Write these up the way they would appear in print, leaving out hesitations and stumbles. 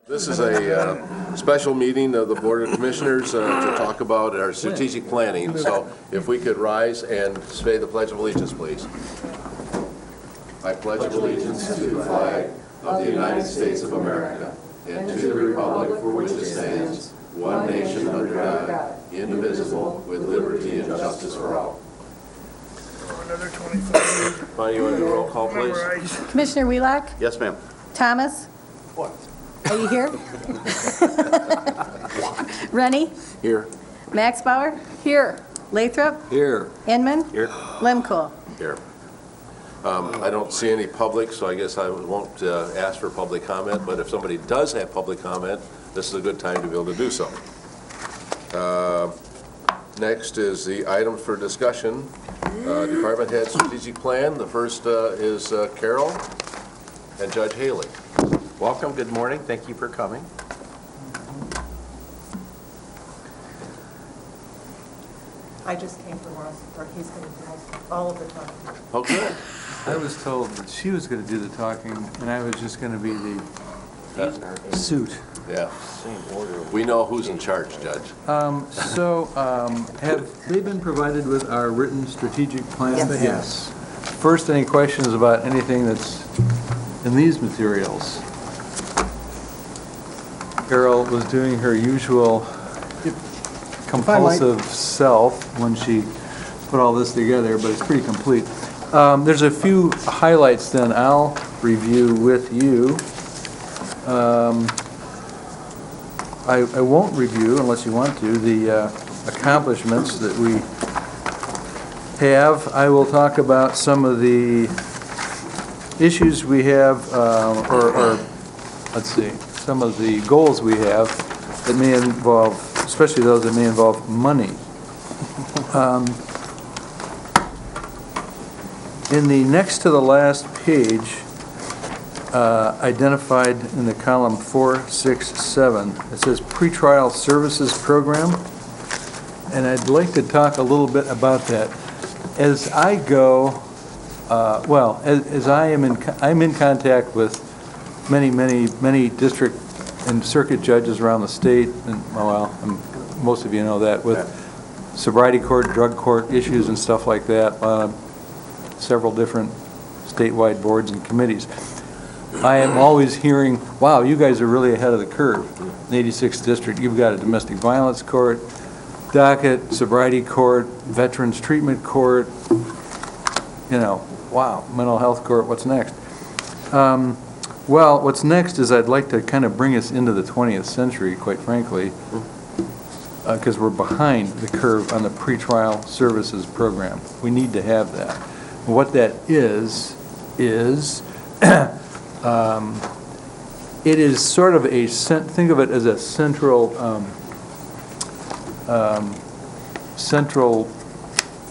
This is a special meeting of the Board of Commissioners to talk about our strategic planning. So if we could rise and say the Pledge of Allegiance, please. I pledge allegiance to the flag of the United States of America and to the republic for which it stands, one nation under God, indivisible, with liberty and justice for all. Another 25. Bonnie, you want to do a roll call, please? Commissioner Wheelock? Yes, ma'am. Thomas? What? Are you here? Rennie? Here. Max Bauer? Here. Lathrop? Here. Inman? Here. Lemko? Here. I don't see any public, so I guess I won't ask for public comment, but if somebody does have public comment, this is a good time to be able to do so. Next is the item for discussion. Department Head Strategic Plan. The first is Carol and Judge Haley. Welcome, good morning, thank you for coming. I just came from Ross, or he's going to do all of the talking. Oh, good. I was told that she was going to do the talking, and I was just going to be the suit. Yeah. We know who's in charge, Judge. Have they been provided with our written strategic plan? Yes. First, any questions about anything that's in these materials? Carol was doing her usual compulsive self when she put all this together, but it's pretty complete. There's a few highlights then I'll review with you. I won't review, unless you want to, the accomplishments that we have. I will talk about some of the issues we have, or let's see, some of the goals we have that may involve, especially those that may involve money. In the next to the last page, identified in the column 467, it says pretrial services program, and I'd like to talk a little bit about that. As I go, as I'm in contact with many district and circuit judges around the state, and most of you know that, with sobriety court, drug court issues and stuff like that, several different statewide boards and committees. I am always hearing, wow, you guys are really ahead of the curve. In the 86th District, you've got a domestic violence court, docket, sobriety court, veterans treatment court, wow, mental health court, what's next? Well, what's next is I'd like to kind of bring us into the 20th century, quite frankly, because we're behind the curve on the pretrial services program. We need to have that. What that is it is sort of think of it as a central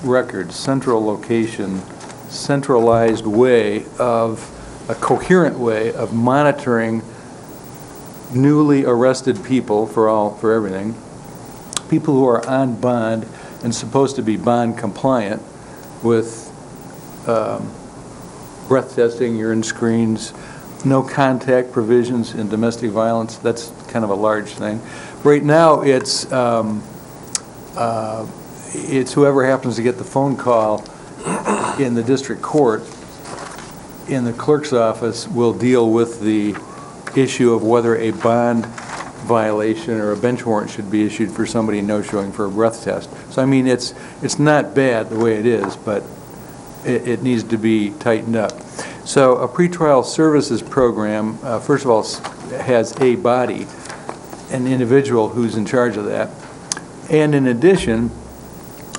record, central location, centralized way of, a coherent way of monitoring newly arrested people for everything, people who are on bond and supposed to be bond compliant with breath testing, urine screens, no contact provisions in domestic violence. That's kind of a large thing. Right now, it's whoever happens to get the phone call in the district court, in the clerk's office, will deal with the issue of whether a bond violation or a bench warrant should be issued for somebody no-showing for a breath test. So, I mean, it's not bad the way it is, but it needs to be tightened up. So a pretrial services program, first of all, has a body, an individual who's in charge of that, and in addition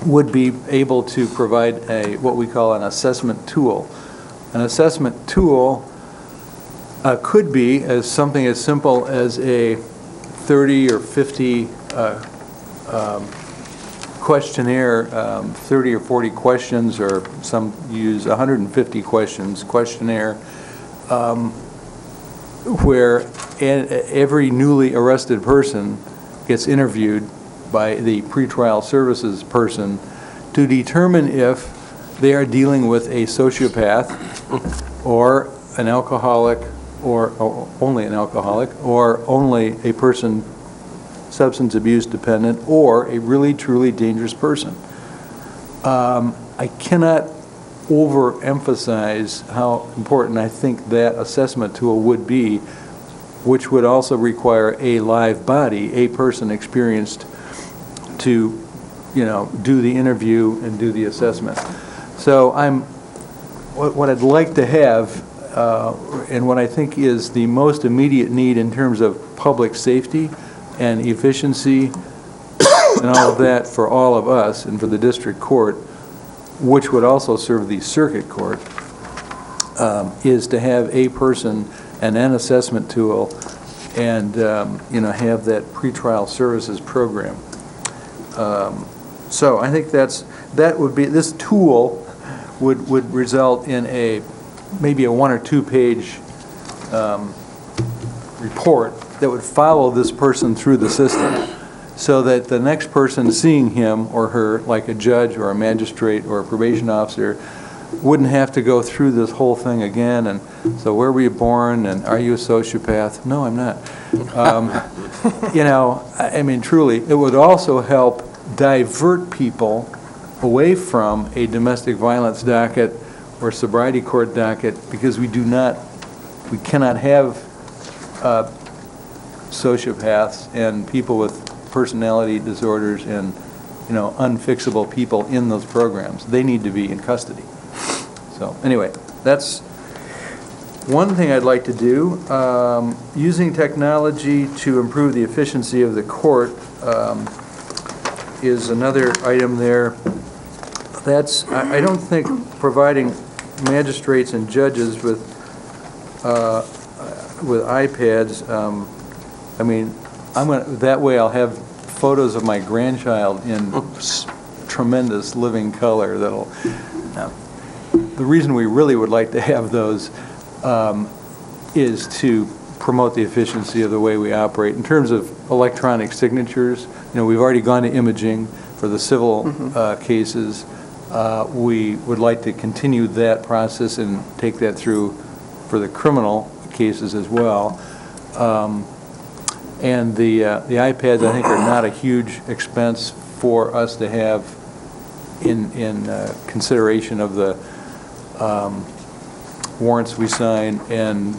would be able to provide what we call an assessment tool. An assessment tool could be something as simple as a 30 or 50 questionnaire, 30 or 40 questions, or some use 150 questions questionnaire, where every newly arrested person gets interviewed by the pretrial services person to determine if they are dealing with a sociopath or an alcoholic or only an alcoholic, or only a person substance abuse dependent, or a really truly dangerous person. I cannot overemphasize how important I think that assessment tool would be, which would also require a live body, a person experienced to, do the interview and do the assessment. So what I'd like to have, and what I think is the most immediate need in terms of public safety and efficiency and all of that for all of us and for the district court, which would also serve the circuit court, is to have a person and an assessment tool and, have that pretrial services program. So I think this tool would result in maybe a 1 or 2 page report that would follow this person through the system, so that the next person seeing him or her, like a judge or a magistrate or a probation officer, wouldn't have to go through this whole thing again. And so, where were you born? And are you a sociopath? No, I'm not. Truly, it would also help divert people away from a domestic violence docket or sobriety court docket, because we cannot have sociopaths and people with personality disorders and, unfixable people in those programs. They need to be in custody. So anyway, that's one thing I'd like to do. Using technology to improve the efficiency of the court is another item there. I don't think providing magistrates and judges with iPads, that way I'll have photos of my grandchild in tremendous living color the reason we really would like to have those is to promote the efficiency of the way we operate. In terms of electronic signatures, we've already gone to imaging for the civil cases. We would like to continue that process and take that through for the criminal cases as well. And the iPads, I think, are not a huge expense for us to have in consideration of the warrants we sign and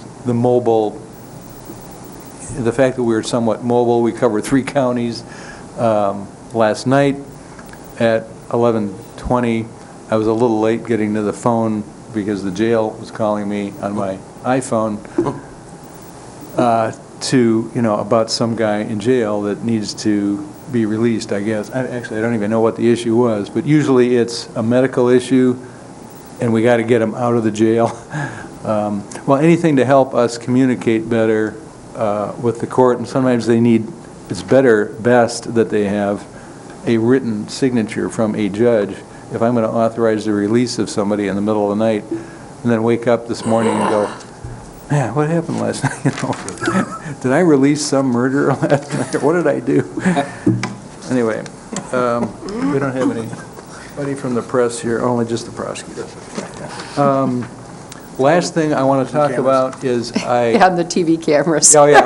the fact that we're somewhat mobile. We cover 3 counties. Last night at 11:20, I was a little late getting to the phone because the jail was calling me on my iPhone about some guy in jail that needs to be released, I guess. I don't even know what the issue was, but usually it's a medical issue and we got to get him out of the jail. Anything to help us communicate better with the court, and sometimes it's best that they have a written signature from a judge. If I'm going to authorize the release of somebody in the middle of the night and then wake up this morning and go, man, what happened last night? Did I release some murderer last night? What did I do? Anyway, we don't have anybody from the press here, only just the prosecutor. Last thing I want to talk about is On the TV cameras. Oh, yeah.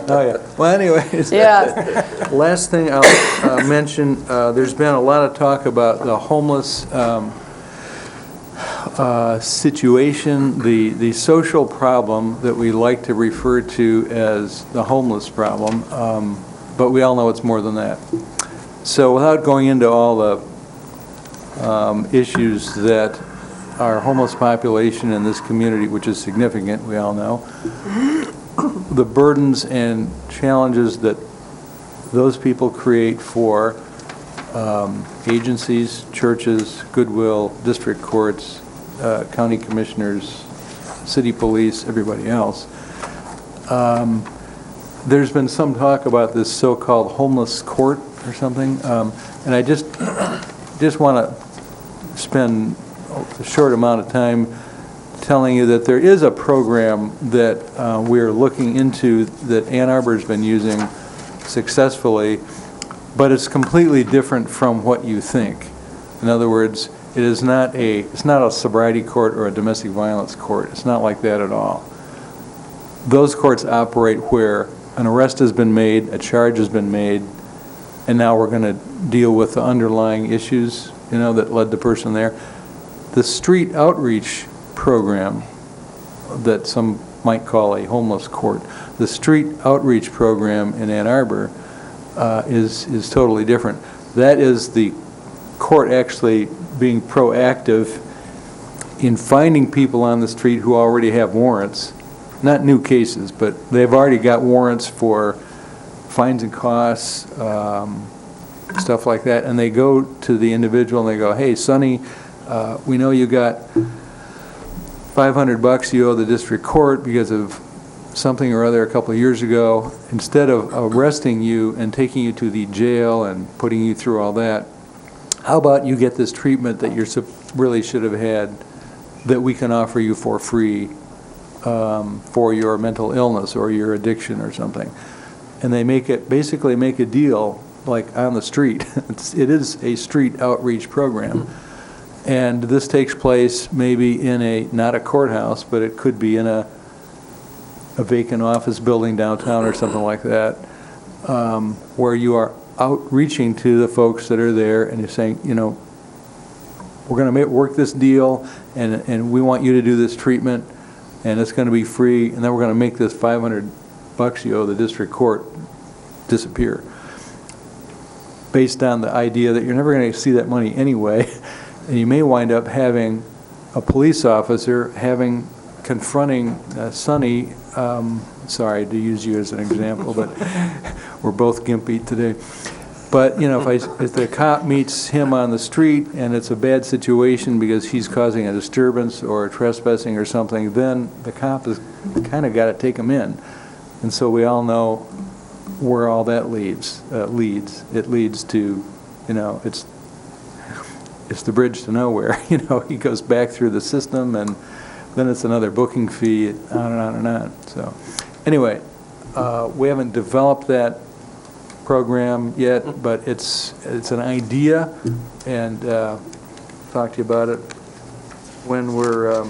Oh, yeah. Well, anyways. Yeah. Last thing I'll mention, there's been a lot of talk about the homeless situation, the social problem that we like to refer to as the homeless problem, but we all know it's more than that. So without going into all the issues that our homeless population in this community, which is significant, we all know, the burdens and challenges that those people create for agencies, churches, Goodwill, district courts, county commissioners, city police, everybody else. There's been some talk about this so-called homeless court or something, and I just want to spend a short amount of time telling you that there is a program that we're looking into that Ann Arbor's been using successfully, but it's completely different from what you think. In other words, it's not a sobriety court or a domestic violence court. It's not like that at all. those courts operate where an arrest has been made, a charge has been made, and now we're going to deal with the underlying issues, that led the person there. The street outreach program that some might call a homeless court, the street outreach program in Ann Arbor is totally different. That is the court actually being proactive in finding people on the street who already have warrants, not new cases, but they've already got warrants for fines and costs, stuff like that, and they go to the individual and they go, hey, Sonny, we know you got $500 you owe the district court because of something or other a couple of years ago. Instead of arresting you and taking you to the jail and putting you through all that, how about you get this treatment that you really should have had that we can offer you for free for your mental illness or your addiction or something. And they basically make a deal like on the street. It is a street outreach program. And this takes place maybe in not a courthouse, but it could be in a vacant office building downtown or something like that, where you are outreaching to the folks that are there and you're saying, we're going to work this deal and we want you to do this treatment and it's going to be free, and then we're going to make this $500 you owe the district court disappear, based on the idea that you're never going to see that money anyway. And you may wind up having a police officer confronting Sonny, sorry to use you as an example, but we're both gimpy today. But, if the cop meets him on the street and it's a bad situation because he's causing a disturbance or trespassing or something, then the cop has kind of got to take him in. And so we all know where all that leads. It leads to, it's the bridge to nowhere. He goes back through the system, and then it's another booking fee, on and on and on. So, anyway, we haven't developed that program yet, but it's an idea, and talk to you about it when we're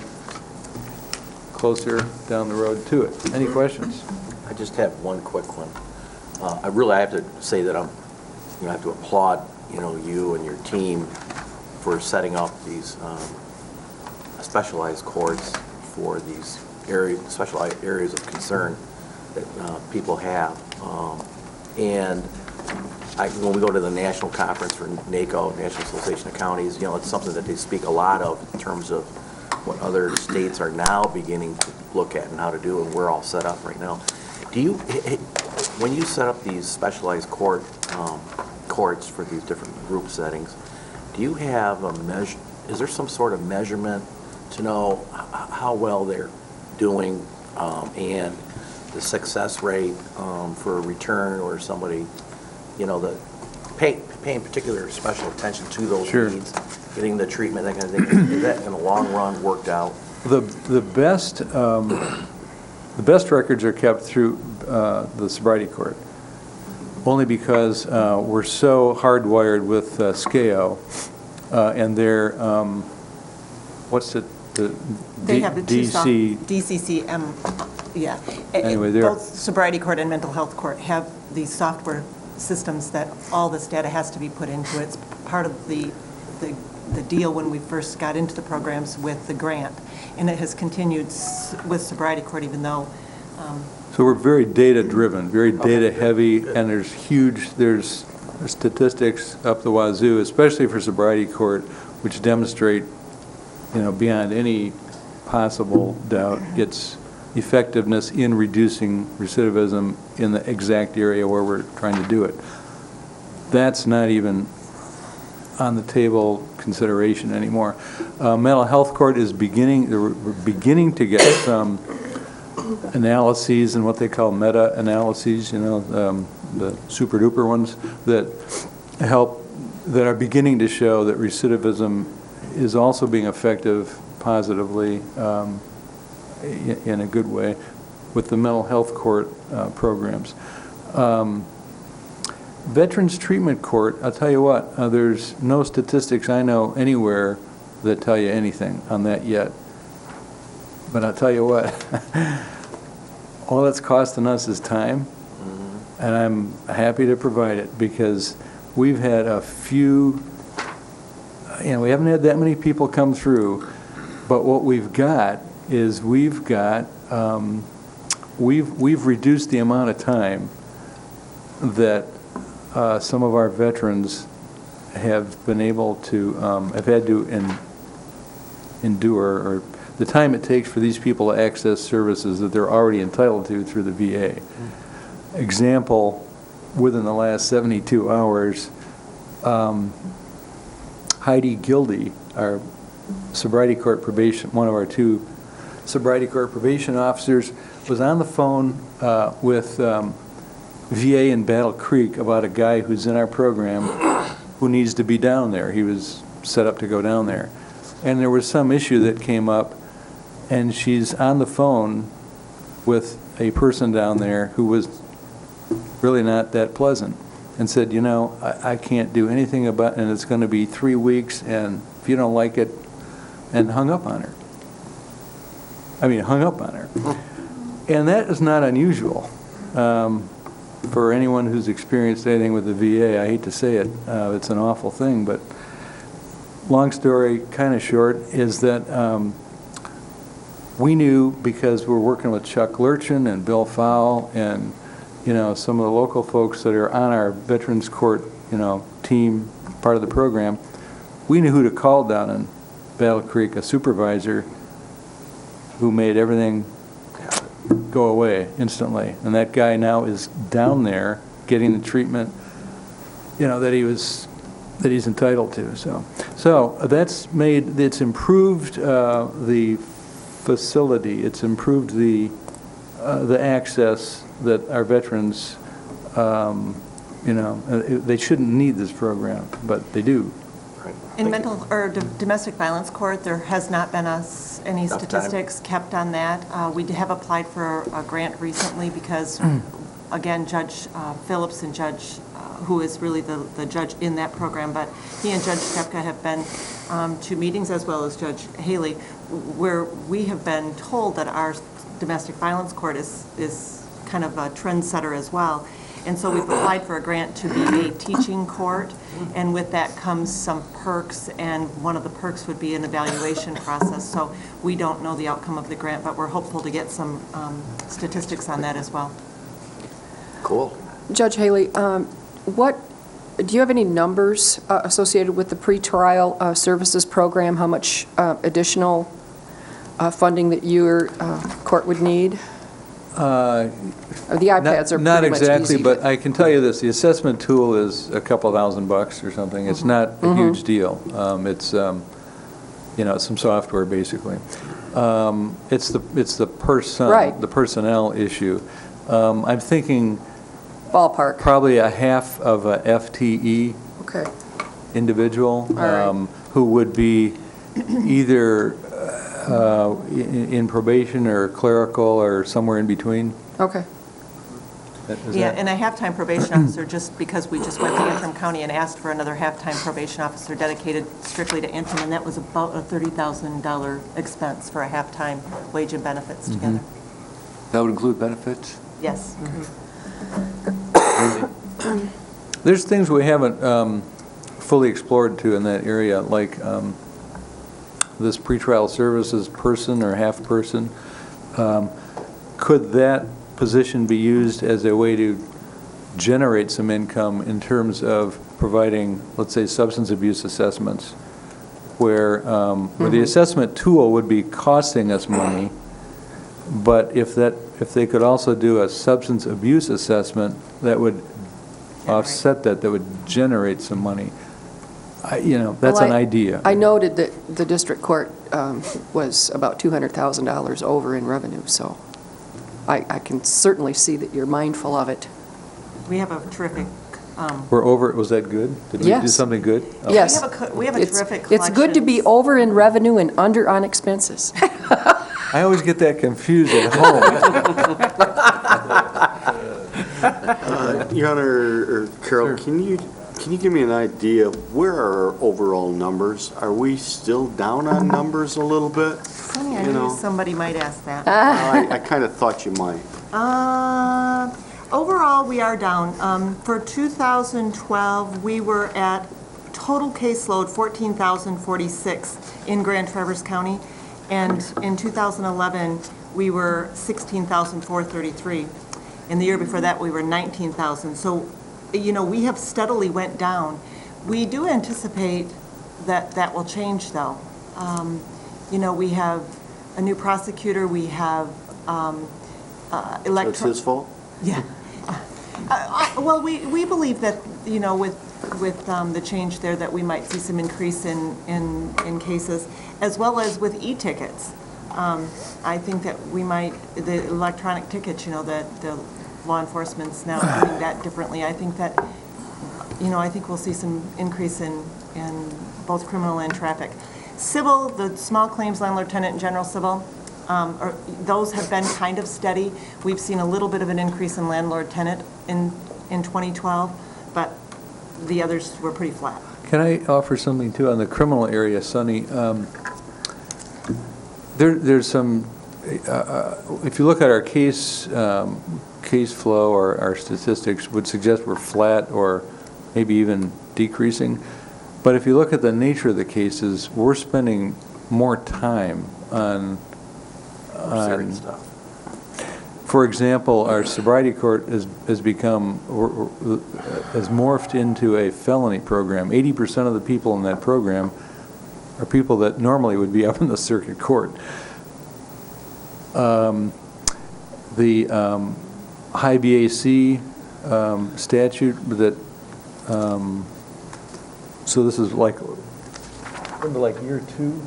closer down the road to it. Any questions? I just have one quick one. I have to say that I have to applaud, you and your team for setting up these specialized courts for these specialized areas of concern that people have. And when we go to the national conference for NACO, National Association of Counties, it's something that they speak a lot of in terms of what other states are now beginning to look at and how to do, and we're all set up right now. When you set up these specialized courts for these different group settings, do you have is there some sort of measurement to know how well they're doing and the success rate for a return, or somebody, paying particular special attention to those Sure. needs, getting the treatment, that kind of thing? Is that in the long run worked out? The best records are kept through the sobriety court, only because we're so hardwired with SCAO and their what's it? They have the two DC. DCCM, yeah. Anyway, they're- Both sobriety court and mental health court have these software systems that all this data has to be put into. It's part of the deal when we first got into the programs with the grant, and it has continued with sobriety court, even though. So we're very data-driven, very data-heavy, and there's statistics up the wazoo, especially for sobriety court, which demonstrate, beyond any possible doubt, its effectiveness in reducing recidivism in the exact area where we're trying to do it. That's not even on the table consideration anymore. Mental health court is we're beginning to get some analyses and what they call meta-analyses, the super-duper ones that are beginning to show that recidivism is also being effective positively in a good way with the mental health court programs. Veterans Treatment Court, I'll tell you what, there's no statistics I know anywhere that tell you anything on that yet. But I'll tell you what, all it's costing us is time, and I'm happy to provide it, because we've had a few, we haven't had that many people come through, but what we've got is we've reduced the amount of time that some of our veterans have been able to, have had to endure, or the time it takes for these people to access services that they're already entitled to through the VA. Example, within the last 72 hours, Heidi Gildy, our sobriety court probation, one of our 2 sobriety court probation officers, was on the phone with VA in Battle Creek about a guy who's in our program who needs to be down there. He was set up to go down there. And there was some issue that came up, and she's on the phone with a person down there who was really not that pleasant, and said, I can't do anything about it, and it's going to be 3 weeks, and if you don't like it, and hung up on her. And that is not unusual for anyone who's experienced anything with the VA. I hate to say it, it's an awful thing, but long story kind of short is that we knew, because we're working with Chuck Lurchin and Bill Fowle and some of the local folks that are on our Veterans Court team, part of the program, we knew who to call down in Battle Creek, a supervisor who made everything go away instantly. And that guy now is down there getting the treatment that he's entitled to. So that's made, it's improved the facility, it's improved the access that our veterans, they shouldn't need this program, but they do. In mental or domestic violence court, there has not been any statistics kept on that. We have applied for a grant recently because, again, Judge Phillips and Judge, who is really the judge in that program, but he and Judge Stepka have been to meetings, as well as Judge Haley, where we have been told that our domestic violence court is kind of a trendsetter as well. And so we've applied for a grant to be a teaching court, and with that comes some perks, and one of the perks would be an evaluation process. So we don't know the outcome of the grant, but we're hopeful to get some statistics on that as well. Cool. Judge Haley, do you have any numbers associated with the pretrial services program? How much additional funding that your court would need? The iPads are not pretty much exactly, easy, but I can tell you this: the assessment tool is a couple $1,000 or something. It's not a huge deal. It's some software basically. It's the personnel issue. I'm thinking ballpark, probably a half of a FTE individual who would be either in probation or clerical or somewhere in between. Okay. Yeah, and a half-time probation officer, just because we just went to Antrim County and asked for another half-time probation officer dedicated strictly to Antrim, and that was about a $30,000 expense for a half-time wage and benefits together. That would include benefits? Yes. There's things we haven't fully explored too in that area, like this pretrial services person or half person. Could that position be used as a way to generate some income in terms of providing, let's say, substance abuse assessments, where the assessment tool would be costing us money, but if they could also do a substance abuse assessment that would offset that would generate some money. That's an idea. I noted that the district court was about $200,000 over in revenue, so I can certainly see that you're mindful of it. We have a terrific... We're over. Was that good? Did we do something good? Oh. Yes. We have a terrific collection. It's good to be over in revenue and under on expenses. I always get that confused at home. Your Honor, or Carol, can you give me an idea of where are our overall numbers? Are we still down on numbers a little bit? Funny, I knew somebody might ask that. I kind of thought you might. Overall, we are down. For 2012, we were at total caseload 14,046 in Grand Traverse County, and in 2011, we were 16,433. And the year before that, we were 19,000. So, you know, we have steadily went down. We do anticipate that that will change, though. You know, we have a new prosecutor, we have It's his fault? Yeah. Well, we believe that, you know, with the change there, that we might see some increase in cases, as well as with e-tickets. I think that we might, the electronic tickets, you know, that the law enforcement's now doing that differently. I think that, you know, I think we'll see some increase in both criminal and traffic. Civil, the small claims, landlord, tenant, and general civil, those have been kind of steady. We've seen a little bit of an increase in landlord tenant in 2012, but the others were pretty flat. Can I offer something too on the criminal area, Sonny? There's some, if you look at our case flow or our statistics, would suggest we're flat or maybe even decreasing. But if you look at the nature of the cases, we're spending more time on Certain stuff. For example, our sobriety court has morphed into a felony program. 80% of the people in that program are people that normally would be up in the circuit court. The high BAC statute that, so this is like year 2?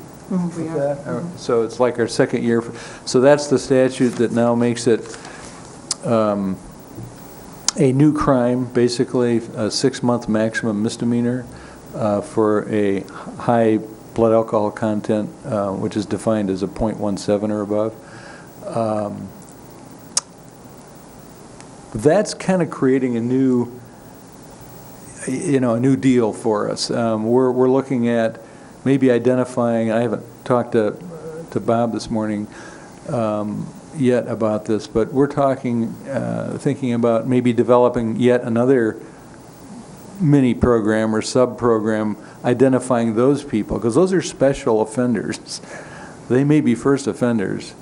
We are. That? So it's like our second year. So that's the statute that now makes it a new crime, basically a 6-month maximum misdemeanor for a high blood alcohol content, which is defined as a 0.17 or above. That's kind of creating a new, a new deal for us. We're looking at maybe identifying, I haven't talked to Bob this morning yet about this, but we're thinking about maybe developing yet another mini program or sub-program identifying those people, because those are special offenders. They may be first offenders,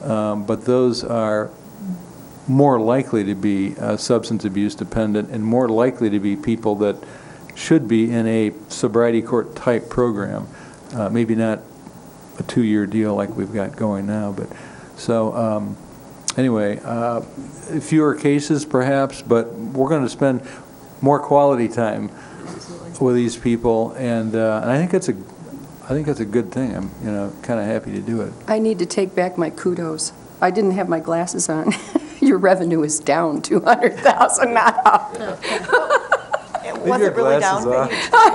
but those are more likely to be substance abuse dependent and more likely to be people that should be in a sobriety court type program, maybe not a 2-year deal like we've got going now. But so anyway, fewer cases perhaps, but we're going to spend more quality time with these people, and I think that's a good thing. I'm kind of happy to do it. I need to take back my kudos. I didn't have my glasses on. Your revenue is down 200,000, not up. It wasn't really down.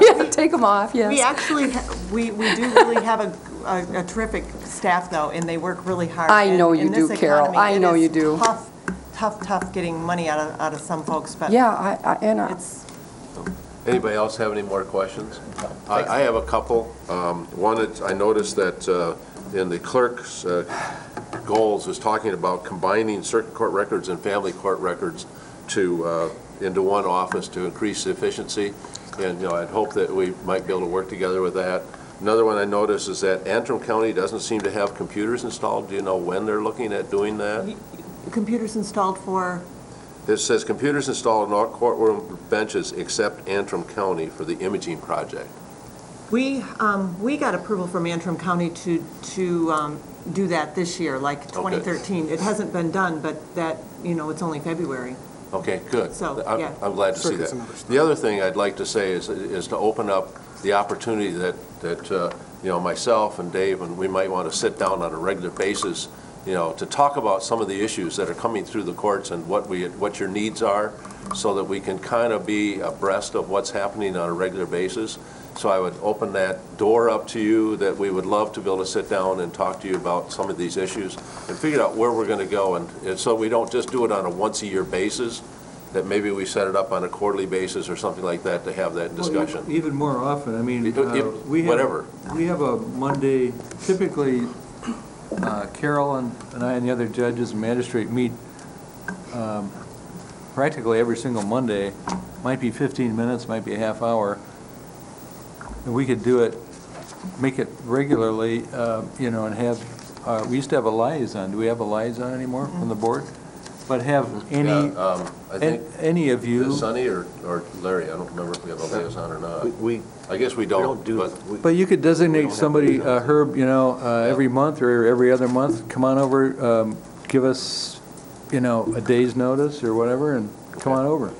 Yeah, take them off, yes. We actually, we do really have a terrific staff, though, and they work really hard. I know And you in this do, Carol. economy, I know it is you do. Tough getting money out of some folks, but Yeah, it's, Anybody else have any more questions? I have a couple. One, I noticed that in the clerk's goals is talking about combining circuit court records and family court records into one office to increase efficiency. And, I'd hope that we might be able to work together with that. Another one I noticed is that Antrim County doesn't seem to have computers installed. Do you know when they're looking at doing that? computers installed for, It says computers installed in all courtroom benches except Antrim County for the imaging project. we got approval from Antrim County to do that this year, like 2013. It hasn't been done, but that, it's only February. Okay, good. So, yeah. I'm glad to see that. The other thing I'd like to say is to open up the opportunity that myself and Dave, and we might want to sit down on a regular basis, to talk about some of the issues that are coming through the courts and what your needs are, so that we can kind of be abreast of what's happening on a regular basis. So I would open that door up to you, that we would love to be able to sit down and talk to you about some of these issues and figure out where we're going to go. And so we don't just do it on a once-a-year basis, that maybe we set it up on a quarterly basis or something like that to have that discussion. Well, even more often. I mean, Whatever. We have a Monday, typically Carol and I and the other judges and magistrate meet practically every single Monday, might be 15 minutes, might be a half hour. And we could do it, make it regularly, and have, we used to have a liaison. Do we have a liaison anymore from the board? But have any, I think any of you. Sonny or Larry, I don't remember if we have a liaison or not. We I guess we don't, but But you could designate don't have somebody, liaisons. Herb, every month or every other month, come on over, give us, a day's notice or whatever, and come on over.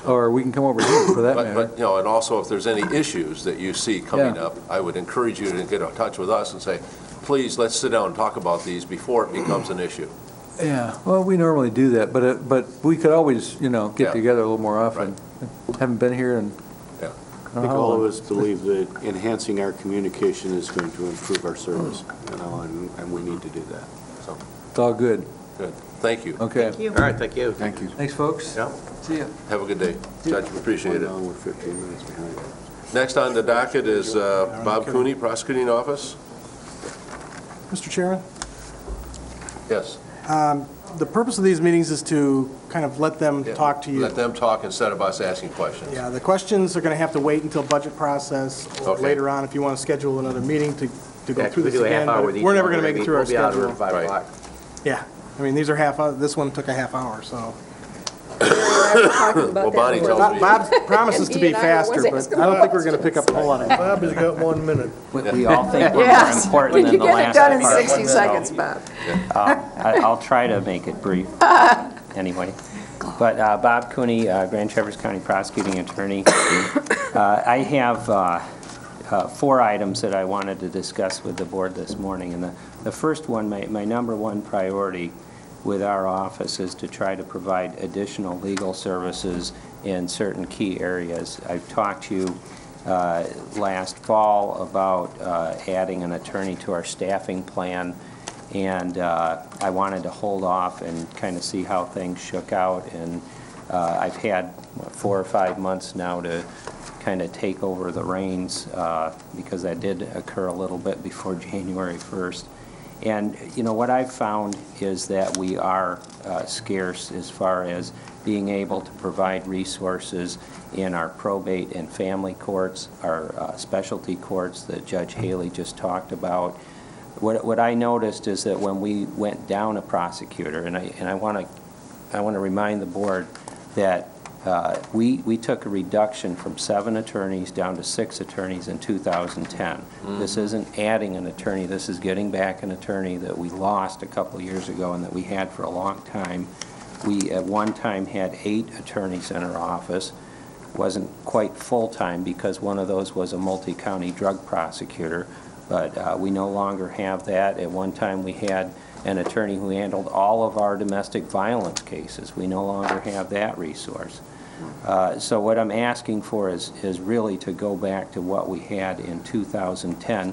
Or we can come over here, for that matter. But, and also if there's any issues that you see coming Yeah. up, I would encourage you to get in touch with us and say, please, let's sit down and talk about these before it becomes an issue. Yeah, well, we normally do that, but we could always, Yeah. get together a little more often. Haven't been here in, Yeah. I think all of us believe that enhancing our communication is going to improve our service, and we need to do that, so. it's all good. Good. Thank you. Okay. Thank you. All right, thank you. Thank you. Thanks, folks. Yeah. See ya. Have a good day. Judge, we appreciate it. Now we're 15 minutes behind. Next on the docket is Bob Cooney, Prosecuting Office. Mr. Chairman, Yes. the purpose of these meetings is to kind of let them talk to you. Let them talk instead of us asking questions. Yeah, the questions are going to have to wait until budget process or Okay. later on if you want to schedule another meeting to go Yeah, through we this do a half again. hour But with each we're never one. going to make it through our We'll be out of here schedule. at 5 Right. o'clock. Yeah, I mean, these are this one took a half hour, so. Well, Bonnie tells me. Bob promises to And be he and I faster, was but asking I don't think we're going to pick up a whole lot of. Bob has got 1 minute. We all think we're more Yes, important when than you the get it last done in department. 60 seconds, Bob. I'll try to make it brief, anyway. But Bob Cooney, Grand Traverse County Prosecuting Attorney. I have 4 items that I wanted to discuss with the board this morning. And the first one, my number one priority with our office is to try to provide additional legal services in certain key areas. I've talked to you last fall about adding an attorney to our staffing plan, and I wanted to hold off and kind of see how things shook out. And I've had 4 or 5 months now to kind of take over the reins because that did occur a little bit before January 1st. And, what I've found is that we are scarce as far as being able to provide resources in our probate and family courts, our specialty courts that Judge Haley just talked about. What I noticed is that when we went down a prosecutor, and I want to remind the board that we took a reduction from 7 attorneys down to 6 attorneys in 2010. This isn't adding an attorney. This is getting back an attorney that we lost a couple years ago and that we had for a long time. We at one time had 8 attorneys in our office. Wasn't quite full-time because one of those was a multi-county drug prosecutor, but we no longer have that. At one time we had an attorney who handled all of our domestic violence cases. We no longer have that resource. So what I'm asking for is really to go back to what we had in 2010.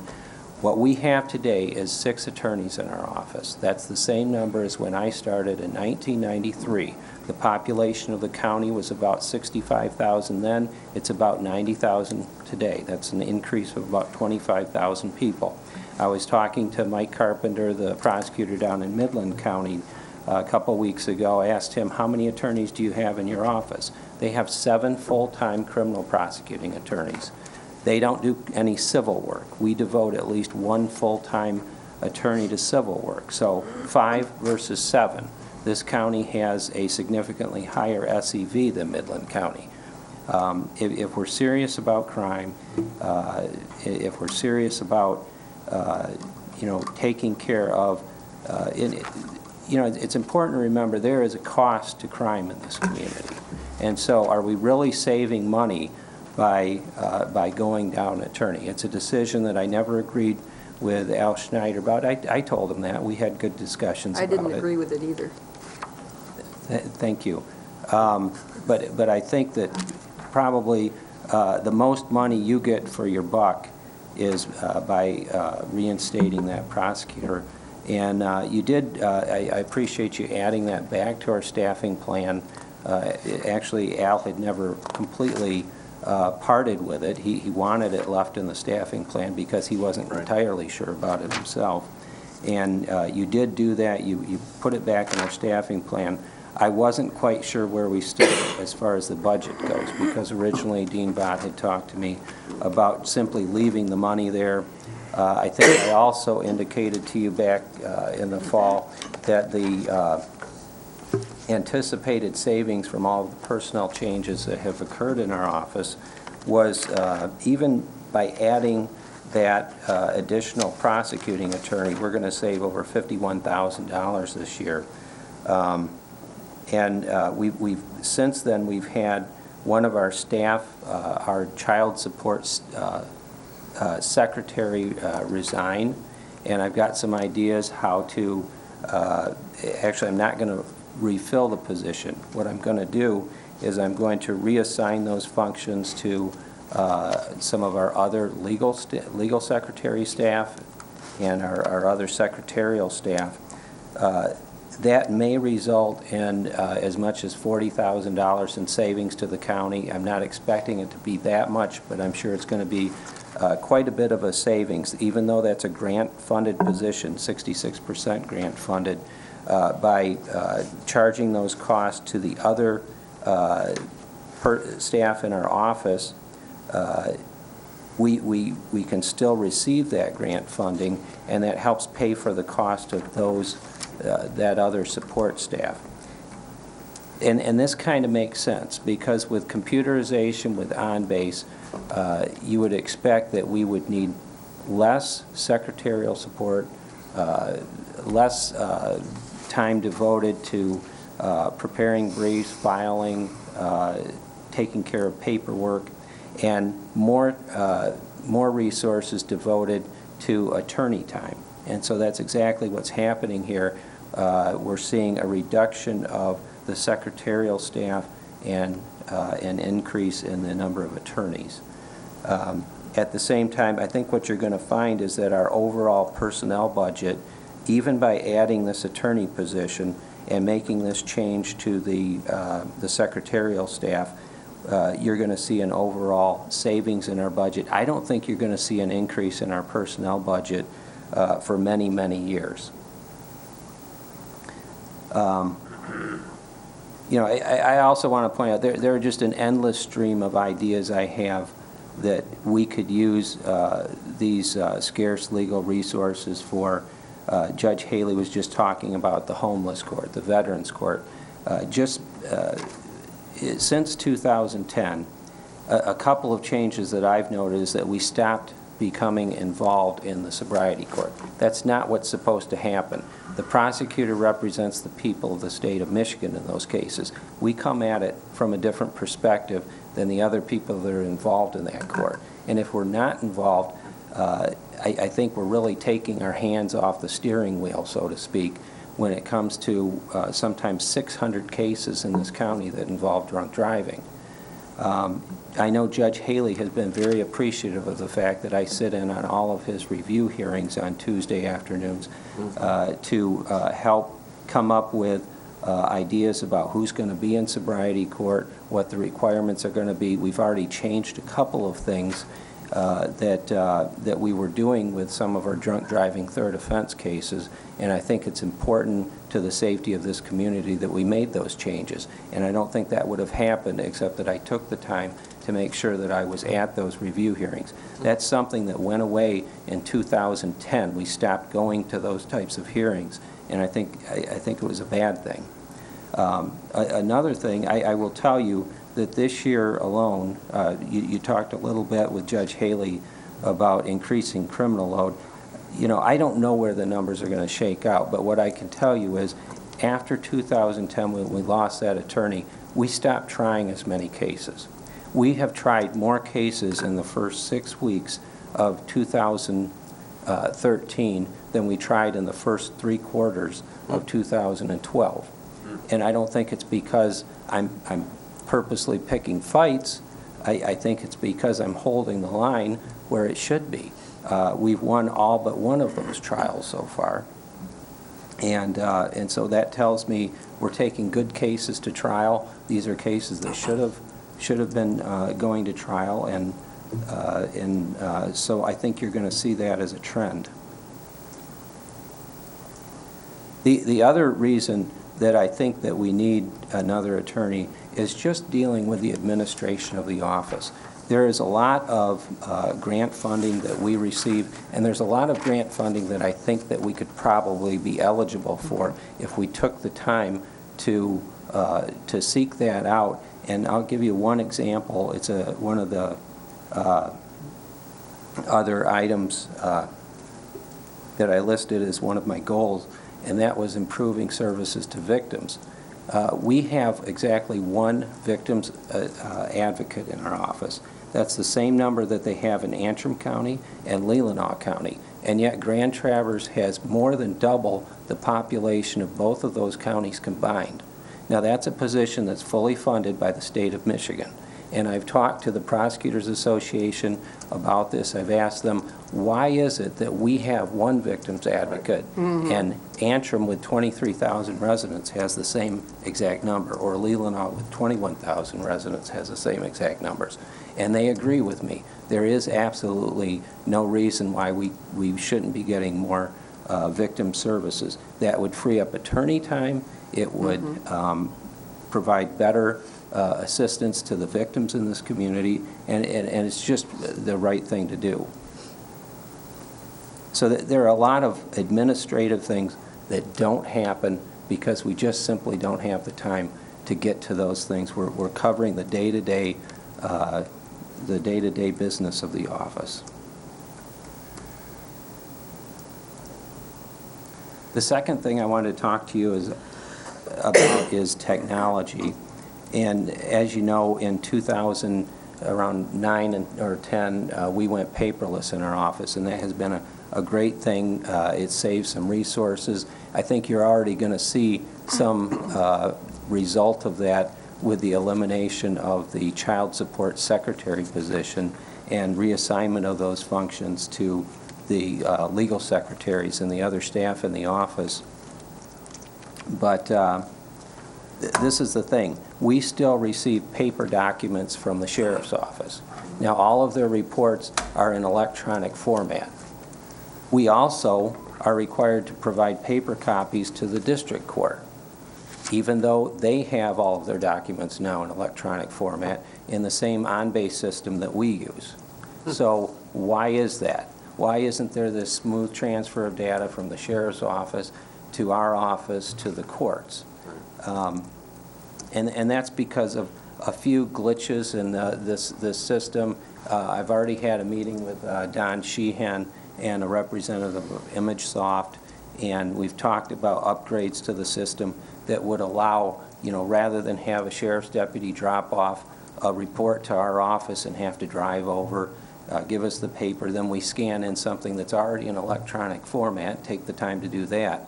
What we have today is 6 attorneys in our office. That's the same number as when I started in 1993. The population of the county was about 65,000 then. It's about 90,000 today. That's an increase of about 25,000 people. I was talking to Mike Carpenter, the prosecutor down in Midland County, a couple weeks ago. I asked him, how many attorneys do you have in your office? They have 7 full-time criminal prosecuting attorneys. They don't do any civil work. We devote at least 1 full-time attorney to civil work. So 5 versus 7. This county has a significantly higher SEV than Midland County. If we're serious about crime, if we're serious about taking care of, it's important to remember there is a cost to crime in this community. And so are we really saving money by going down attorney? It's a decision that I never agreed with Al Schneider about. I told him that. We had good discussions about it. I didn't agree with it either. Thank you. But I think that probably the most money you get for your buck is by reinstating that prosecutor. And you did, I appreciate you adding that back to our staffing plan. Actually, Al had never completely parted with it. He wanted it left in the staffing plan because he wasn't entirely sure about it himself. And you did do that. You put it back in our staffing plan. I wasn't quite sure where we stood as far as the budget goes, because originally Dean Bott had talked to me about simply leaving the money there. I think I also indicated to you back in the fall that the anticipated savings from all of the personnel changes that have occurred in our office was even by adding that additional prosecuting attorney, we're going to save over $51,000 this year. We've since then, we've had one of our staff, our child support secretary, resign, and I've got some ideas how to, actually I'm not going to refill the position. What I'm going to do is I'm going to reassign those functions to some of our other legal secretary staff and our other secretarial staff. That may result in as much as $40,000 in savings to the county. I'm not expecting it to be that much, but I'm sure it's going to be quite a bit of a savings, even though that's a grant-funded position, 66% grant-funded. By charging those costs to the other staff in our office, we can still receive that grant funding, and that helps pay for the cost of those that other support staff. And this kind of makes sense, because with computerization, with OnBase, you would expect that we would need less secretarial support, less time devoted to preparing briefs, filing, taking care of paperwork, and more resources devoted to attorney time. And so that's exactly what's happening here. We're seeing a reduction of the secretarial staff and an increase in the number of attorneys. At the same time, I think what you're going to find is that our overall personnel budget, even by adding this attorney position and making this change to the secretarial staff, you're going to see an overall savings in our budget. I don't think you're going to see an increase in our personnel budget for many, many years. I also want to point out there are just an endless stream of ideas I have that we could use these scarce legal resources for. Judge Haley was just talking about the homeless court, the veterans court. Since 2010, a couple of changes that I've noted is that we stopped becoming involved in the sobriety court. That's not what's supposed to happen. The prosecutor represents the people of the state of Michigan in those cases. We come at it from a different perspective than the other people that are involved in that court. And if we're not involved, I think we're really taking our hands off the steering wheel, so to speak, when it comes to sometimes 600 cases in this county that involve drunk driving. I know Judge Haley has been very appreciative of the fact that I sit in on all of his review hearings on Tuesday afternoons to help come up with ideas about who's going to be in sobriety court, what the requirements are going to be. We've already changed a couple of things that we were doing with some of our drunk driving third offense cases, and I think it's important to the safety of this community that we made those changes. And I don't think that would have happened except that I took the time to make sure that I was at those review hearings. That's something that went away in 2010. We stopped going to those types of hearings, and I think it was a bad thing. Another thing, I will tell you that this year alone, you talked a little bit with Judge Haley about increasing criminal load. I don't know where the numbers are going to shake out, but what I can tell you is after 2010, when we lost that attorney, we stopped trying as many cases. We have tried more cases in the first 6 weeks of 2013 than we tried in the first 3 quarters of 2012. And I don't think it's because I'm purposely picking fights. I think it's because I'm holding the line where it should be. We've won all but one of those trials so far. And so that tells me we're taking good cases to trial. These are cases that should have been going to trial, and so I think you're going to see that as a trend. The other reason that I think that we need another attorney is just dealing with the administration of the office. There is a lot of grant funding that we receive, and there's a lot of grant funding that I think that we could probably be eligible for if we took the time to seek that out. And I'll give you one example. It's one of the other items that I listed as one of my goals, and that was improving services to victims. We have exactly one victims advocate in our office. That's the same number that they have in Antrim County and Leelanau County, and yet Grand Traverse has more than double the population of both of those counties combined. Now, that's a position that's fully funded by the state of Michigan. And I've talked to the Prosecutors Association about this. I've asked them, why is it that we have one victims advocate and Antrim with 23,000 residents has the same exact number, or Leelanau with 21,000 residents has the same exact numbers? And they agree with me. There is absolutely no reason why we shouldn't be getting more victim services. That would free up attorney time. It would provide better assistance to the victims in this community, and it's just the right thing to do. So there are a lot of administrative things that don't happen because we just simply don't have the time to get to those things. We're covering the day-to-day business of the office. The second thing I wanted to talk to you about is technology. And as you know, in 2000, around 9 or 10, we went paperless in our office, and that has been a great thing. It saves some resources. I think you're already going to see some result of that with the elimination of the child support secretary position and reassignment of those functions to the legal secretaries and the other staff in the office. But this is the thing. We still receive paper documents from the sheriff's office. Now, all of their reports are in electronic format. We also are required to provide paper copies to the district court, even though they have all of their documents now in electronic format in the same on-base system that we use. So why is that? Why isn't there this smooth transfer of data from the sheriff's office to our office to the courts? And that's because of a few glitches in this system. I've already had a meeting with Don Sheehan and a representative of ImageSoft, and we've talked about upgrades to the system that would allow, rather than have a sheriff's deputy drop off a report to our office and have to drive over, give us the paper, then we scan in something that's already in electronic format, take the time to do that.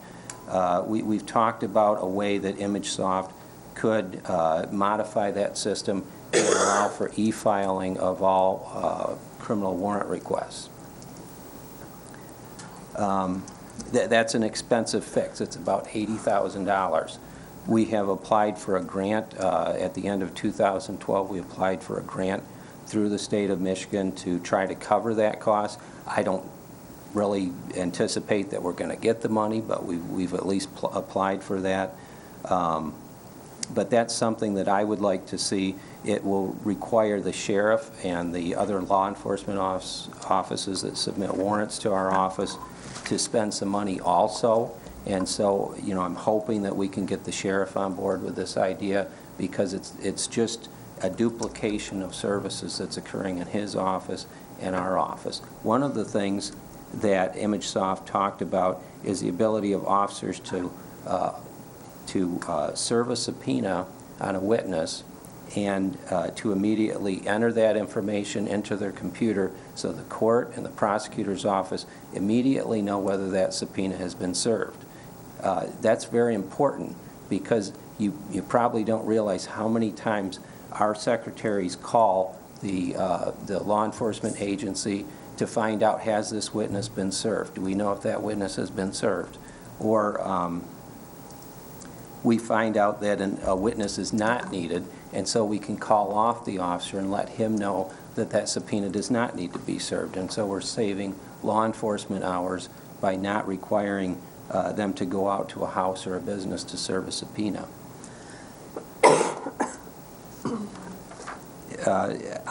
We've talked about a way that ImageSoft could modify that system and allow for e-filing of all criminal warrant requests. That's an expensive fix. It's about $80,000. We have applied for a grant. At the end of 2012, we applied for a grant through the state of Michigan to try to cover that cost. I don't really anticipate that we're going to get the money, but we've at least applied for that. But that's something that I would like to see. It will require the sheriff and the other law enforcement offices that submit warrants to our office to spend some money also. And so, I'm hoping that we can get the sheriff on board with this idea, because it's just a duplication of services that's occurring in his office and our office. One of the things that ImageSoft talked about is the ability of officers to serve a subpoena on a witness and to immediately enter that information into their computer so the court and the prosecutor's office immediately know whether that subpoena has been served. That's very important, because you probably don't realize how many times our secretaries call the law enforcement agency to find out, has this witness been served? Do we know if that witness has been served? Or we find out that a witness is not needed, and so we can call off the officer and let him know that that subpoena does not need to be served. And so we're saving law enforcement hours by not requiring them to go out to a house or a business to serve a subpoena.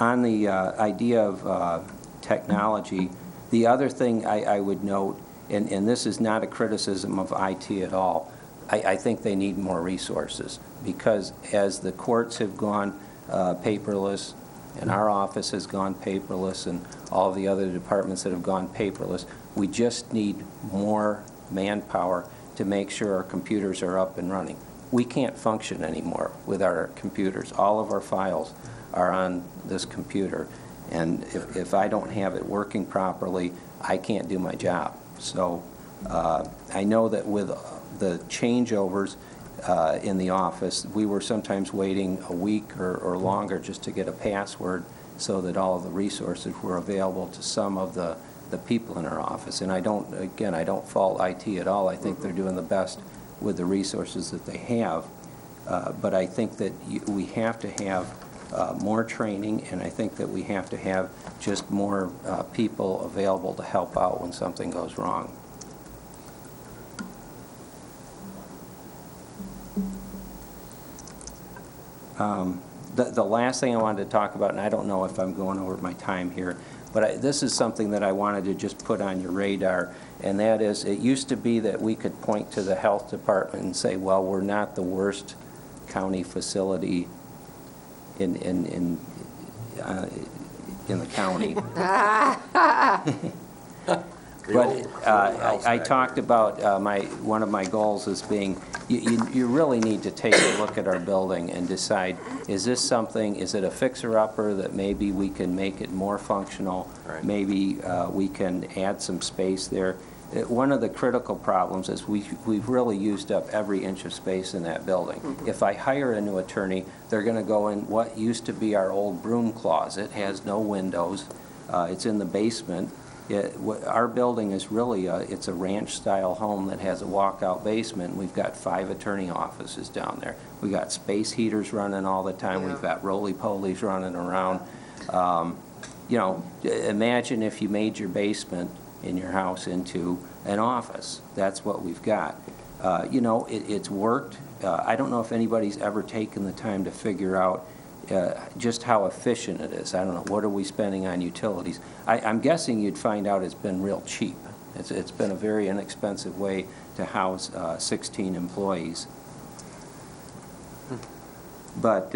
On the idea of technology, the other thing I would note, and this is not a criticism of IT at all, I think they need more resources, because as the courts have gone paperless, and our office has gone paperless, and all the other departments that have gone paperless, we just need more manpower to make sure our computers are up and running. We can't function anymore with our computers. All of our files are on this computer, and if I don't have it working properly, I can't do my job. So I know that with the changeovers in the office, we were sometimes waiting a week or longer just to get a password so that all of the resources were available to some of the people in our office. And I don't fault IT at all. I think they're doing the best with the resources that they have. But I think that we have to have more training, and I think that we have to have just more people available to help out when something goes wrong. The last thing I wanted to talk about, and I don't know if I'm going over my time here, but this is something that I wanted to just put on your radar, and that is, it used to be that we could point to the health department and say, well, we're not the worst county facility in the county. But I talked about one of my goals as being, you really need to take a look at our building and decide, is this something, is it a fixer-upper that maybe we can make it more functional? Right. Maybe we can add some space there. One of the critical problems is we've really used up every inch of space in that building. If I hire a new attorney, they're going to go in what used to be our old broom closet, has no windows, it's in the basement. Our building is really it's a ranch-style home that has a walkout basement. We've got 5 attorney offices down there. We've got space heaters running all the time. We've got roly-polies running around. You know, imagine if you made your basement in your house into an office. That's what we've got. You know, it's worked. I don't know if anybody's ever taken the time to figure out just how efficient it is. I don't know, what are we spending on utilities? I'm guessing you'd find out it's been real cheap. It's been a very inexpensive way to house 16 employees. But,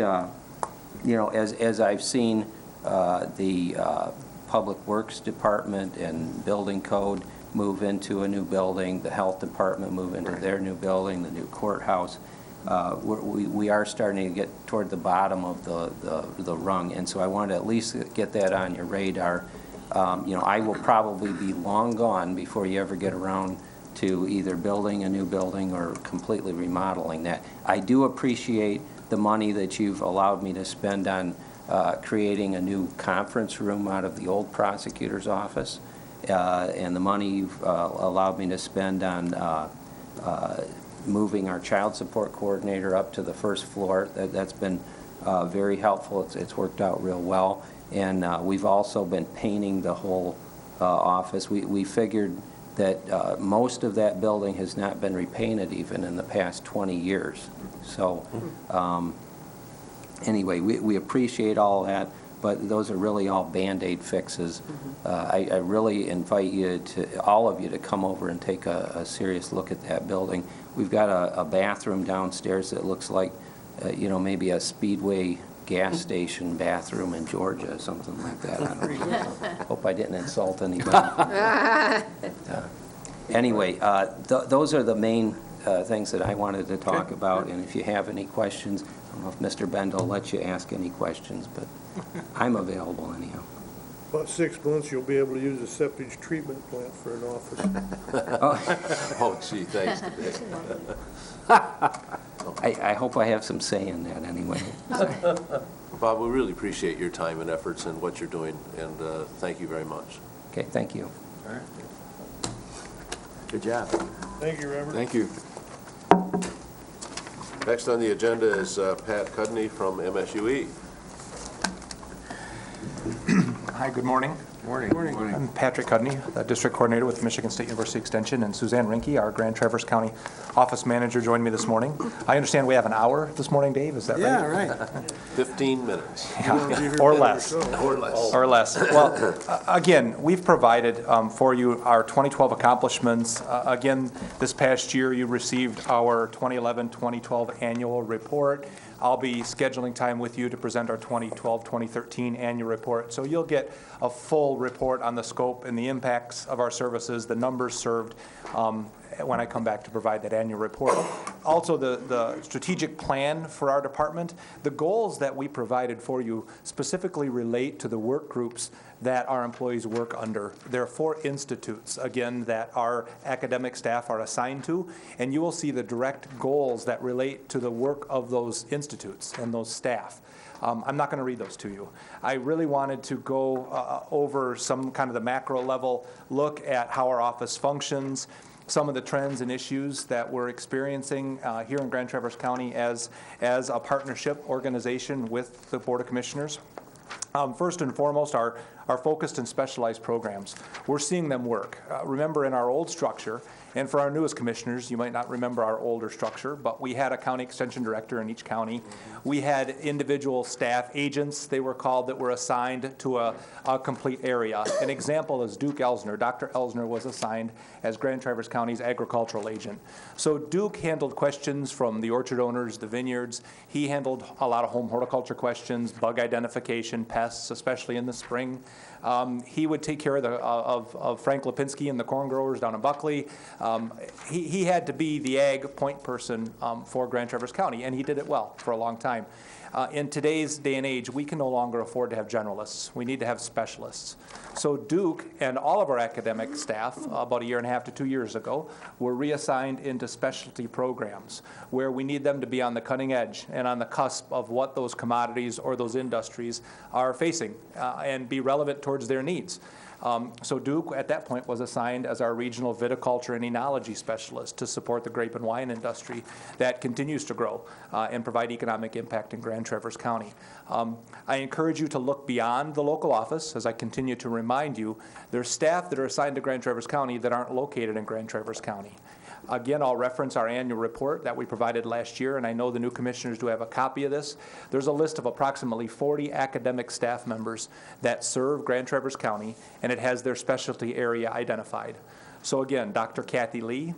you know, as I've seen the Public Works Department and Building Code move into a new building, the Health Department move into their new building, the new courthouse, we are starting to get toward the bottom of the rung, and so I wanted to at least get that on your radar. You know, I will probably be long gone before you ever get around to either building a new building or completely remodeling that. I do appreciate the money that you've allowed me to spend on creating a new conference room out of the old prosecutor's office, and the money you've allowed me to spend on moving our child support coordinator up to the first floor. That's been very helpful. It's worked out real well. And we've also been painting the whole office. We figured that most of that building has not been repainted even in the past 20 years. So anyway, we appreciate all that, but those are really all Band-Aid fixes. I really invite you all of you to come over and take a serious look at that building. We've got a bathroom downstairs that looks like, you know, maybe a Speedway gas station bathroom in Georgia, something like that. I don't know. Hope I didn't insult anybody. Anyway, those are the main things that I wanted to talk about, and if you have any questions, I don't know if Mr. Bendel will let you ask any questions, but I'm available anyhow. About 6 months, you'll be able to use a septic treatment plant for an office. Oh, gee, thanks. I hope I have some say in that anyway. Bob, we really appreciate your time and efforts and what you're doing, and thank you very much. Okay, thank you. All right. Good job. Thank you, Robert. Thank you. Next on the agenda is Pat Cudney from MSUE. Hi, good morning. Morning. I'm Patrick Cudney, the District Coordinator with Michigan State University Extension, and Suzanne Rinke, our Grand Traverse County Office Manager, joined me this morning. I understand we have an hour this morning, Dave, is that right? Yeah, right. 15 minutes. Or less. Or less. Or less. Well, again, we've provided for you our 2012 accomplishments. Again, this past year, you received our 2011-2012 annual report. I'll be scheduling time with you to present our 2012-2013 annual report. So you'll get a full report on the scope and the impacts of our services, the numbers served, when I come back to provide that annual report. Also, the strategic plan for our department, the goals that we provided for you specifically relate to the work groups that our employees work under. There are 4 institutes, again, that our academic staff are assigned to, and you will see the direct goals that relate to the work of those institutes and those staff. I'm not going to read those to you. I really wanted to go over some kind of the macro level look at how our office functions, some of the trends and issues that we're experiencing here in Grand Traverse County as a partnership organization with the Board of Commissioners. First and foremost, our focused and specialized programs. We're seeing them work. Remember, in our old structure, and for our newest commissioners, you might not remember our older structure, but we had a county extension director in each county. We had individual staff agents, they were called, that were assigned to a complete area. An example is Duke Elsner. Dr. Elsner was assigned as Grand Traverse County's agricultural agent. So Duke handled questions from the orchard owners, the vineyards. He handled a lot of home horticulture questions, bug identification, pests, especially in the spring. He would take care of Frank Lipinski and the corn growers down in Buckley. He had to be the ag point person for Grand Traverse County, and he did it well for a long time. In today's day and age, we can no longer afford to have generalists. We need to have specialists. So Duke and all of our academic staff, about 1.5 years to 2 years ago, were reassigned into specialty programs where we need them to be on the cutting edge and on the cusp of what those commodities or those industries are facing and be relevant towards their needs. So Duke, at that point, was assigned as our regional viticulture and enology specialist to support the grape and wine industry that continues to grow and provide economic impact in Grand Traverse County. I encourage you to look beyond the local office. As I continue to remind you, there's staff that are assigned to Grand Traverse County that aren't located in Grand Traverse County. Again, I'll reference our annual report that we provided last year, and I know the new commissioners do have a copy of this. There's a list of approximately 40 academic staff members that serve Grand Traverse County, and it has their specialty area identified. So again, Dr. Kathy Lee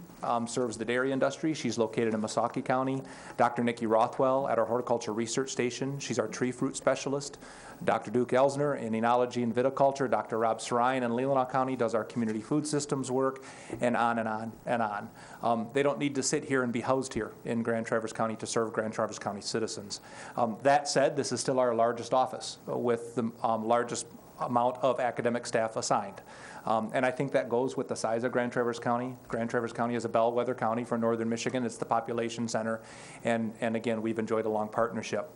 serves the dairy industry. She's located in Missaukee County. Dr. Nikki Rothwell at our horticulture research station. She's our tree fruit specialist. Dr. Duke Elsner in enology and viticulture. Dr. Rob Sarine in Leelanau County does our community food systems work, and on and on and on. They don't need to sit here and be housed here in Grand Traverse County to serve Grand Traverse County citizens. That said, this is still our largest office with the largest amount of academic staff assigned. And I think that goes with the size of Grand Traverse County. Grand Traverse County is a bellwether county for northern Michigan. It's the population center. And again, we've enjoyed a long partnership.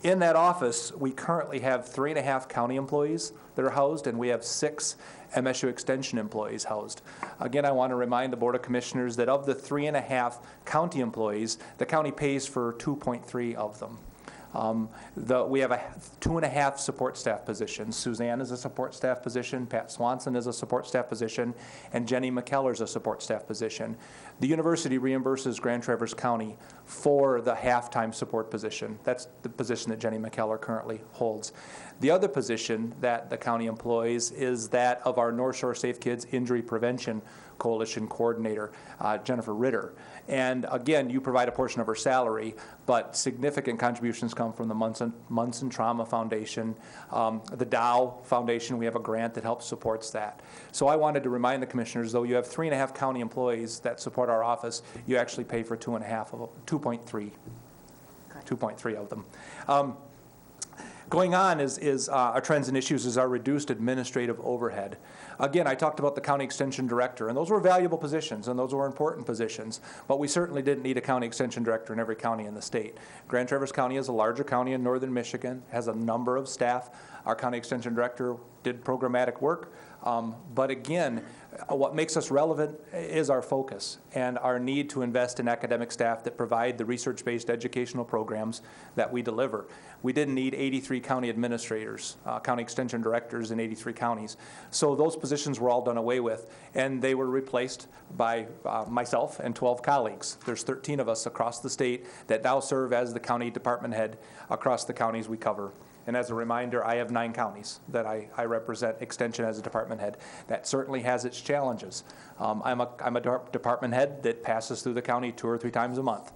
In that office, we currently have 3.5 county employees that are housed, and we have 6 MSU Extension employees housed. Again, I want to remind the Board of Commissioners that of the 3.5 county employees, the county pays for 2.3 of them. We have 2.5 support staff positions. Suzanne is a support staff position, Pat Swanson is a support staff position, and Jenny McKellar is a support staff position. The university reimburses Grand Traverse County for the half-time support position. That's the position that Jenny McKellar currently holds. The other position that the county employs is that of our North Shore Safe Kids Injury Prevention Coalition Coordinator, Jennifer Ritter. And again, you provide a portion of her salary, but significant contributions come from the Munson Trauma Foundation, the Dow Foundation. We have a grant that helps supports that. So I wanted to remind the commissioners, though you have 3.5 county employees that support our office, you actually pay for 2.3 of them. Going on is our trends and issues is our reduced administrative overhead. Again, I talked about the county extension director, and those were valuable positions, and those were important positions, but we certainly didn't need a county extension director in every county in the state. Grand Traverse County is a larger county in northern Michigan, has a number of staff. Our county extension director did programmatic work, but again, What makes us relevant is our focus and our need to invest in academic staff that provide the research-based educational programs that we deliver. We didn't need 83 county administrators, county extension directors in 83 counties. So those positions were all done away with, and they were replaced by myself and 12 colleagues. There's 13 of us across the state that now serve as the county department head across the counties we cover. And as a reminder, I have 9 counties that I represent Extension as a department head. That certainly has its challenges. I'm a department head that passes through the county 2 or 3 times a month.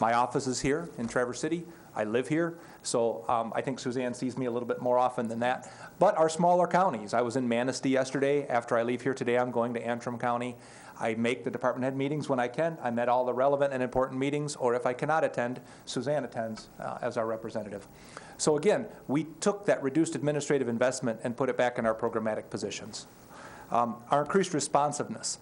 My office is here in Traverse City. I live here, so I think Suzanne sees me a little bit more often than that. But our smaller counties, I was in Manistee yesterday. After I leave here today, I'm going to Antrim County. I make the department head meetings when I can. I'm at all the relevant and important meetings, or if I cannot attend, Suzanne attends as our representative. So again, we took that reduced administrative investment and put it back in our programmatic positions. Our increased responsiveness.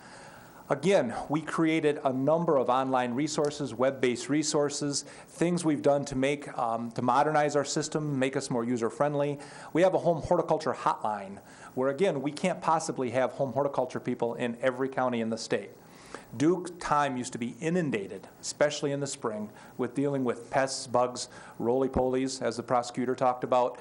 Again, we created a number of online resources, web-based resources, things we've done to make, to modernize our system, make us more user-friendly. We have a home horticulture hotline where, again, we can't possibly have home horticulture people in every county in the state. Due time used to be inundated, especially in the spring, with dealing with pests, bugs, roly-polies, as the prosecutor talked about.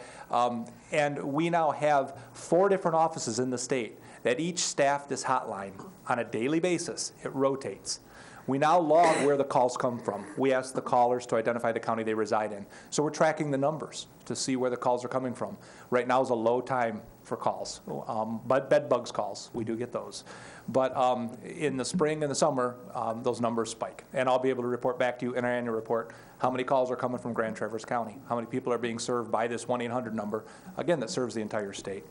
And we now have 4 different offices in the state that each staff this hotline on a daily basis. It rotates. We now log where the calls come from. We ask the callers to identify the county they reside in. So we're tracking the numbers to see where the calls are coming from. Right now is a low time for calls, but bed bugs calls, we do get those. But in the spring and the summer, those numbers spike. And I'll be able to report back to you in our annual report how many calls are coming from Grand Traverse County, how many people are being served by this 1-800 number, again, that serves the entire state.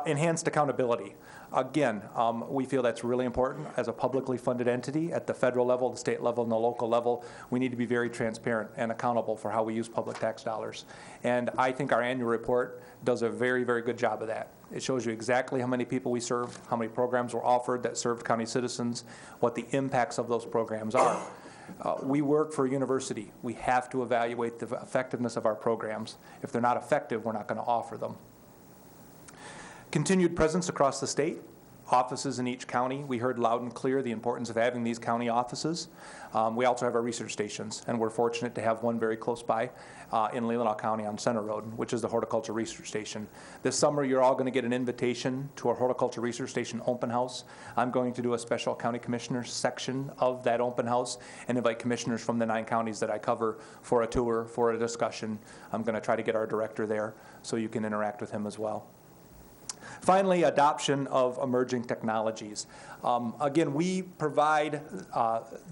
Enhanced accountability. Again, we feel that's really important as a publicly funded entity at the federal level, the state level, and the local level. We need to be very transparent and accountable for how we use public tax dollars. And I think our annual report does a very, very good job of that. It shows you exactly how many people we served, how many programs were offered that served county citizens, what the impacts of those programs are. We work for a university. We have to evaluate the effectiveness of our programs. If they're not effective, we're not going to offer them. Continued presence across the state, offices in each county. We heard loud and clear the importance of having these county offices. We also have our research stations, and we're fortunate to have one very close by in Leelanau County on Center Road, which is the Horticulture Research Station. This summer, you're all going to get an invitation to our Horticulture Research Station open house. I'm going to do a special county commissioners section of that open house and invite commissioners from the 9 counties that I cover for a tour, for a discussion. I'm going to try to get our director there so you can interact with him as well. Finally, adoption of emerging technologies. Again, we provide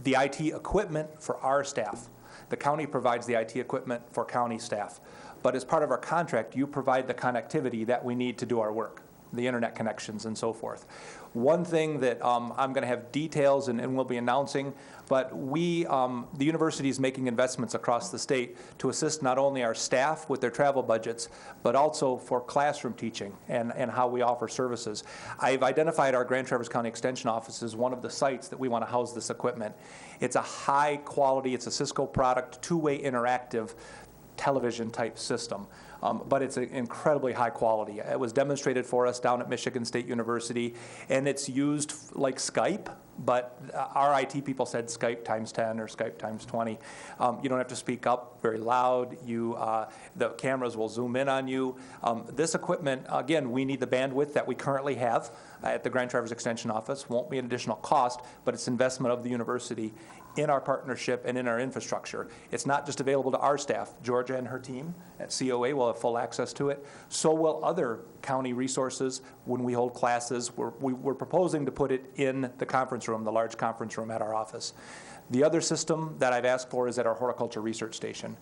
the IT equipment for our staff. The county provides the IT equipment for county staff. But as part of our contract, you provide the connectivity that we need to do our work, the internet connections and so forth. One thing that I'm going to have details and we'll be announcing, but the university is making investments across the state to assist not only our staff with their travel budgets, but also for classroom teaching and how we offer services. I've identified our Grand Traverse County Extension office as one of the sites that we want to house this equipment. It's a high quality, it's a Cisco product, 2-way interactive television type system, but it's incredibly high quality. It was demonstrated for us down at Michigan State University, and it's used like Skype, but our IT people said Skype times 10 or Skype times 20. You don't have to speak up very loud. The cameras will zoom in on you. This equipment, again, we need the bandwidth that we currently have at the Grand Traverse Extension office. Won't be an additional cost, but it's investment of the university in our partnership and in our infrastructure. It's not just available to our staff. Georgia and her team at COA will have full access to it. So will other county resources when we hold classes. We're proposing to put it in the conference room, the large conference room at our office. The other system that I've asked for is at our Horticulture Research Station.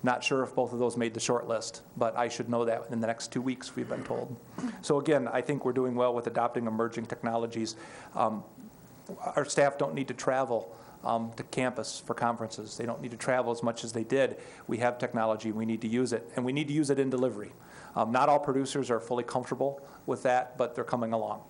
Not sure if both of those made the short list, but I should know that in the next 2 weeks, we've been told. So again, I think we're doing well with adopting emerging technologies. Our staff don't need to travel to campus for conferences. They don't need to travel as much as they did. We have technology, we need to use it, and we need to use it in delivery. Not all producers are fully comfortable with that, but they're coming along.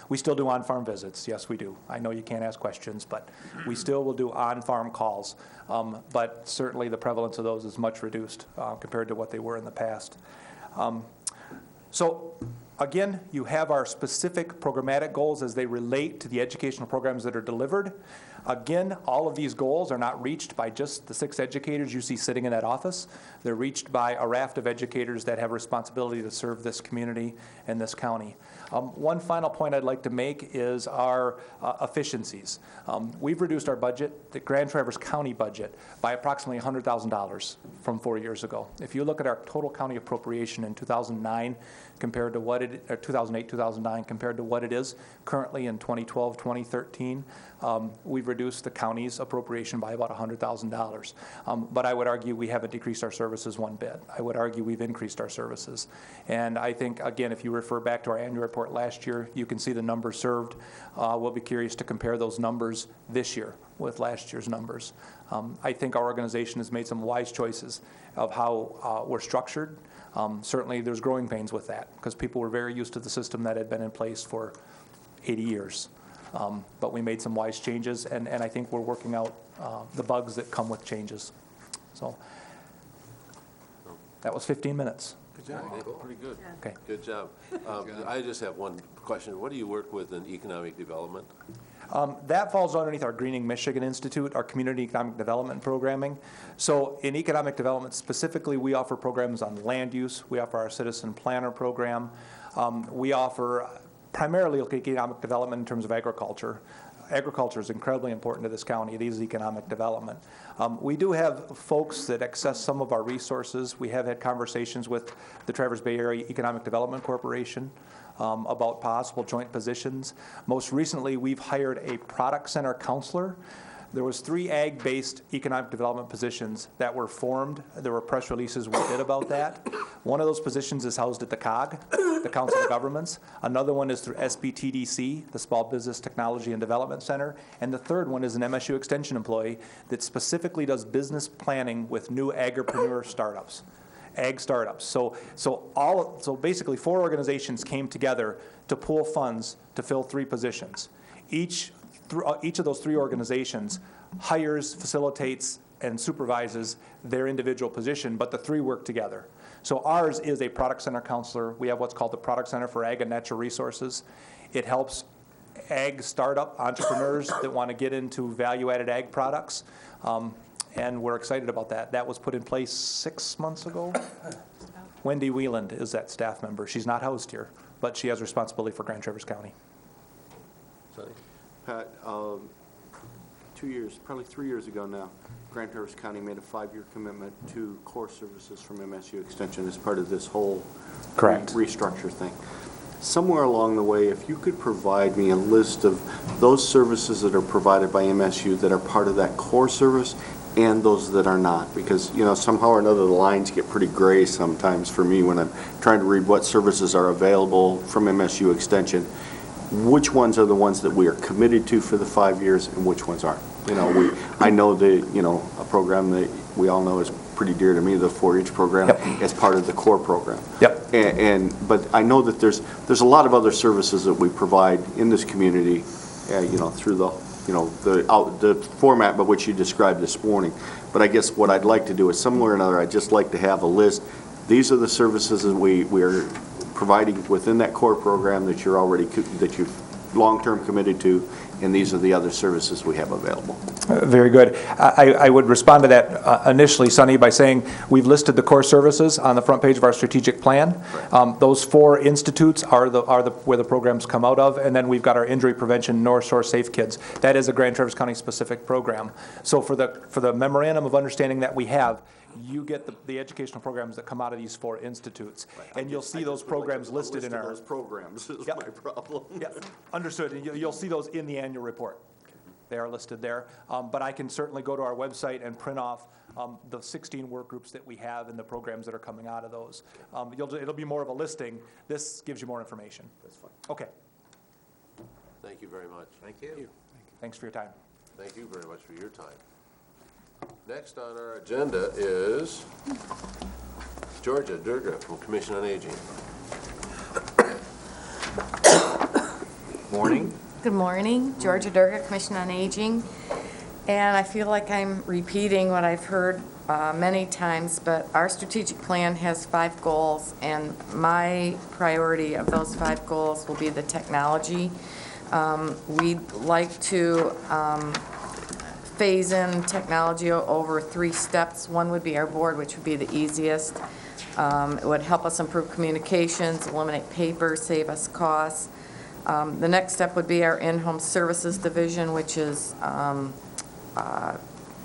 We still do on-farm visits, yes we do. I know you can't ask questions, but we still will do on-farm calls. But certainly the prevalence of those is much reduced compared to what they were in the past. So Again, you have our specific programmatic goals as they relate to the educational programs that are delivered. Again, all of these goals are not reached by just the 6 educators you see sitting in that office. They're reached by a raft of educators that have responsibility to serve this community and this county. One final point I'd like to make is our efficiencies. We've reduced our budget, the Grand Traverse County budget, by approximately $100,000 from 4 years ago. If you look at our total county appropriation in 2009 compared to what it, or 2008, 2009, compared to what it is currently in 2012, 2013, we've reduced the county's appropriation by about $100,000. But I would argue we haven't decreased our services one bit. I would argue we've increased our services. And I think, again, if you refer back to our annual report last year, you can see the numbers served. We'll be curious to compare those numbers this year with last year's numbers. I think our organization has made some wise choices of how we're structured. Certainly there's growing pains with that because people were very used to the system that had been in place for 80 years. But we made some wise changes, and I think we're working out the bugs that come with changes. So that was 15 minutes. Good job. Pretty good. Okay. Good job. I just have one question. What do you work with in economic development? That falls underneath our Greening Michigan Institute, our community economic development programming. So in economic development specifically, we offer programs on land use. We offer our citizen planner program. We offer primarily economic development in terms of agriculture. Agriculture is incredibly important to this county. It is economic development. We do have folks that access some of our resources. We have had conversations with the Traverse Bay Area Economic Development Corporation about possible joint positions. Most recently, we've hired a product center counselor. There was 3 ag-based economic development positions that were formed. There were press releases we did about that. One of those positions is housed at the COG, the Council of Governments. Another one is through SBTDC, the Small Business Technology and Development Center. And the third one is an MSU Extension employee that specifically does business planning with new agripreneur startups. Ag startups. So basically 4 organizations came together to pool funds to fill 3 positions. Each of those 3 organizations hires, facilitates, and supervises their individual position, but the 3 work together. So ours is a product center counselor. We have what's called the Product Center for Ag and Natural Resources. It helps ag startup entrepreneurs that want to get into value-added ag products, and we're excited about that. That was put in place 6 months ago. Wendy Wieland is that staff member. She's not housed here, but she has responsibility for Grand Traverse County. Sonny? Pat, 2 years, probably 3 years ago now, Grand Traverse County made a 5-year commitment to core services from MSU Extension as part of this whole Correct. Restructure thing. Somewhere along the way, if you could provide me a list of those services that are provided by MSU that are part of that core service and those that are not, because, you know, somehow or another the lines get pretty gray sometimes for me when I'm trying to read what services are available from MSU Extension. Which ones are the ones that we are committed to for the 5 years and which ones aren't? You know, I know a program that we all know is pretty dear to me, the 4-H program, as part of the core program. Yep. But I know that there's a lot of other services that we provide in this community, through the format by which you described this morning. But I guess what I'd like to do is somewhere or another, I'd just like to have a list. These are the services that we are providing within that core program that you've long-term committed to, and these are the other services we have available. Very good. I would respond to that initially, Sonny, by saying we've listed the core services on the front page of our strategic plan. Right. Those 4 institutes are where the programs come out of, and then we've got our injury prevention North Shore Safe Kids. That is a Grand Traverse County specific program. So for the memorandum of understanding that we have, you get the educational programs that come out of these 4 institutes, right. And you'll see those programs listed in our those programs is my problem. Yes, understood. And you'll see those in the annual report. They are listed there. But I can certainly go to our website and print off the 16 work groups that we have and the programs that are coming out of those. It'll be more of a listing. This gives you more information. That's fine. Okay. Thank you very much. Thank you. Thanks for your time. Thank you very much for your time. Next on our agenda is Georgia Durga from Commission on Aging. Morning. Good morning, Georgia Durga, Commission on Aging. And I feel like I'm repeating what I've heard many times, but our strategic plan has 5 goals, and my priority of those 5 goals will be the technology. We'd like to phase in technology over 3 steps. One would be our board, which would be the easiest. It would help us improve communications, eliminate paper, save us costs. The next step would be our in-home services division, which is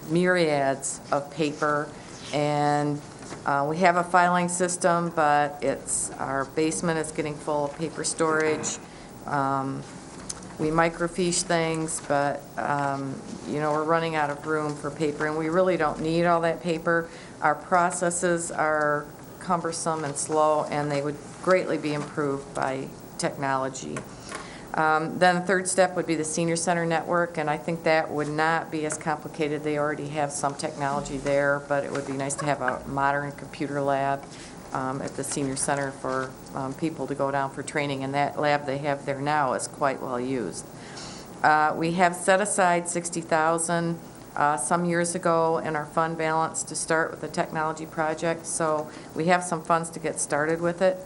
myriads of paper, and we have a filing system, but our basement is getting full of paper storage. We microfiche things, but we're running out of room for paper, and we really don't need all that paper. Our processes are cumbersome and slow, and they would greatly be improved by technology. Then the third step would be the senior center network, and I think that would not be as complicated. They already have some technology there, but it would be nice to have a modern computer lab at the senior center for people to go down for training, and that lab they have there now is quite well used. We have set aside $60,000 some years ago in our fund balance to start with the technology project, so we have some funds to get started with it.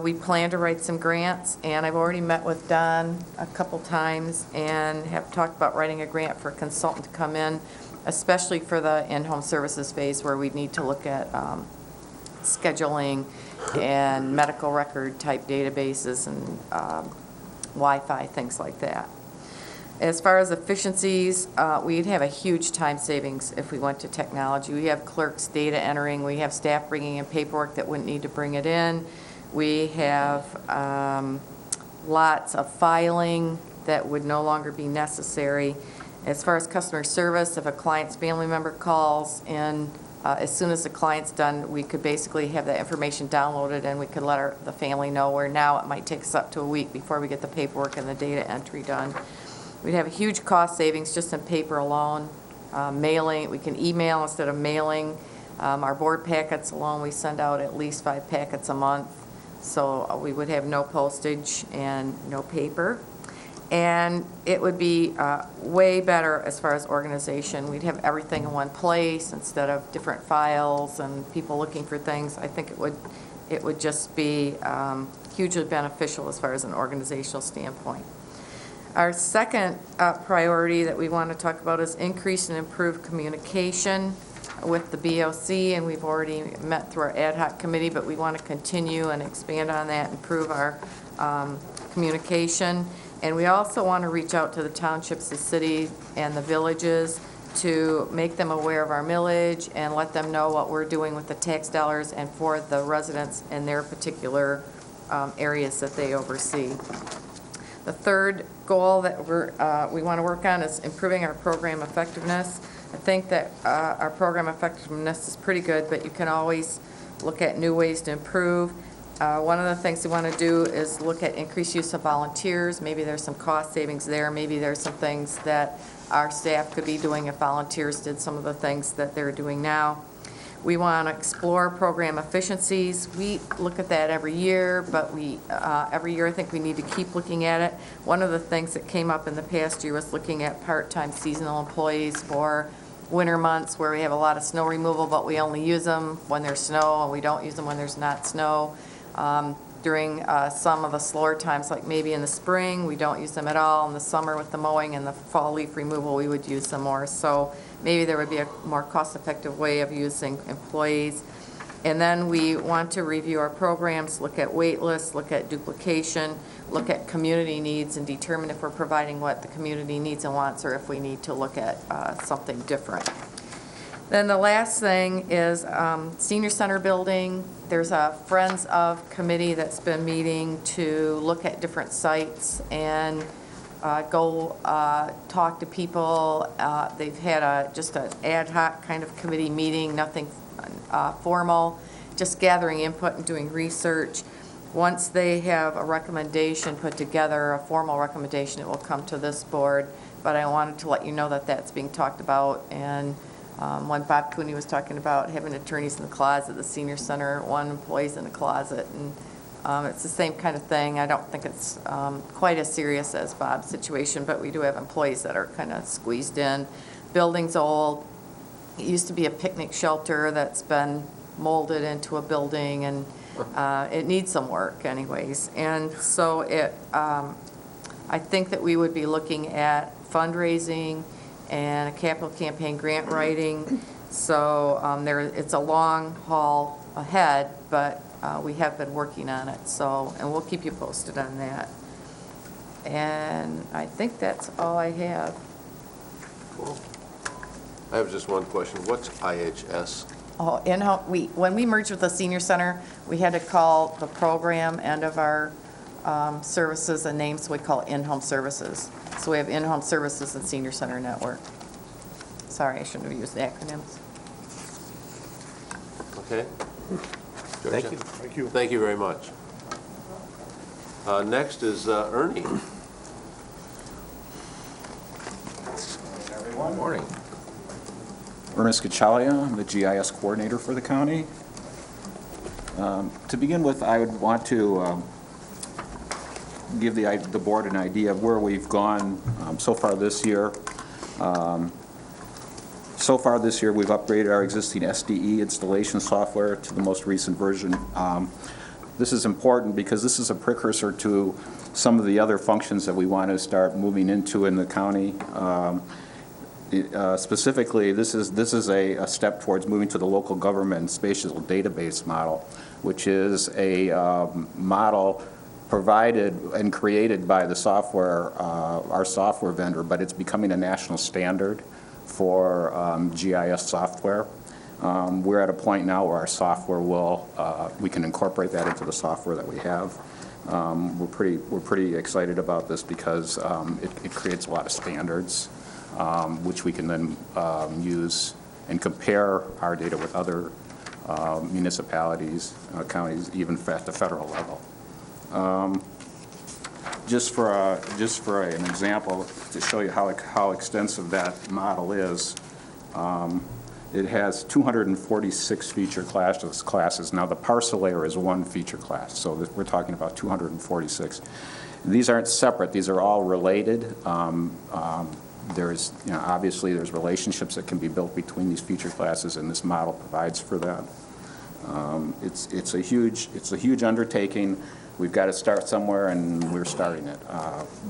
We plan to write some grants, and I've already met with Don a couple times and have talked about writing a grant for a consultant to come in, especially for the in-home services phase where we need to look at scheduling and medical record type databases and Wi-Fi, things like that. As far as efficiencies, we'd have a huge time savings if we went to technology. We have clerks data entering, we have staff bringing in paperwork that wouldn't need to bring it in. We have lots of filing that would no longer be necessary. As far as customer service, if a client's family member calls in, as soon as the client's done, we could basically have that information downloaded and we could let the family know, where now it might take us up to a week before we get the paperwork and the data entry done. We'd have a huge cost savings just in paper alone. Mailing, we can email instead of mailing. Our board packets alone, we send out at least 5 packets a month. So we would have no postage and no paper. And it would be way better as far as organization. We'd have everything in one place instead of different files and people looking for things. I think it would just be hugely beneficial as far as an organizational standpoint. Our second priority that we want to talk about is increase and improve communication with the BOC, and we've already met through our ad hoc committee, but we want to continue and expand on that, improve our communication. And we also want to reach out to the townships, the cities, and the villages to make them aware of our millage and let them know what we're doing with the tax dollars and for the residents in their particular areas that they oversee. The third goal that we want to work on is improving our program effectiveness. I think that our program effectiveness is pretty good, but you can always look at new ways to improve. One of the things we want to do is look at increased use of volunteers. Maybe there's some cost savings there. Maybe there's some things that our staff could be doing if volunteers did some of the things that they're doing now. We want to explore program efficiencies. We look at that every year, but every year I think we need to keep looking at it. One of the things that came up in the past year was looking at part-time seasonal employees for winter months where we have a lot of snow removal, but we only use them when there's snow and we don't use them when there's not snow. During some of the slower times, like maybe in the spring, we don't use them at all. In the summer with the mowing and the fall leaf removal, we would use them more. So maybe there would be a more cost-effective way of using employees. And then we want to review our programs, look at wait lists, look at duplication, look at community needs, and determine if we're providing what the community needs and wants or if we need to look at something different. Then the last thing is senior center building. There's a Friends of committee that's been meeting to look at different sites and go talk to people. They've had just an ad hoc kind of committee meeting, nothing formal, just gathering input and doing research. Once they have a recommendation put together, a formal recommendation, it will come to this board. But I wanted to let you know that that's being talked about. And when Bob Cooney was talking about having attorneys in the closet, the senior center, one employee's in the closet, and it's the same kind of thing. I don't think it's quite as serious as Bob's situation, but we do have employees that are kind of squeezed in. Building's old, It used to be a picnic shelter that's been molded into a building, and it needs some work anyways. And so I think that we would be looking at fundraising and a capital campaign grant writing. So it's a long haul ahead, but we have been working on it. So, and we'll keep you posted on that. And I think that's all I have. Cool. I have just one question. What's IHS? Oh, when we merged with the senior center, we had to call the program end of our services a name, so we call it in-home services. So we have in-home services and senior center network. Sorry, I shouldn't have used the acronyms. Okay. Thank you. Thank you. Thank you very much. Next is Ernie. Everyone. Morning. Ernest Cachalia, I'm the GIS coordinator for the county. To begin with, I would want to give the board an idea of where we've gone so far this year. So far this year, we've upgraded our existing SDE installation software to the most recent version. This is important because this is a precursor to some of the other functions that we want to start moving into in the county. Specifically, this is a step towards moving to the local government spatial database model, which is a model provided and created by the software, our software vendor, but it's becoming a national standard for GIS software. We're at a point now where our software we can incorporate that into the software that we have. We're pretty excited about this because it creates a lot of standards, which we can then use and compare our data with other municipalities, counties, even at the federal level. Just for an example, to show you how extensive that model is, it has 246 feature classes. Now, the parcel layer is one feature class, so we're talking about 246. These aren't separate. These are all related. Obviously, there's relationships that can be built between these feature classes, and this model provides for that. It's a huge undertaking. We've got to start somewhere, and we're starting it.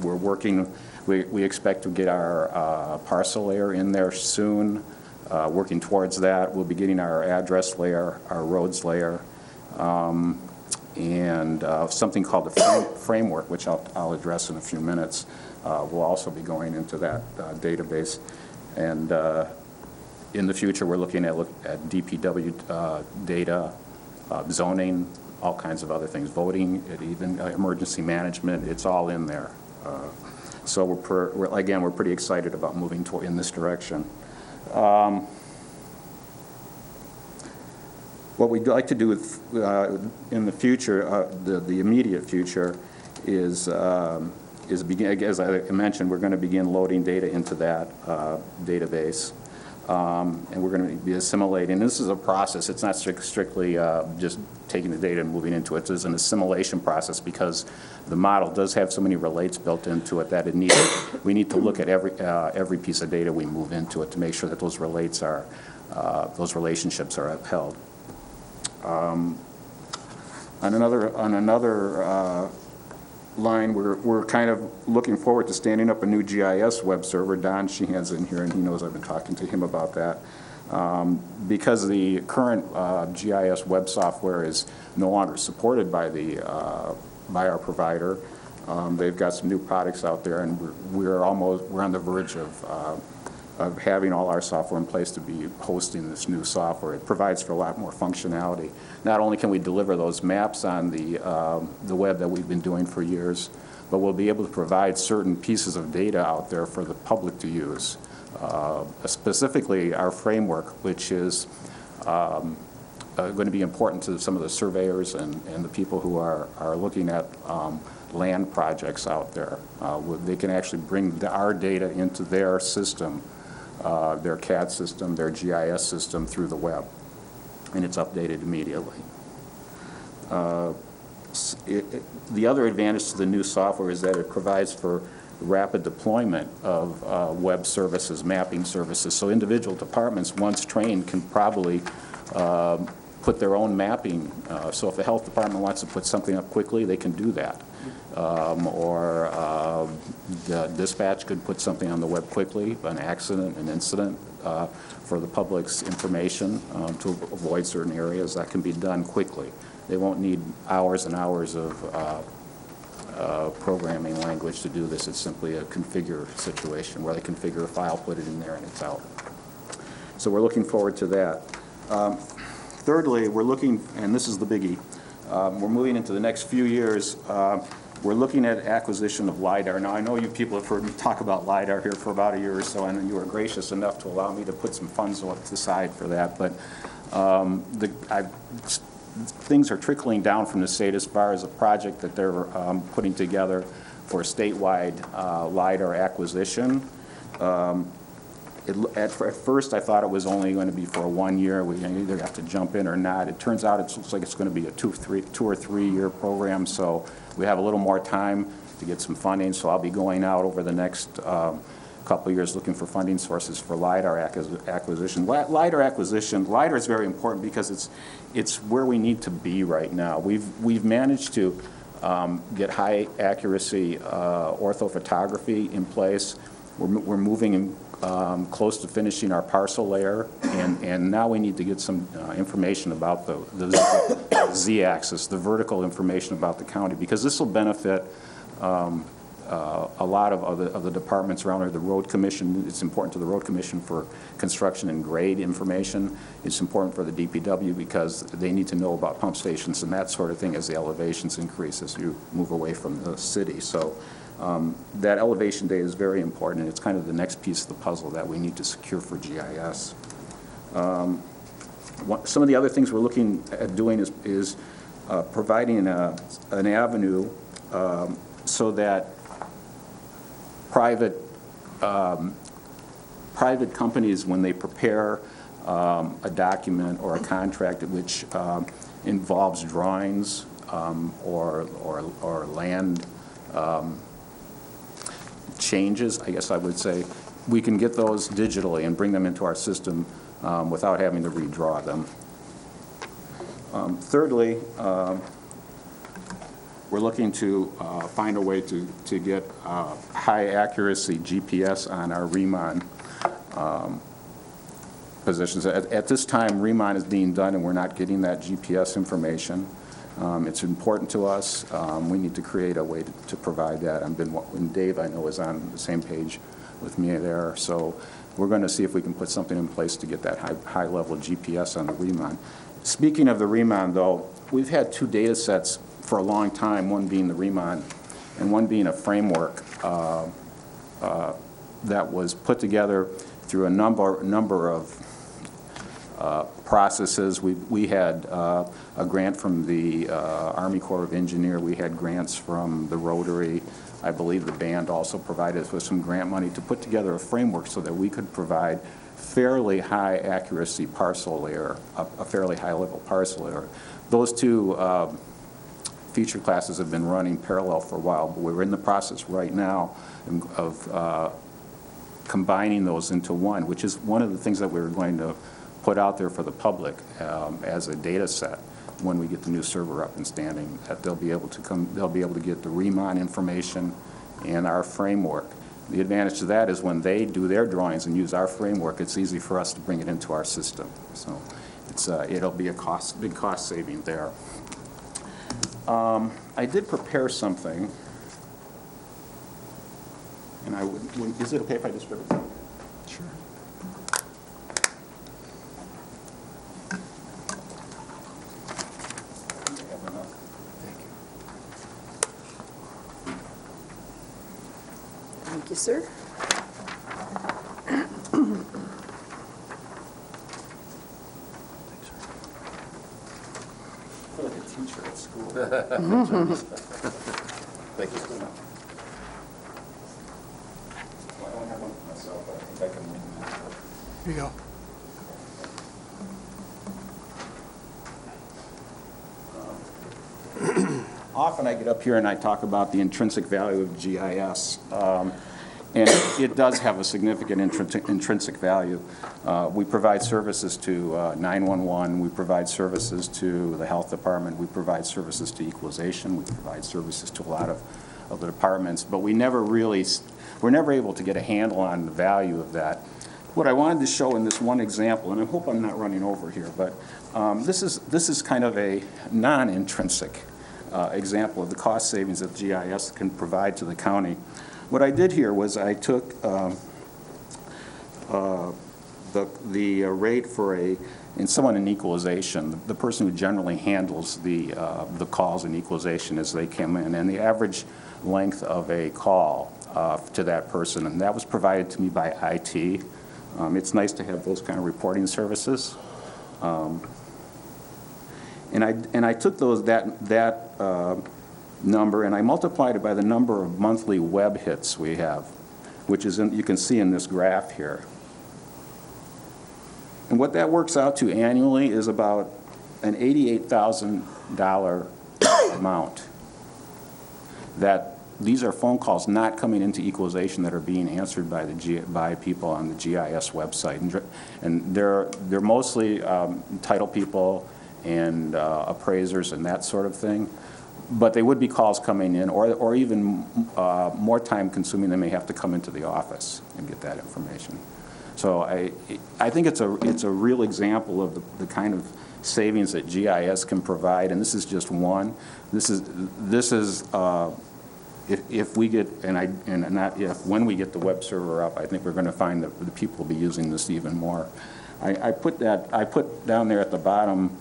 We're working. We expect to get our parcel layer in there soon. Working towards that, we'll be getting our address layer, our roads layer, and something called the framework, which I'll address in a few minutes. Will also be going into that database. And in the future, we're looking at DPW data, zoning, all kinds of other things, voting, even emergency management. It's all in there. So we're pretty excited about moving in this direction. What we'd like to do in the future, the immediate future, is begin, as I mentioned, we're going to begin loading data into that database, and we're going to be assimilating. This is a process. It's not strictly just taking the data and moving into it. It's an assimilation process because the model does have so many relates built into it that we need to look at every piece of data we move into it to make sure that those relationships are upheld. On another line, we're kind of looking forward to standing up a new GIS web server. Don Sheehan's in here, and he knows I've been talking to him about that. Because the current GIS web software is no longer supported by our provider, they've got some new products out there, and we're on the verge of having all our software in place to be hosting this new software. It provides for a lot more functionality. Not only can we deliver those maps on the web that we've been doing for years, but we'll be able to provide certain pieces of data out there for the public to use. Specifically, our framework, which is going to be important to some of the surveyors and the people who are looking at land projects out there. They can actually bring our data into their system, their CAD system, their GIS system through the web, and it's updated immediately. The other advantage to the new software is that it provides for rapid deployment of web services, mapping services. So individual departments, once trained, can probably put their own mapping. So if the health department wants to put something up quickly, they can do that. Or the dispatch could put something on the web quickly, an accident, an incident, for the public's information to avoid certain areas. That can be done quickly. They won't need hours and hours of programming language to do this. It's simply a configure situation where they configure a file, put it in there, and it's out. So we're looking forward to that. Thirdly, we're looking, and this is the biggie, we're moving into the next few years. We're looking at acquisition of LiDAR. Now, I know you people have heard me talk about LiDAR here for about a year or so, and you were gracious enough to allow me to put some funds to the side for that. But things are trickling down from the state as far as a project that they're putting together for a statewide LiDAR acquisition. At first, I thought it was only going to be for 1 year. We either have to jump in or not. It turns out it looks like it's going to be a 2 or 3 year program, so we have a little more time to get some funding. So I'll be going out over the next couple of years looking for funding sources for LiDAR acquisition. LiDAR acquisition, LiDAR is very important because it's where we need to be right now. We've managed to get high accuracy orthophotography in place. We're moving close to finishing our parcel layer, and now we need to get some information about the Z-axis, the vertical information about the county, because this will benefit a lot of the departments around here. The road commission, it's important to the road commission for construction and grade information. It's important for the DPW because they need to know about pump stations and that sort of thing as the elevations increase as you move away from the city. So that elevation data is very important, and it's kind of the next piece of the puzzle that we need to secure for GIS. Some of the other things we're looking at doing is providing an avenue so that private companies, when they prepare a document or a contract which involves drawings or land changes, I guess I would say, we can get those digitally and bring them into our system without having to redraw them. Thirdly, we're looking to find a way to get high accuracy GPS on our REMON positions. At this time, REMON is being done and we're not getting that GPS information. It's important to us. We need to create a way to provide that. And Dave, I know, is on the same page with me there. So we're going to see if we can put something in place to get that high-level GPS on the REMON. Speaking of the REMON, though, we've had 2 data sets for a long time, one being the REMON and one being a framework that was put together through a number of processes. We had a grant from the Army Corps of Engineers. We had grants from the Rotary. I believe the band also provided us with some grant money to put together a framework so that we could provide fairly high accuracy parcel layer, a fairly high level parcel layer. Those 2 feature classes have been running parallel for a while, but we're in the process right now of combining those into one, which is one of the things that we're going to put out there for the public as a data set when we get the new server up and standing, that they'll be able to get the REMON information and our framework. The advantage to that is when they do their drawings and use our framework, it's easy for us to bring it into our system. So it'll be a big cost saving there. I did prepare something, and is it okay if I just rip it? Sure. Thank you, sir. I feel like a teacher at school. Thank you. Well, I don't have one for myself, but I think I can make one. Here you go. often I get up here and I talk about the intrinsic value of GIS. And it does have a significant intrinsic value. We provide services to 911, we provide services to the health department, we provide services to equalization, we provide services to a lot of the departments, but we're never able to get a handle on the value of that. What I wanted to show in this one example, and I hope I'm not running over here, but this is kind of a non-intrinsic example of the cost savings that GIS can provide to the county. What I did here was I took the rate for someone in equalization, the person who generally handles the calls in equalization as they come in, and the average length of a call to that person, and that was provided to me by IT. It's nice to have those kind of reporting services. And I took that number and I multiplied it by the number of monthly web hits we have, which is you can see in this graph here. And what that works out to annually is about an $88,000 amount. That these are phone calls not coming into equalization that are being answered by people on the GIS website, and they're mostly title people and appraisers and that sort of thing. But they would be calls coming in, or even more time consuming. They may have to come into the office and get that information. So I think it's a real example of the kind of savings that GIS can provide, and this is just one. This is if we get when we get the web server up, I think we're going to find that the people will be using this even more. I put down there at the bottom.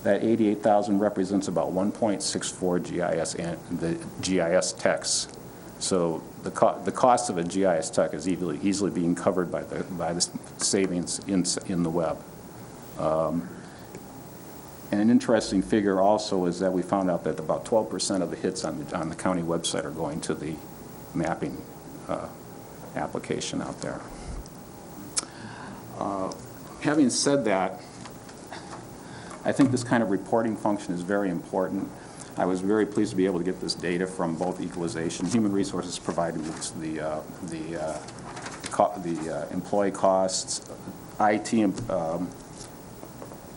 That 88,000 represents about 1.64 GIS and the GIS techs. So the cost of a GIS tech is easily being covered by the savings in the web. And an interesting figure also is that we found out that about 12% of the hits on the county website are going to the mapping application out there. Having said that, I think this kind of reporting function is very important. I was very pleased to be able to get this data from both equalization. Human Resources provided with the employee costs. IT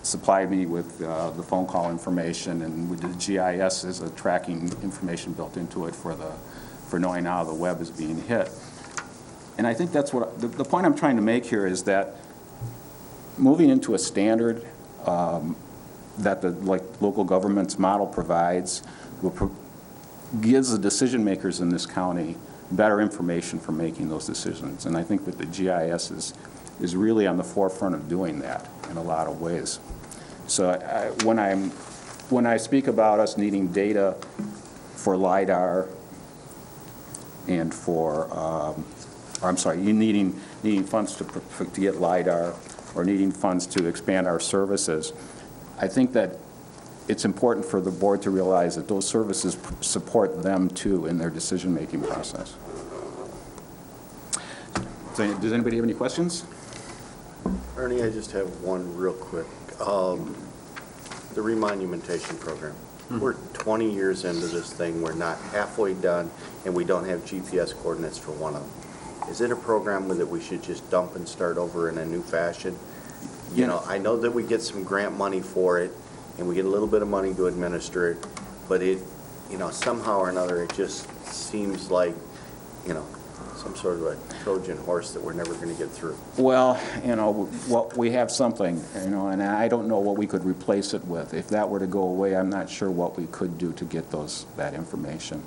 supplied me with the phone call information, and we did GIS as a tracking information built into it for knowing how the web is being hit. And I think that's what the point I'm trying to make here is that moving into a standard that the local government's model provides gives the decision makers in this county better information for making those decisions. And I think that the GIS is really on the forefront of doing that in a lot of ways. So when I speak about us needing data for LIDAR and needing funds to get LIDAR or needing funds to expand our services, I think that it's important for the board to realize that those services support them too in their decision-making process. So, does anybody have any questions? Ernie, I just have one real quick. The remonumentation program. We're 20 years into this thing. We're not halfway done, and we don't have GPS coordinates for one of them. Is it a program that we should just dump and start over in a new fashion? You know, I know that we get some grant money for it, and we get a little bit of money to administer it, but somehow or another, it just seems like, some sort of a Trojan horse that we're never going to get through. Well, we have something, and I don't know what we could replace it with. If that were to go away, I'm not sure what we could do to get that information.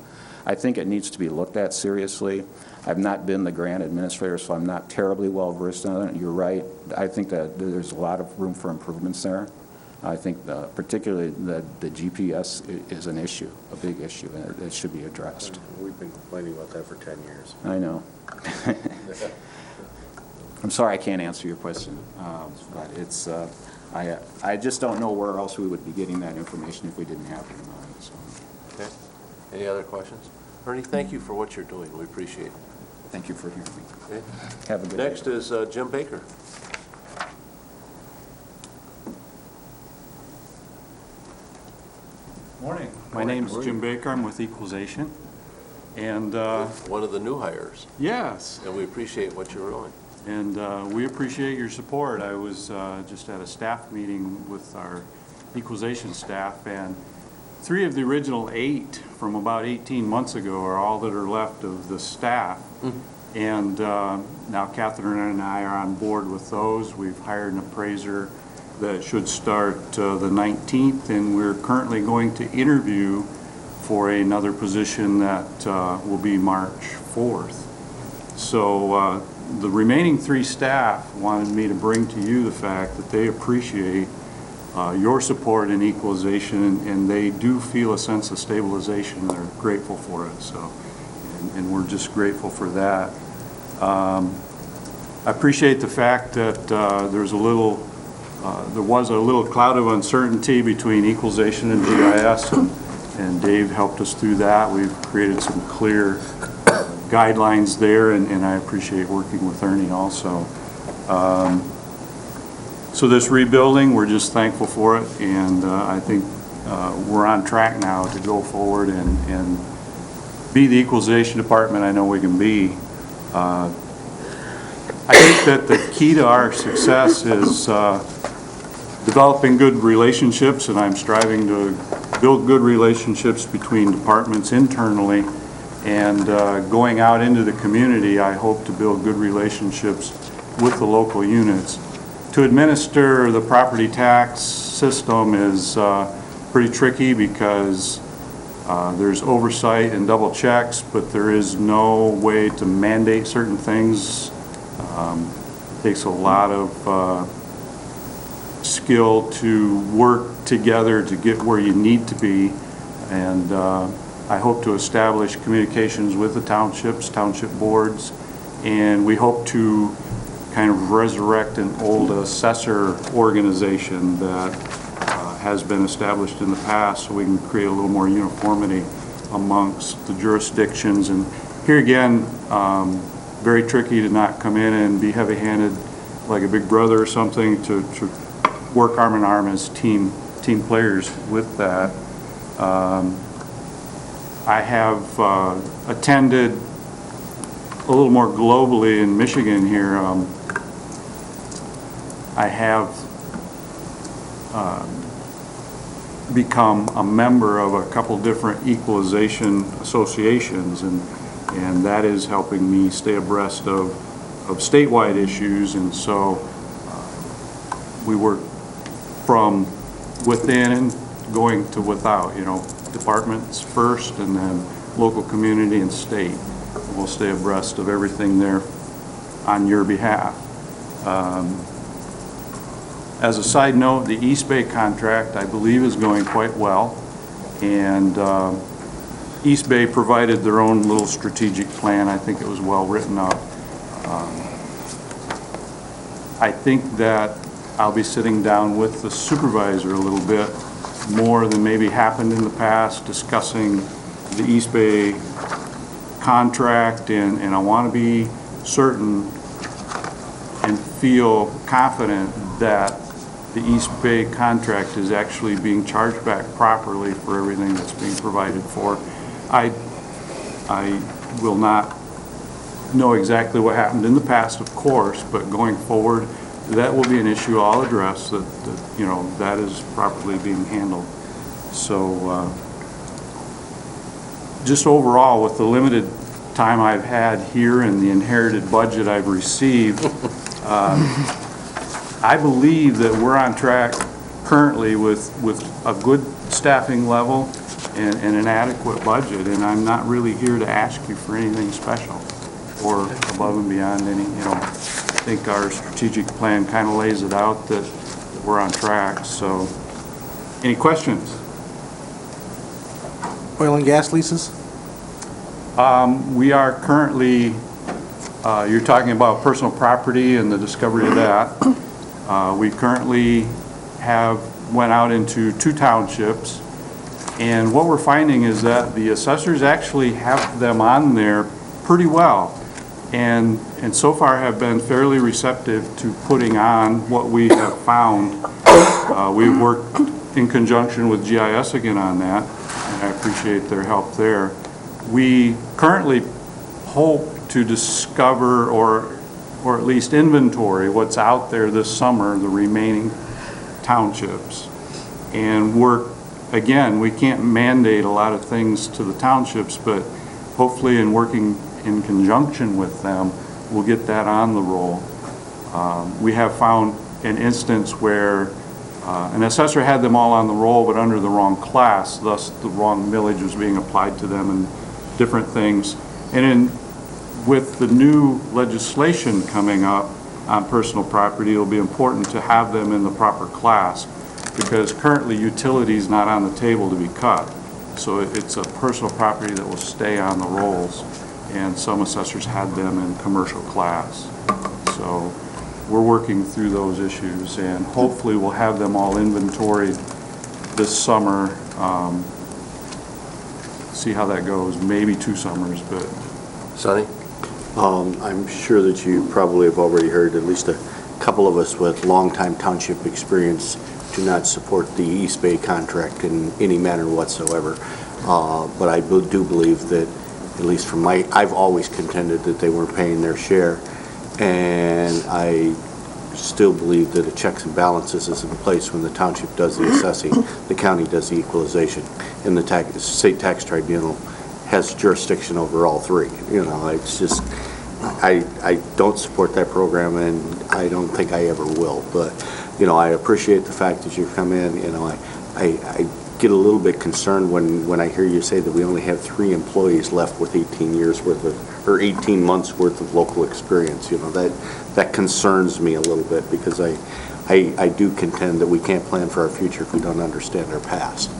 I think it needs to be looked at seriously. I've not been the grant administrator, so I'm not terribly well versed on it. You're right. I think that there's a lot of room for improvements there. I think particularly the GPS is an issue, a big issue, and it should be addressed. We've been complaining about that for 10 years. I know. I'm sorry I can't answer your question, but it's I just don't know where else we would be getting that information if we didn't have it in mind. So. Okay. Any other questions? Ernie, thank you for what you're doing. We appreciate it. Thank you for hearing me. Okay. Have a good Next day. is Jim Baker. Morning. My name's Jim Baker. I'm with Equalization. And One of the new hires, yes, and we appreciate what you're doing. and we appreciate your support. I was just at a staff meeting with our equalization staff, and 3 of the original 8 from about 18 months ago are all that are left of the staff. And now Catherine and I are on board with those. We've hired an appraiser that should start the 19th, and we're currently going to interview for another position that will be March 4th. So the remaining 3 staff wanted me to bring to you the fact that they appreciate your support in equalization, and they do feel a sense of stabilization. They're grateful for it, so, and we're just grateful for that. I appreciate the fact that there was a little cloud of uncertainty between equalization and GIS, and Dave helped us through that. We've created some clear guidelines there, and I appreciate working with Ernie also. So this rebuilding, we're just thankful for it, and I think we're on track now to go forward and be the equalization department I know we can be. I think that the key to our success is developing good relationships, and I'm striving to build good relationships between departments internally, and going out into the community, I hope to build good relationships with the local units. To administer the property tax system is pretty tricky because there's oversight and double checks, but there is no way to mandate certain things. It takes a lot of skill to work together to get where you need to be, and I hope to establish communications with the townships, township boards, and we hope to kind of resurrect an old assessor organization that has been established in the past, so we can create a little more uniformity amongst the jurisdictions. And here again, very tricky to not come in and be heavy-handed like a big brother or something, to work arm in arm as team players with that. I have attended a little more globally in Michigan here. I have become a member of a couple different equalization associations, and that is helping me stay abreast of statewide issues. And so we work from within and going to without, departments first and then local, community, and state. We'll stay abreast of everything there on your behalf. As a side note, the East Bay contract, I believe, is going quite well, and East Bay provided their own little strategic plan. I think it was well written up. I think that I'll be sitting down with the supervisor a little bit more than maybe happened in the past, discussing the East Bay contract, and I want to be certain and feel confident that the East Bay contract is actually being charged back properly for everything that's being provided for. I will not know exactly what happened in the past, of course, but going forward, that will be an issue I'll address, that is properly being handled. So just overall, with the limited time I've had here and the inherited budget I've received, I believe that we're on track currently with a good staffing level and an adequate budget, and I'm not really here to ask you for anything special or above and beyond any, I think our strategic plan kind of lays it out that we're on track. So, any questions? Oil and gas leases? We are currently, you're talking about personal property and the discovery of that. We currently went out into 2 townships, and what we're finding is that the assessors actually have them on there pretty well, and so far have been fairly receptive to putting on what we have found. We've worked in conjunction with GIS again on that, and I appreciate their help there. We currently hope to discover or at least inventory what's out there this summer, the remaining townships, and work, again, we can't mandate a lot of things to the townships, but hopefully in working in conjunction with them, we'll get that on the roll. We have found an instance where an assessor had them all on the roll, but under the wrong class, thus the wrong millage was being applied to them and different things. And with the new legislation coming up on personal property, it'll be important to have them in the proper class, because currently utility is not on the table to be cut. So it's a personal property that will stay on the rolls, and some assessors had them in commercial class. So we're working through those issues, and hopefully we'll have them all inventoried this summer. See how that goes, maybe 2 summers, but. Sonny? I'm sure that you probably have already heard, at least a couple of us with longtime township experience do not support the East Bay contract in any manner whatsoever. But I do believe that, at least from I've always contended that they weren't paying their share. And I still believe that a checks and balances is in place when the township does the assessing, the county does the equalization, and the state tax tribunal has jurisdiction over all three. You know, it's just, I don't support that program, and I don't think I ever will. But, you know, I appreciate the fact that you've come in. You know, I get a little bit concerned when I hear you say that we only have 3 employees left with 18 years worth of, or 18 months worth of local experience. You know, that concerns me a little bit, because I do contend that we can't plan for our future if we don't understand our past.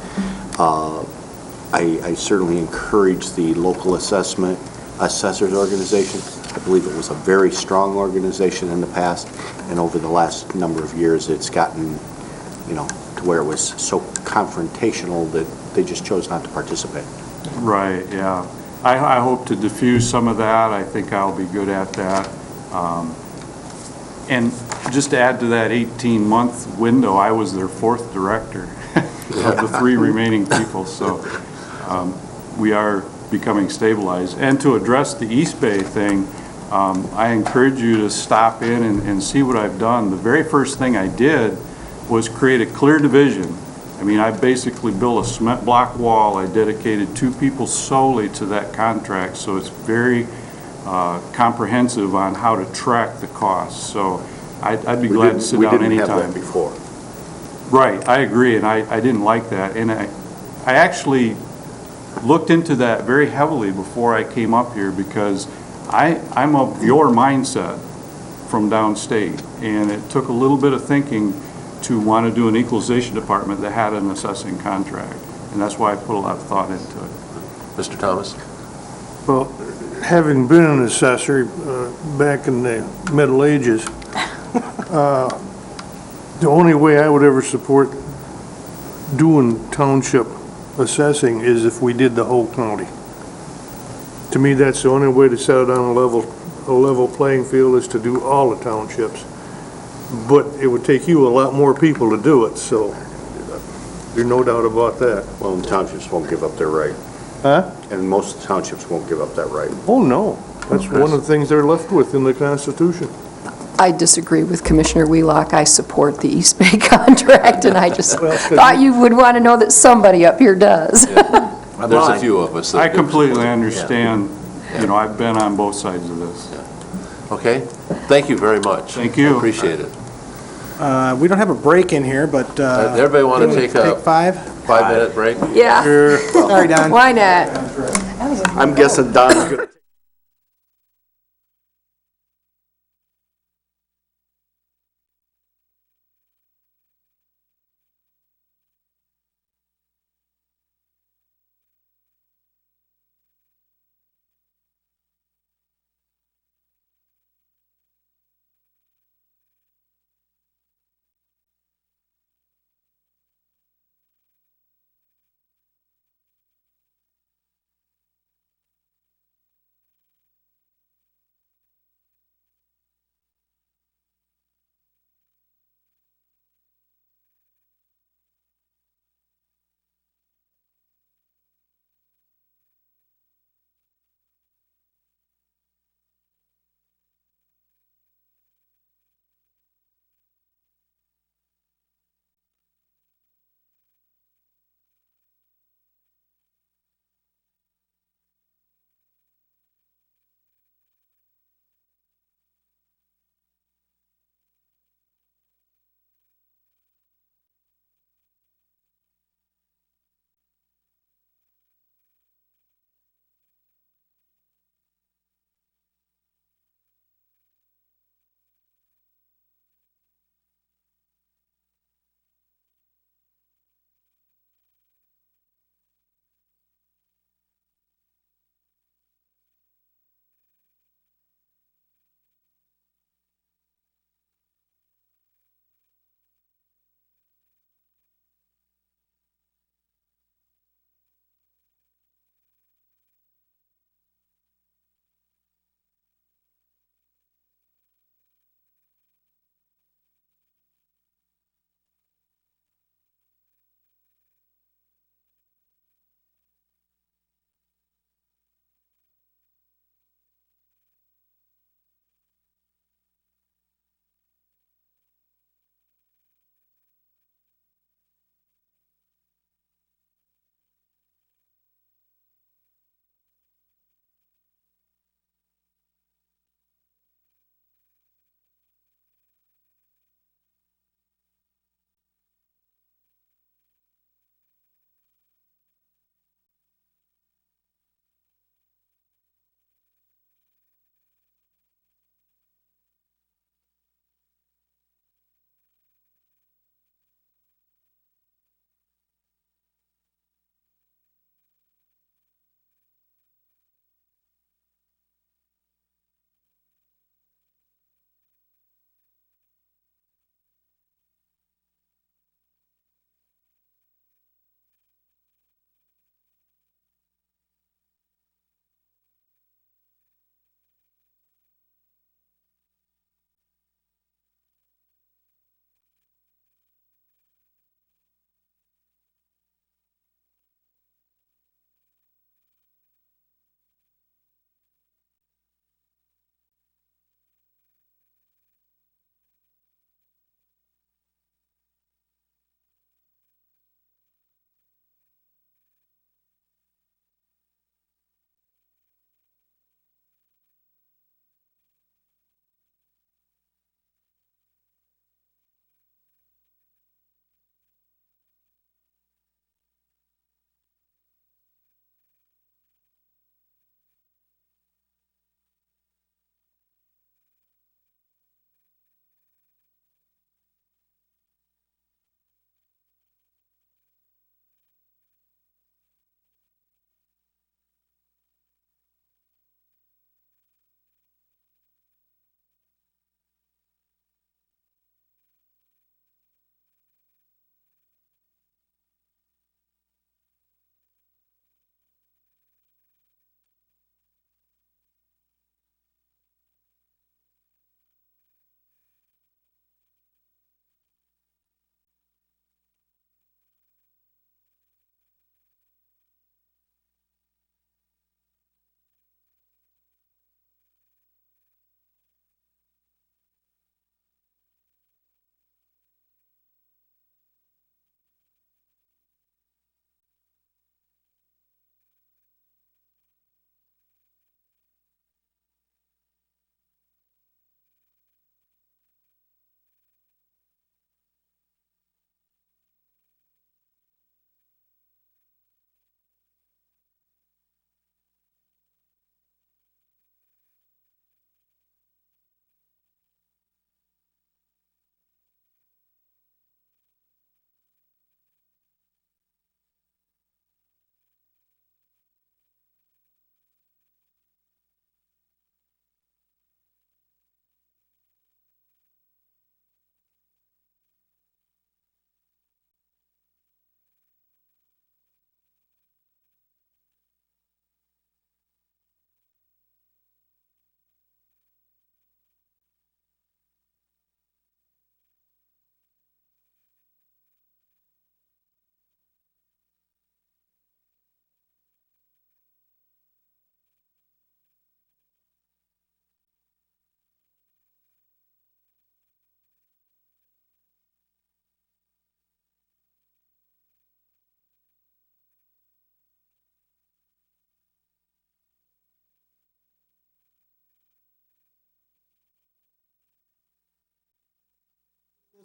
I certainly encourage the local assessors organization. I believe it was a very strong organization in the past, and over the last number of years it's gotten, you know, to where it was so confrontational that they just chose not to participate. Right, yeah. I hope to diffuse some of that. I think I'll be good at that. And just to add to that 18-month window, I was their 4th director of the 3 remaining people, so we are becoming stabilized. And to address the East Bay thing, I encourage you to stop in and see what I've done. The very first thing I did was create a clear division. I mean, I basically built a cement block wall. I dedicated 2 people solely to that contract, so it's very comprehensive on how to track the costs. So I'd be glad to sit down anytime. We didn't have that before. Right, I agree, and I didn't like that. And I actually looked into that very heavily before I came up here, because I'm of your mindset from downstate, and it took a little bit of thinking to want to do an equalization department that had an assessing contract, and that's why I put a lot of thought into it. Mr. Thomas? Well, having been an assessor back in the Middle Ages, the only way I would ever support doing township assessing is if we did the whole county. To me, that's the only way to set it on a level playing field, is to do all the townships. But it would take you a lot more people to do it, so there's no doubt about that. Well, the townships won't give up their right. Huh? And most townships won't give up that right. Oh, no. That's one of the things they're left with in the Constitution. I disagree with Commissioner Wheelock. I support the East Bay contract, and I just thought you would want to know that somebody up here does. There's a few of us. I completely understand. You know, I've been on both sides of this. Okay, thank you very much. Thank you. I appreciate it. We don't have a break in here, but. Everybody want to take a 5-minute break? Yeah. Sure. Sorry, Don. Why not? I'm guessing Don's going to.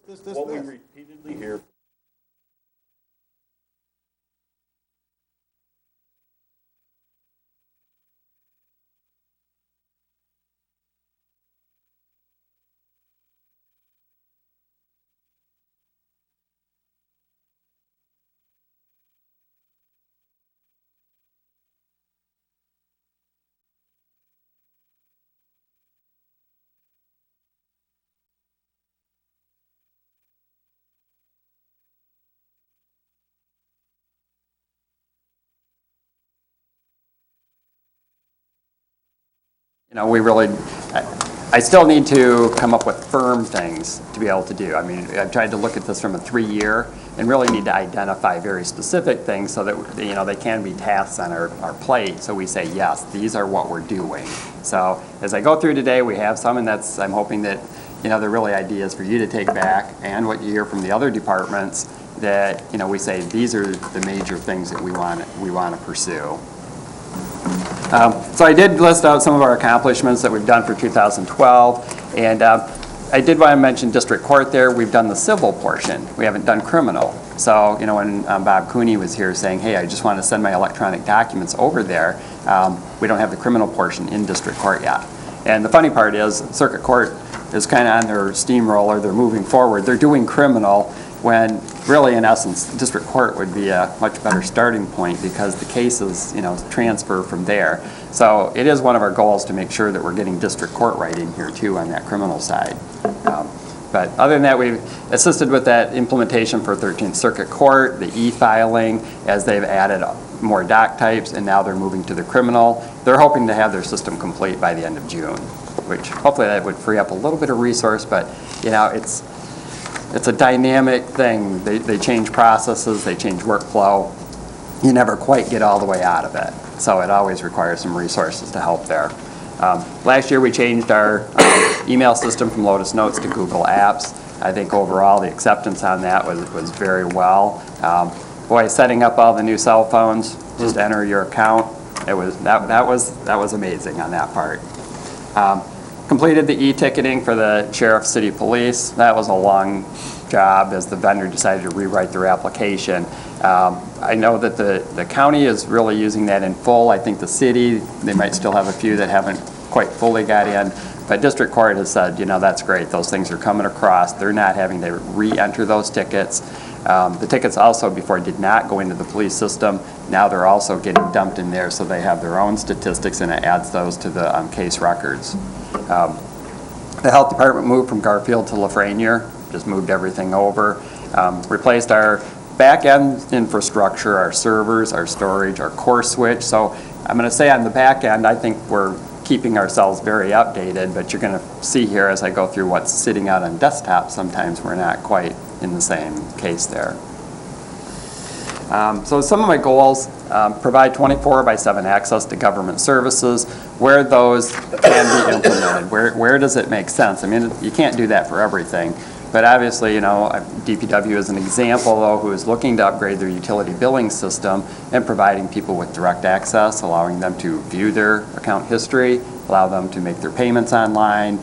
what we repeatedly hear. You know, we really, I still need to come up with firm things to be able to do. I mean, I've tried to look at this from a 3-year and really need to identify very specific things so that, you know, they can be tasks on our plate. So we say, yes, these are what we're doing. So as I go through today, we have some, and that's, I'm hoping that, you know, they're really ideas for you to take back and what you hear from the other departments that, you know, we say, these are the major things that we want to pursue. So I did list out some of our accomplishments that we've done for 2012, and I did want to mention district court there. We've done the civil portion. We haven't done criminal. So, you know, when Bob Cooney was here saying, hey, I just want to send my electronic documents over there, we don't have the criminal portion in district court yet. And the funny part is circuit court is kind of on their steamroller. They're moving forward. They're doing criminal when really, in essence, district court would be a much better starting point because the cases, you know, transfer from there. So it is one of our goals to make sure that we're getting district court right in here too on that criminal side. But other than that, we've assisted with that implementation for 13th Circuit Court, the e-filing, as they've added more doc types, and now they're moving to the criminal. They're hoping to have their system complete by the end of June, which hopefully that would free up a little bit of resource, but, you know, it's a dynamic thing. They change processes, they change workflow. You never quite get all the way out of it. So it always requires some resources to help there. Last year we changed our email system from Lotus Notes to Google Apps. I think overall the acceptance on that was very well. Boy, setting up all the new cell phones, just enter your account. That was amazing on that part. Completed the e-ticketing for the sheriff, city police. That was a long job as the vendor decided to rewrite their application. I know that the county is really using that in full. I think the city, they might still have a few that haven't quite fully got in. But district court has said, you know, that's great. Those things are coming across. They're not having to re-enter those tickets. The tickets also before did not go into the police system. Now they're also getting dumped in there, so they have their own statistics, and it adds those to the case records. The health department moved from Garfield to Lafreniere, just moved everything over, replaced our back-end infrastructure, our servers, our storage, our core switch. So I'm going to say on the back end, I think we're keeping ourselves very updated, but you're going to see here as I go through what's sitting out on desktop, sometimes we're not quite in the same case there. So some of my goals, provide 24/7 access to government services, where those can be implemented, where does it make sense? I mean, you can't do that for everything, but obviously, you know, DPW is an example, though, who is looking to upgrade their utility billing system and providing people with direct access, allowing them to view their account history, allow them to make their payments online.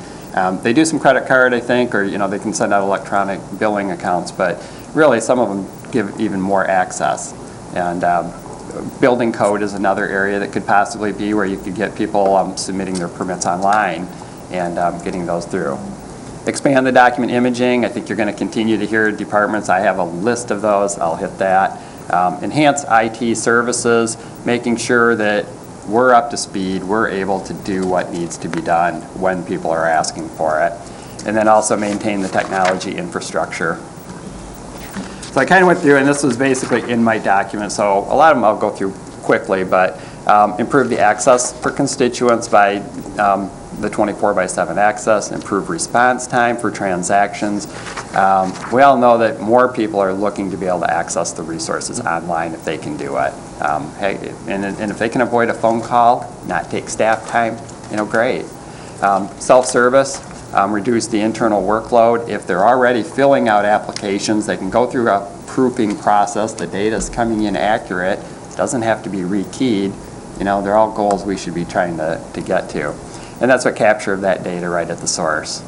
They do some credit card, I think, or, you know, they can send out electronic billing accounts, but really some of them give even more access. And building code is another area that could possibly be where you could get people submitting their permits online and getting those through. Expand the document imaging. I think you're going to continue to hear departments. I have a list of those. I'll hit that. Enhance IT services, making sure that we're up to speed, we're able to do what needs to be done when people are asking for it. And then also maintain the technology infrastructure. So I kind of went through, and this was basically in my document, so a lot of them I'll go through quickly, but improve the access for constituents by the 24/7 access, improve response time for transactions. We all know that more people are looking to be able to access the resources online if they can do it. And if they can avoid a phone call, not take staff time, you know, great. Self-service. Reduce the internal workload. If they're already filling out applications, they can go through a proofing process. The data's coming in accurate. It doesn't have to be rekeyed. You know, they're all goals we should be trying to get to. And that's what capture of that data right at the source.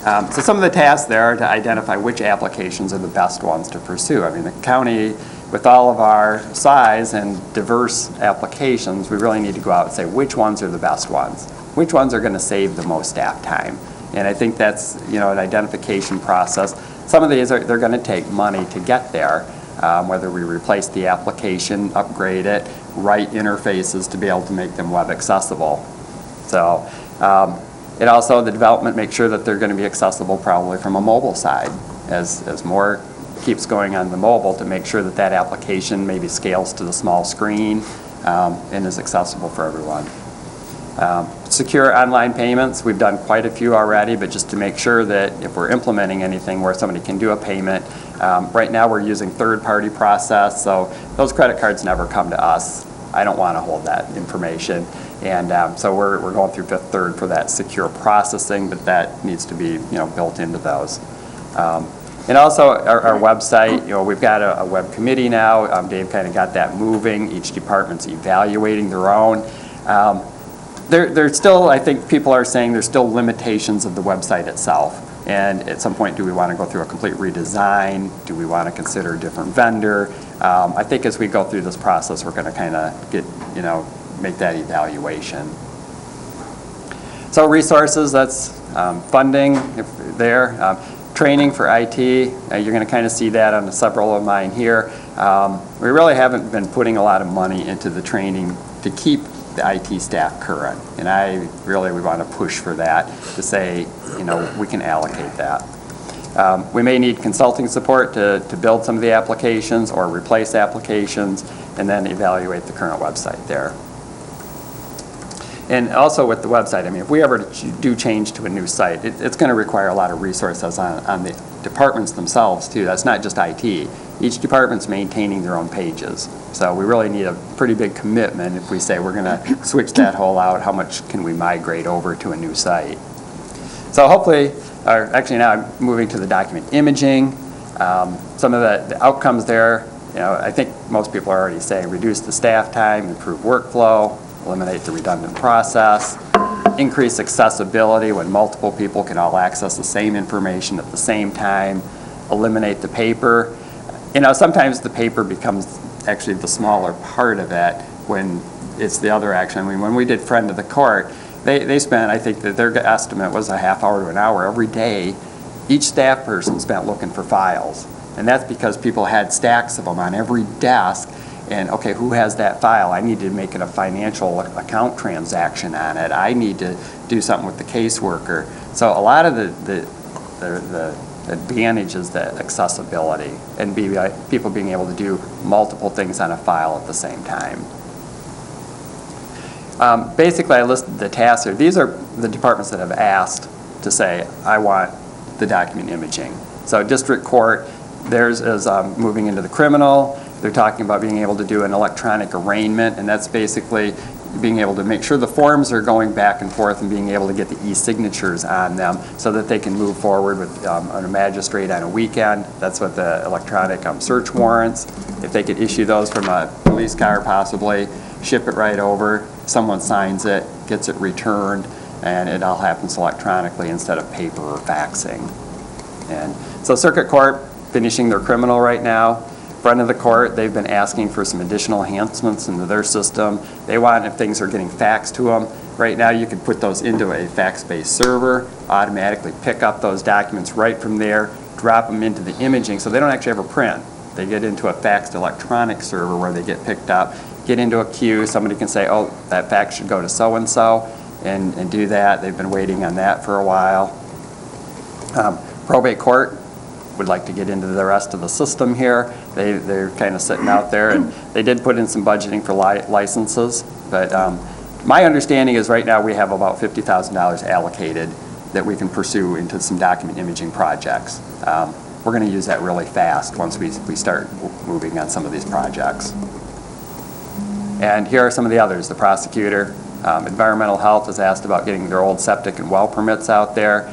So some of the tasks there are to identify which applications are the best ones to pursue. I mean, the county, with all of our size and diverse applications, we really need to go out and say which ones are the best ones, which ones are going to save the most staff time. And I think that's, an identification process. Some of these they're going to take money to get there, whether we replace the application, upgrade it, write interfaces to be able to make them web accessible. So, and also the development makes sure that they're going to be accessible probably from a mobile side as more keeps going on the mobile to make sure that that application maybe scales to the small screen and is accessible for everyone. Secure online payments, we've done quite a few already, but just to make sure that if we're implementing anything where somebody can do a payment, right now we're using third-party process, so those credit cards never come to us. I don't want to hold that information. And so we're going through Fifth Third for that secure processing, but that needs to be, built into those. And also our website, we've got a web committee now. Dave kind of got that moving. Each department's evaluating their own. There's still, I think people are saying there's still limitations of the website itself. And at some point, do we want to go through a complete redesign? Do we want to consider a different vendor? I think as we go through this process, we're going to kind of get, make that evaluation. So resources, that's funding there. Training for IT, you're going to kind of see that on several of mine here. We really haven't been putting a lot of money into the training to keep the IT staff current. And we want to push for that to say, we can allocate that. We may need consulting support to build some of the applications or replace applications and then evaluate the current website there. And also with the website, if we ever do change to a new site, it's going to require a lot of resources on the departments themselves too. That's not just IT. Each department's maintaining their own pages. So we really need a pretty big commitment if we say we're going to switch that whole out, how much can we migrate over to a new site? So hopefully, actually now I'm moving to the document imaging. Some of the outcomes there, I think most people are already saying reduce the staff time, improve workflow, eliminate the redundant process, increase accessibility when multiple people can all access the same information at the same time, eliminate the paper. Sometimes the paper becomes actually the smaller part of it when it's the other action. When we did Friend of the Court, they spent, I think that their estimate was a half hour to an hour every day. Each staff person spent looking for files. And that's because people had stacks of them on every desk. And okay, who has that file? I need to make it a financial account transaction on it. I need to do something with the caseworker. So a lot of the advantage is the accessibility and people being able to do multiple things on a file at the same time. Basically, I listed the tasks here. These are the departments that have asked to say, I want the document imaging. So district court, theirs is moving into the criminal. They're talking about being able to do an electronic arraignment, and that's basically being able to make sure the forms are going back and forth and being able to get the e-signatures on them so that they can move forward with a magistrate on a weekend. That's what the electronic search warrants. If they could issue those from a police car possibly, ship it right over, someone signs it, gets it returned, and it all happens electronically instead of paper or faxing. And so circuit court finishing their criminal right now. Front of the court, they've been asking for some additional enhancements into their system. They want, if things are getting faxed to them, right now you can put those into a fax-based server, automatically pick up those documents right from there, drop them into the imaging, so they don't actually ever print. They get into a faxed electronic server where they get picked up, get into a queue, somebody can say, oh, that fax should go to so-and-so, and do that. They've been waiting on that for a while. Probate court would like to get into the rest of the system here. They're kind of sitting out there, and they did put in some budgeting for licenses, but my understanding is right now we have about $50,000 allocated that we can pursue into some document imaging projects. We're going to use that really fast once we start moving on some of these projects. And here are some of the others. The prosecutor, environmental health has asked about getting their old septic and well permits out there.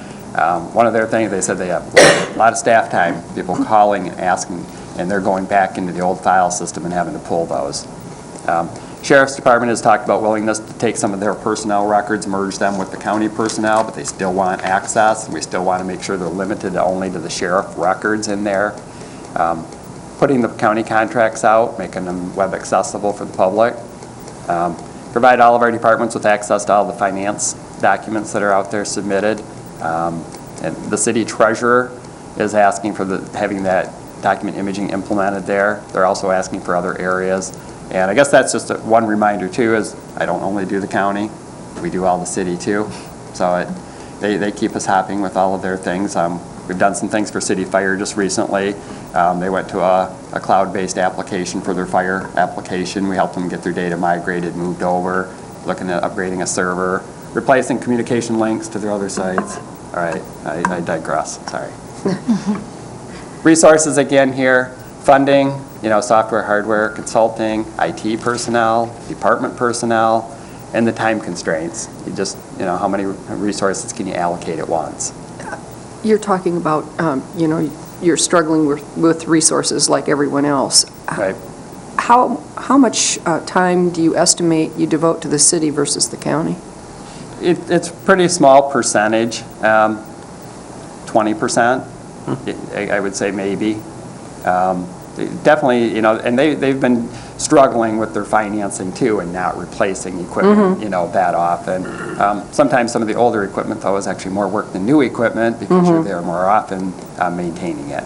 One of their things, they said they have a lot of staff time, people calling and asking, and they're going back into the old file system and having to pull those. Sheriff's Department has talked about willingness to take some of their personnel records, merge them with the county personnel, but they still want access, and we still want to make sure they're limited only to the sheriff records in there. Putting the county contracts out, making them web accessible for the public. Provide all of our departments with access to all the finance documents that are out there submitted. And the city treasurer is asking for having that document imaging implemented there. They're also asking for other areas. And I guess that's just one reminder too, is I don't only do the county, we do all the city too. So they keep us hopping with all of their things. We've done some things for City Fire just recently. They went to a cloud-based application for their fire application. We helped them get their data migrated, moved over, looking at upgrading a server, replacing communication links to their other sites. All right, I digress, sorry. Resources again here, funding, software, hardware, consulting, IT personnel, department personnel, and the time constraints. You just, how many resources can you allocate at once? You're talking about, you're struggling with resources like everyone else. Right. How much time do you estimate you devote to the city versus the county? It's a pretty small percentage, 20%, I would say maybe. Definitely, and they've been struggling with their financing too and not replacing equipment, that often. Sometimes some of the older equipment, though, is actually more work than new equipment because you're there more often maintaining it.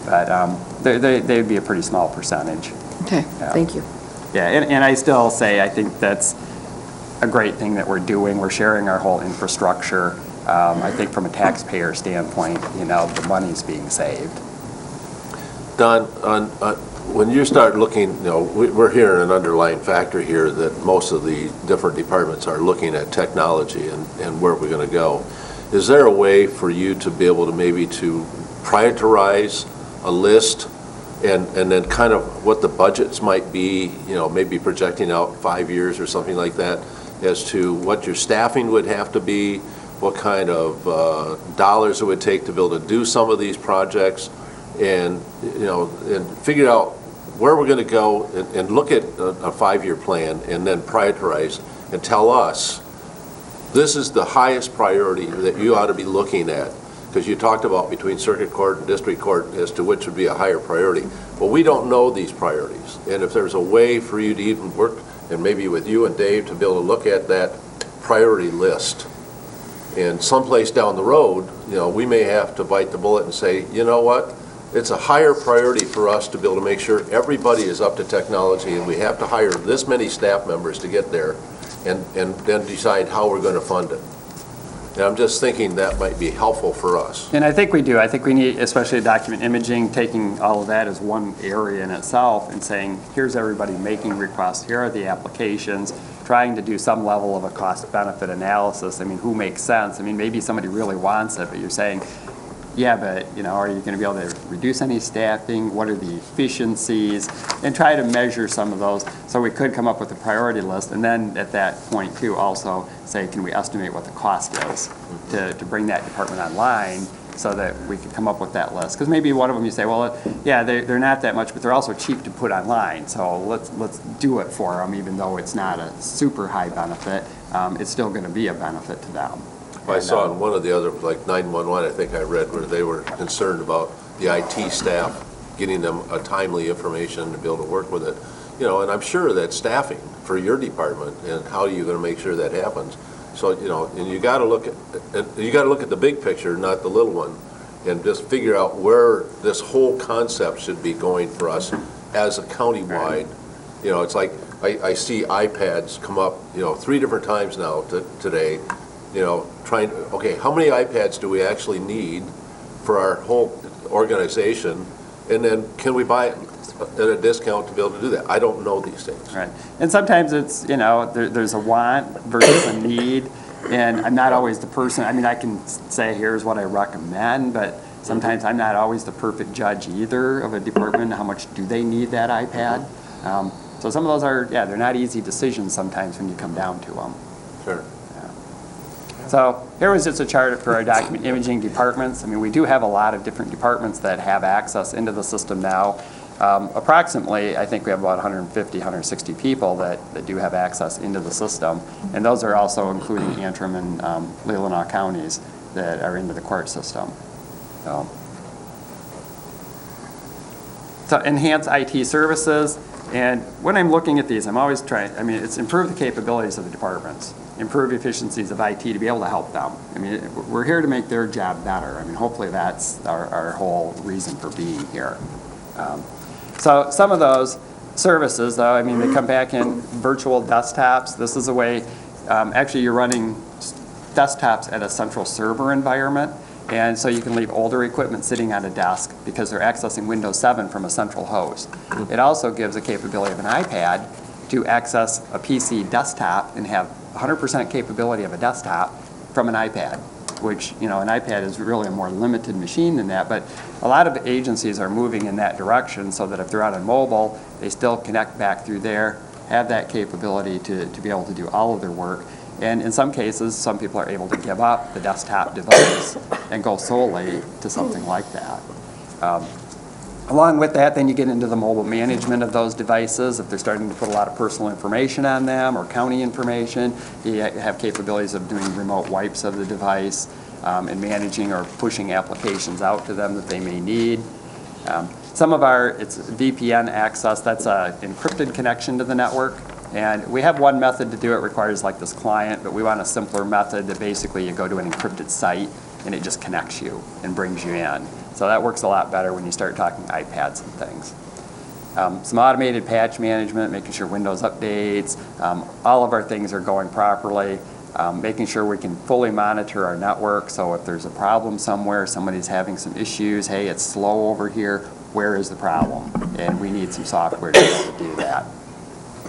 But they'd be a pretty small percentage. Okay, thank you. Yeah, and I still say I think that's a great thing that we're doing. We're sharing our whole infrastructure. I think from a taxpayer standpoint, the money's being saved. Don, when you start looking, we're hearing an underlying factor here that most of the different departments are looking at technology and where we're going to go. Is there a way for you to be able to maybe to prioritize a list and then kind of what the budgets might be, maybe projecting out 5 years or something like that, as to what your staffing would have to be, what kind of dollars it would take to be able to do some of these projects, and figure out where we're going to go and look at a 5-year plan and then prioritize and tell us this is the highest priority that you ought to be looking at, because you talked about between circuit court and district court as to which would be a higher priority. Well, we don't know these priorities, and if there's a way for you to even work, and maybe with you and Dave, to be able to look at that priority list, and someplace down the road, we may have to bite the bullet and say, you know what? It's a higher priority for us to be able to make sure everybody is up to technology, and we have to hire this many staff members to get there, and then decide how we're going to fund it. And I'm just thinking that might be helpful for us. And I think we do. I think we need, especially document imaging, taking all of that as one area in itself and saying, here's everybody making requests, here are the applications, trying to do some level of a cost-benefit analysis. I mean, who makes sense? I mean, maybe somebody really wants it, but you're saying, yeah, but, are you going to be able to reduce any staffing? What are the efficiencies? And try to measure some of those. So we could come up with a priority list. And then at that point, too, also say, can we estimate what the cost is to bring that department online so that we could come up with that list? Because maybe one of them you say, well, yeah, they're not that much, but they're also cheap to put online. So let's do it for them, even though it's not a super high benefit. It's still going to be a benefit to them. I saw in one of the other, like 911, I think I read, where they were concerned about the IT staff, getting them a timely information to be able to work with it. And I'm sure that staffing for your department, and how are you going to make sure that happens? So, and you got to look at the big picture, not the little one, and just figure out where this whole concept should be going for us as a county-wide. It's like I see iPads come up, 3 different times now today. Okay, how many iPads do we actually need for our whole organization? And then can we buy it at a discount to be able to do that? I don't know these things. Right. And sometimes it's, there's a want versus a need. And I'm not always the person, I can say, here's what I recommend, but sometimes I'm not always the perfect judge either of a department. How much do they need that iPad? So some of those are, they're not easy decisions sometimes when you come down to them. Sure. So here was just a chart for our document imaging departments. We do have a lot of different departments that have access into the system now. Approximately, I think we have about 150, 160 people that do have access into the system, and those are also including Antrim and Leelanau counties that are into the court system. So enhance IT services, and when I'm looking at these, I'm always trying, it's improve the capabilities of the departments, improve efficiencies of IT to be able to help them. We're here to make their job better. Hopefully that's our whole reason for being here. So some of those services, though, they come back in virtual desktops. This is a way, actually you're running desktops at a central server environment, and so you can leave older equipment sitting on a desk because they're accessing Windows 7 from a central host. It also gives a capability of an iPad to access a PC desktop and have 100% capability of a desktop from an iPad, which, an iPad is really a more limited machine than that, but a lot of agencies are moving in that direction so that if they're out on mobile, they still connect back through there, have that capability to be able to do all of their work. And in some cases, some people are able to give up the desktop device and go solely to something like that. Along with that, then you get into the mobile management of those devices. If they're starting to put a lot of personal information on them or county information, you have capabilities of doing remote wipes of the device and managing or pushing applications out to them that they may need. Some of it's VPN access. That's an encrypted connection to the network. And we have one method to do it, requires like this client, but we want a simpler method that basically you go to an encrypted site and it just connects you and brings you in. So that works a lot better when you start talking iPads and things. Some automated patch management, making sure Windows updates, all of our things are going properly, making sure we can fully monitor our network. So if there's a problem somewhere, somebody's having some issues, hey, it's slow over here, where is the problem? And we need some software to be able to do that.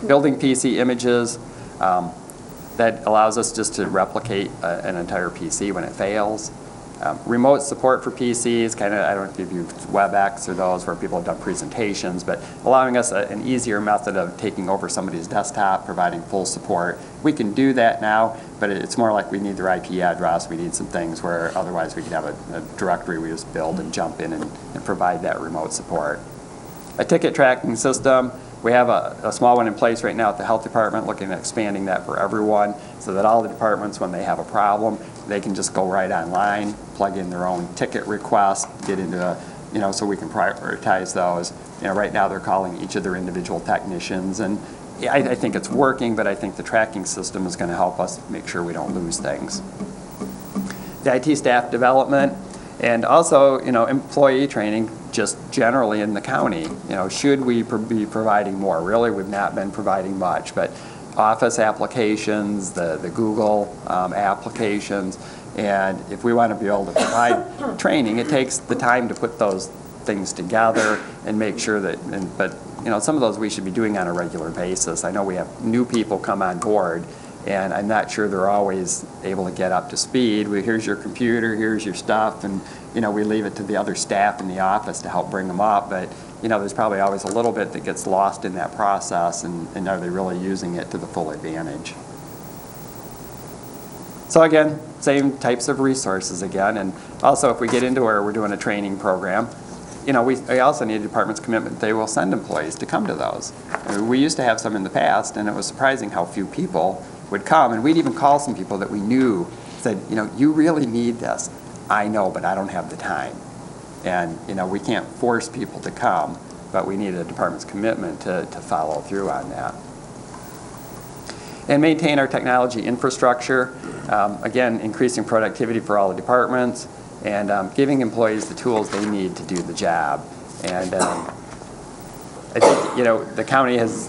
Building PC images, that allows us just to replicate an entire PC when it fails. Remote support for PCs, I don't know if you've used WebEx or those where people have done presentations, but allowing us an easier method of taking over somebody's desktop, providing full support. We can do that now, but it's more like we need their IP address, we need some things where otherwise we could have a directory we just build and jump in and provide that remote support. A ticket tracking system. We have a small one in place right now at the health department, looking at expanding that for everyone so that all the departments, when they have a problem, they can just go right online, plug in their own ticket request, get into so we can prioritize those. Right now they're calling each of their individual technicians, and I think it's working, but I think the tracking system is going to help us make sure we don't lose things. The IT staff development, and also, employee training just generally in the county. Should we be providing more? Really, we've not been providing much, but Office applications, the Google applications, and if we want to be able to provide training, it takes the time to put those things together and make sure that, but some of those we should be doing on a regular basis. I know we have new people come on board, and I'm not sure they're always able to get up to speed. Here's your computer, here's your stuff, and we leave it to the other staff in the office to help bring them up, but there's probably always a little bit that gets lost in that process, and are they really using it to the full advantage? So again, same types of resources again, and also if we get into where we're doing a training program, we also need a department's commitment. They will send employees to come to those. We used to have some in the past, and it was surprising how few people would come, and we'd even call some people that we knew, said, you really need this. I know, but I don't have the time. And, we can't force people to come, but we need a department's commitment to follow through on that. And maintain our technology infrastructure. Again, increasing productivity for all the departments, and giving employees the tools they need to do the job. And I think, the county has,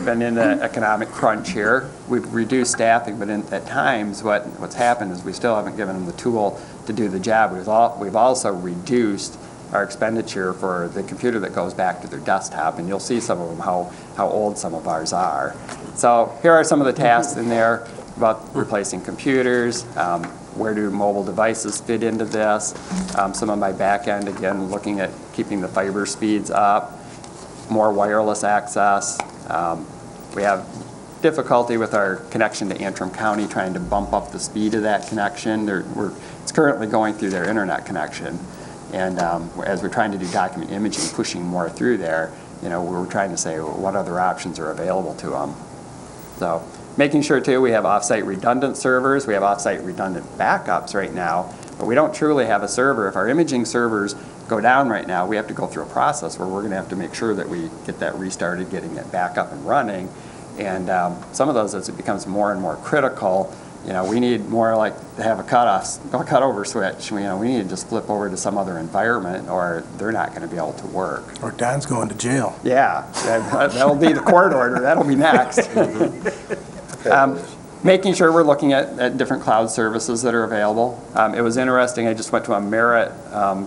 been in an economic crunch here. We've reduced staffing, but at times what's happened is we still haven't given them the tool to do the job. We've also reduced our expenditure for the computer that goes back to their desktop, and you'll see some of them, how old some of ours are. So here are some of the tasks in there about replacing computers, where do mobile devices fit into this, some of my back end, again, looking at keeping the fiber speeds up, more wireless access. We have difficulty with our connection to Antrim County, trying to bump up the speed of that connection. It's currently going through their internet connection, and as we're trying to do document imaging, pushing more through there, we're trying to say what other options are available to them. So making sure, too, we have off-site redundant servers, we have off-site redundant backups right now, but we don't truly have a server. If our imaging servers go down right now, we have to go through a process where we're going to have to make sure that we get that restarted, getting it back up and running. And some of those, as it becomes more and more critical, we need more like to have a cutover switch. We need to just flip over to some other environment, or they're not going to be able to work. Or Don's going to jail. Yeah, that'll be the court order. That'll be next. Making sure we're looking at different cloud services that are available. It was interesting, I just went to a Merit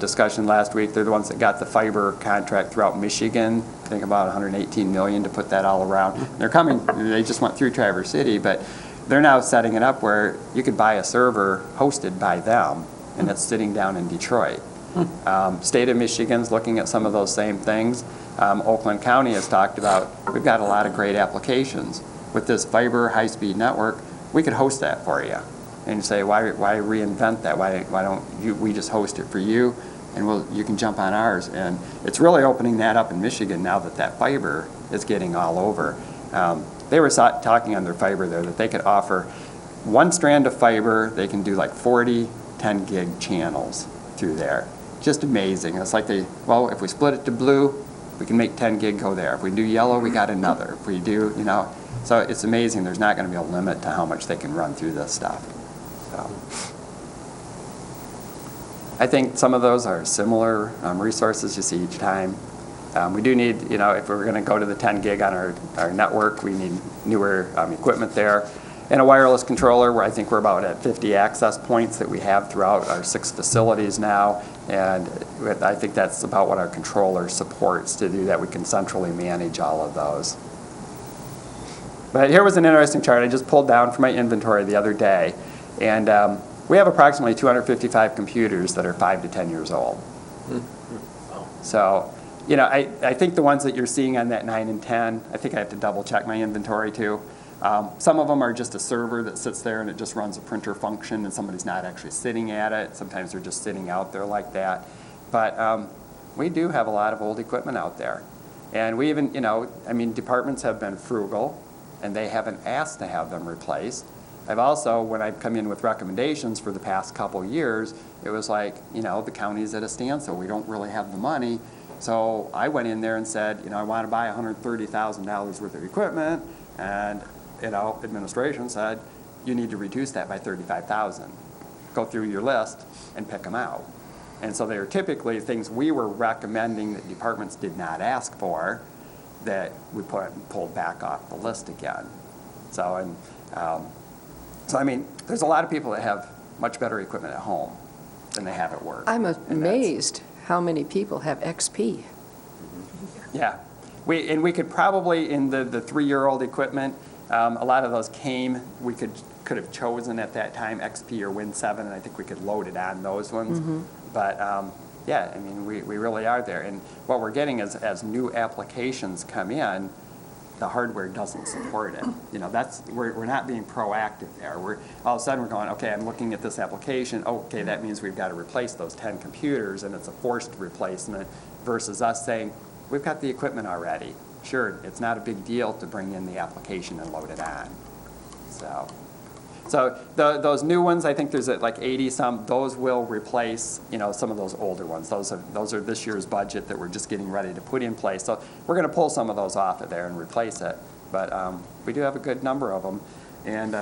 discussion last week. They're the ones that got the fiber contract throughout Michigan, I think about $118 million to put that all around. They just went through Traverse City, but they're now setting it up where you could buy a server hosted by them, and it's sitting down in Detroit. State of Michigan's looking at some of those same things. Oakland County has talked about, we've got a lot of great applications. With this fiber high-speed network, we could host that for you. And you say, why reinvent that? Why don't we just host it for you, and you can jump on ours? And it's really opening that up in Michigan now that fiber is getting all over. They were talking on their fiber there that they could offer one strand of fiber, they can do like 40 10-gig channels through there. Just amazing. It's like if we split it to blue, we can make 10 gig go there. If we do yellow, we got another. If we do, so it's amazing. There's not going to be a limit to how much they can run through this stuff. So I think some of those are similar resources you see each time. We do need, if we're going to go to the 10 gig on our network, we need newer equipment there. And a wireless controller, where I think we're about at 50 access points that we have throughout our 6 facilities now. And I think that's about what our controller supports to do that. We can centrally manage all of those. But here was an interesting chart I just pulled down from my inventory the other day. And we have approximately 255 computers that are 5 to 10 years old. So, I think the ones that you're seeing on that 9 and 10, I think I have to double check my inventory too. Some of them are just a server that sits there and it just runs a printer function and somebody's not actually sitting at it. Sometimes they're just sitting out there like that. But we do have a lot of old equipment out there. And we even, departments have been frugal and they haven't asked to have them replaced. I've also, when I've come in with recommendations for the past couple years, it was like, the county's at a standstill. We don't really have the money. So I went in there and said, I want to buy $130,000 worth of equipment. And administration said, you need to reduce that by $35,000. Go through your list and pick them out. And so they are typically things we were recommending that departments did not ask for that we pulled back off the list again. So, there's a lot of people that have much better equipment at home than they have at work. I'm amazed how many people have XP. Yeah. We could probably, in the 3-year-old equipment, a lot of those we could have chosen at that time XP or Win 7, and I think we could load it on those ones. Mm-hmm. But we really are there. And what we're getting is as new applications come in, the hardware doesn't support it. We're not being proactive there. All of a sudden we're going, okay, I'm looking at this application. Okay, that means we've got to replace those 10 computers, and it's a forced replacement, versus us saying, we've got the equipment already. Sure, it's not a big deal to bring in the application and load it on. So those new ones, I think there's like 80-some, those will replace, some of those older ones. Those are this year's budget that we're just getting ready to put in place. So we're going to pull some of those off of there and replace it. But we do have a good number of them. And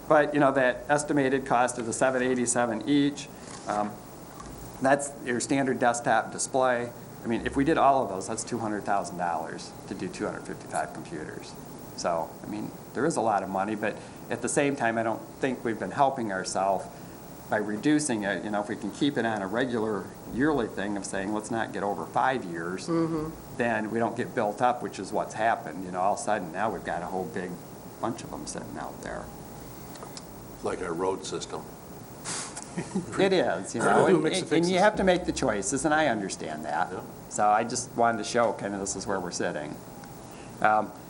but that estimated cost of the $787 each, that's your standard desktop display. If we did all of those, that's $200,000 to do 255 computers. So, there is a lot of money, but at the same time, I don't think we've been helping ourselves by reducing it. If we can keep it on a regular yearly thing of saying, let's not get over 5 years, mm-hmm. then we don't get built up, which is what's happened. All of a sudden, now we've got a whole big bunch of them sitting out there. Like our road system. It is, and you have to make the choices, and I understand that. Yeah. So I just wanted to show this is where we're sitting.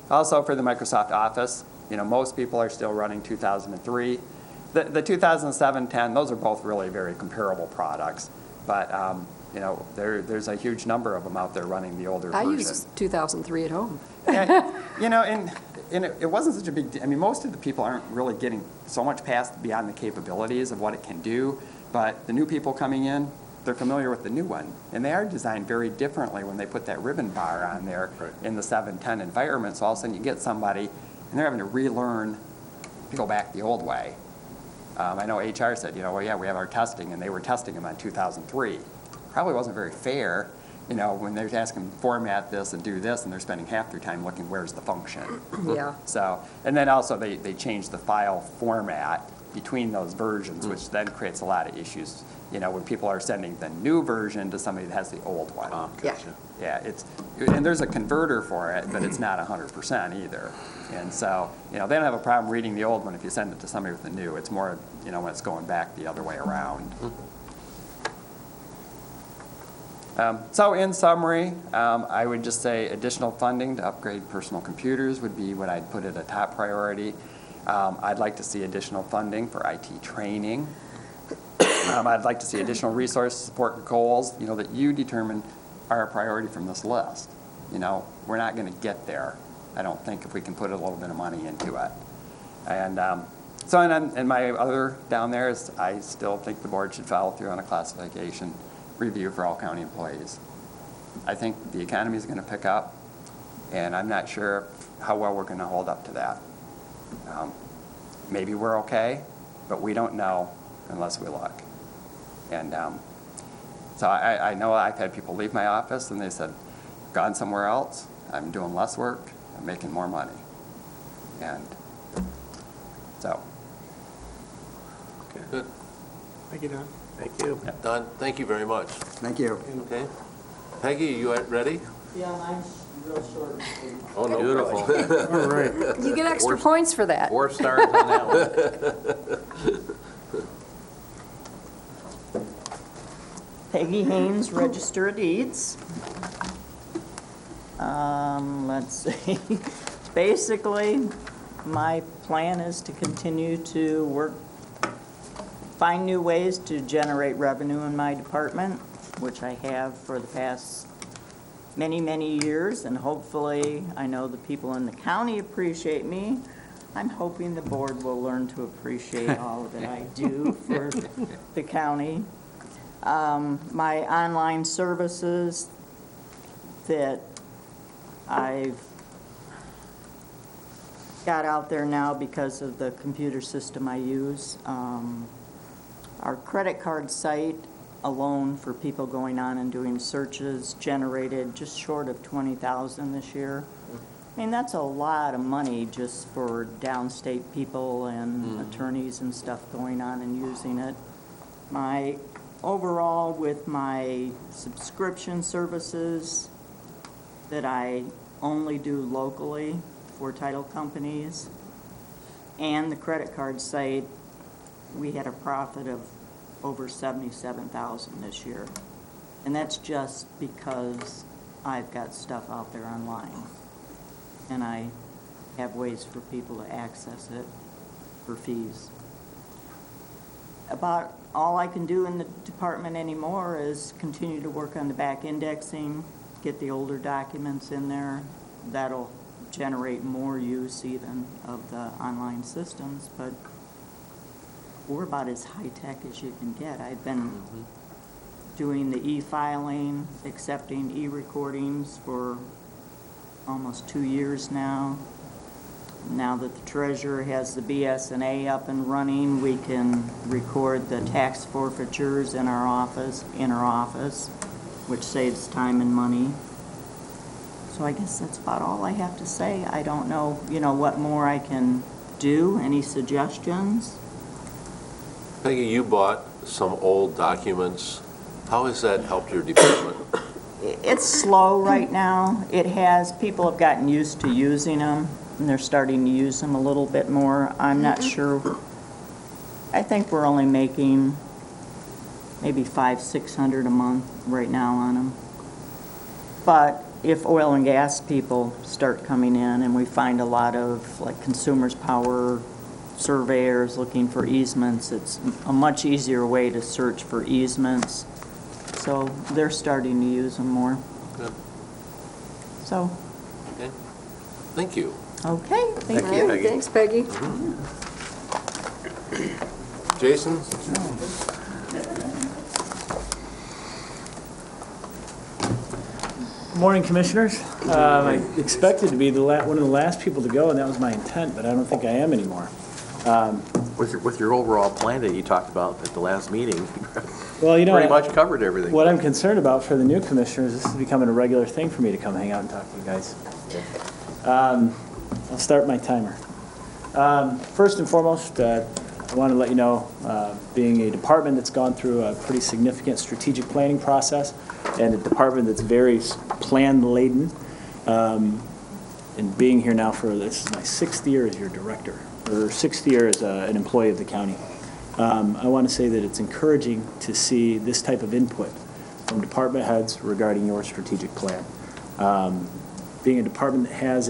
Also for the Microsoft Office, most people are still running 2003. The 2007-10, those are both really very comparable products. But, You know, there's a huge number of them out there running the older I version. use 2003 at home. You know, and it wasn't such a big, I mean, most of the people aren't really getting so much past beyond the capabilities of what it can do, but the new people coming in, they're familiar with the new one, and they are designed very differently when they put that ribbon bar on there in the 710 environment, so all of a sudden you get somebody, and they're having to relearn to go back the old way. I know HR said, you know, well, yeah, we have our testing, and they were testing them on 2003. Probably wasn't very fair, you know, when they're asking format this and do this, and they're spending half their time looking, where's the function? Yeah. So, and then also they changed the file format between those versions, which then creates a lot of issues, you know, when people are sending the new version to somebody that has the old one. Gotcha. Yeah, and there's a converter for it, but it's not 100% either. And so, you know, they don't have a problem reading the old one if you send it to somebody with the new. It's more, you know, when it's going back the other way around. So in summary, I would just say additional funding to upgrade personal computers would be what I'd put at a top priority. I'd like to see additional funding for IT training. I'd like to see additional resource support goals, you know, that you determine are a priority from this list. You know, we're not going to get there, I don't think, if we can put a little bit of money into it. And so, and my other down there is I still think the board should follow through on a classification review for all county employees. I think the economy is going to pick up, and I'm not sure how well we're going to hold up to that. Maybe we're okay, but we don't know unless we look. And so I know I've had people leave my office and they said, gone somewhere else, I'm doing less work, I'm making more money. And so. Okay, good. Thank you, Don. Thank you. Don, thank you very much. Thank you. Okay. Peggy, you ready? Yeah, mine's real short and sweet. Oh, no. Beautiful. All right. You get extra points for that. 4 stars on that one. Peggy Haynes, Register of Deeds. Let's see. Basically, my plan is to continue to find new ways to generate revenue in my department, which I have for the past many, many years, and hopefully, I know the people in the county appreciate me. I'm hoping the board will learn to appreciate all that I do for the county. My online services that I've got out there now because of the computer system I use. Our credit card site alone for people going on and doing searches generated just short of $20,000 this year. I mean, that's a lot of money just for downstate people and attorneys and stuff going on and using it. My overall, with my subscription services that I only do locally for title companies and the credit card site, we had a profit of over $77,000 this year. And that's just because I've got stuff out there online. And I have ways for people to access it for fees. About all I can do in the department anymore is continue to work on the back indexing, get the older documents in there. That'll generate more use even of the online systems, but we're about as high-tech as you can get. I've been doing the e-filing, accepting e-recordings for almost 2 years now. Now that the treasurer has the BS&A up and running, we can record the tax forfeitures in our office, which saves time and money. So I guess that's about all I have to say. I don't know, what more I can do. Any suggestions? Peggy, you bought some old documents. How has that helped your department? It's slow right now. People have gotten used to using them, and they're starting to use them a little bit more. I'm not sure. I think we're only making maybe $500-600 a month right now on them. But if oil and gas people start coming in and we find a lot of like Consumers Power surveyors looking for easements, it's a much easier way to search for easements. so they're starting to use them more. Good. So, Okay. Thank you. okay, thank Thank you. you, Peggy. Thanks, Peggy. Jason? Morning, Commissioners. I expected to be one of the last people to go, and that was my intent, but I don't think I am anymore. With your overall plan that you talked about at the last meeting, Well, you know, pretty much covered everything. what I'm concerned about for the new commissioners, this is becoming a regular thing for me to come hang out and talk to you guys. I'll start my timer. First and foremost, I want to let you know, being a department that's gone through a pretty significant strategic planning process, and a department that's very plan-laden, and being here now this is my 6th year as your director, or 6th year as an employee of the county. I want to say that it's encouraging to see this type of input from department heads regarding your strategic plan. Being a department that has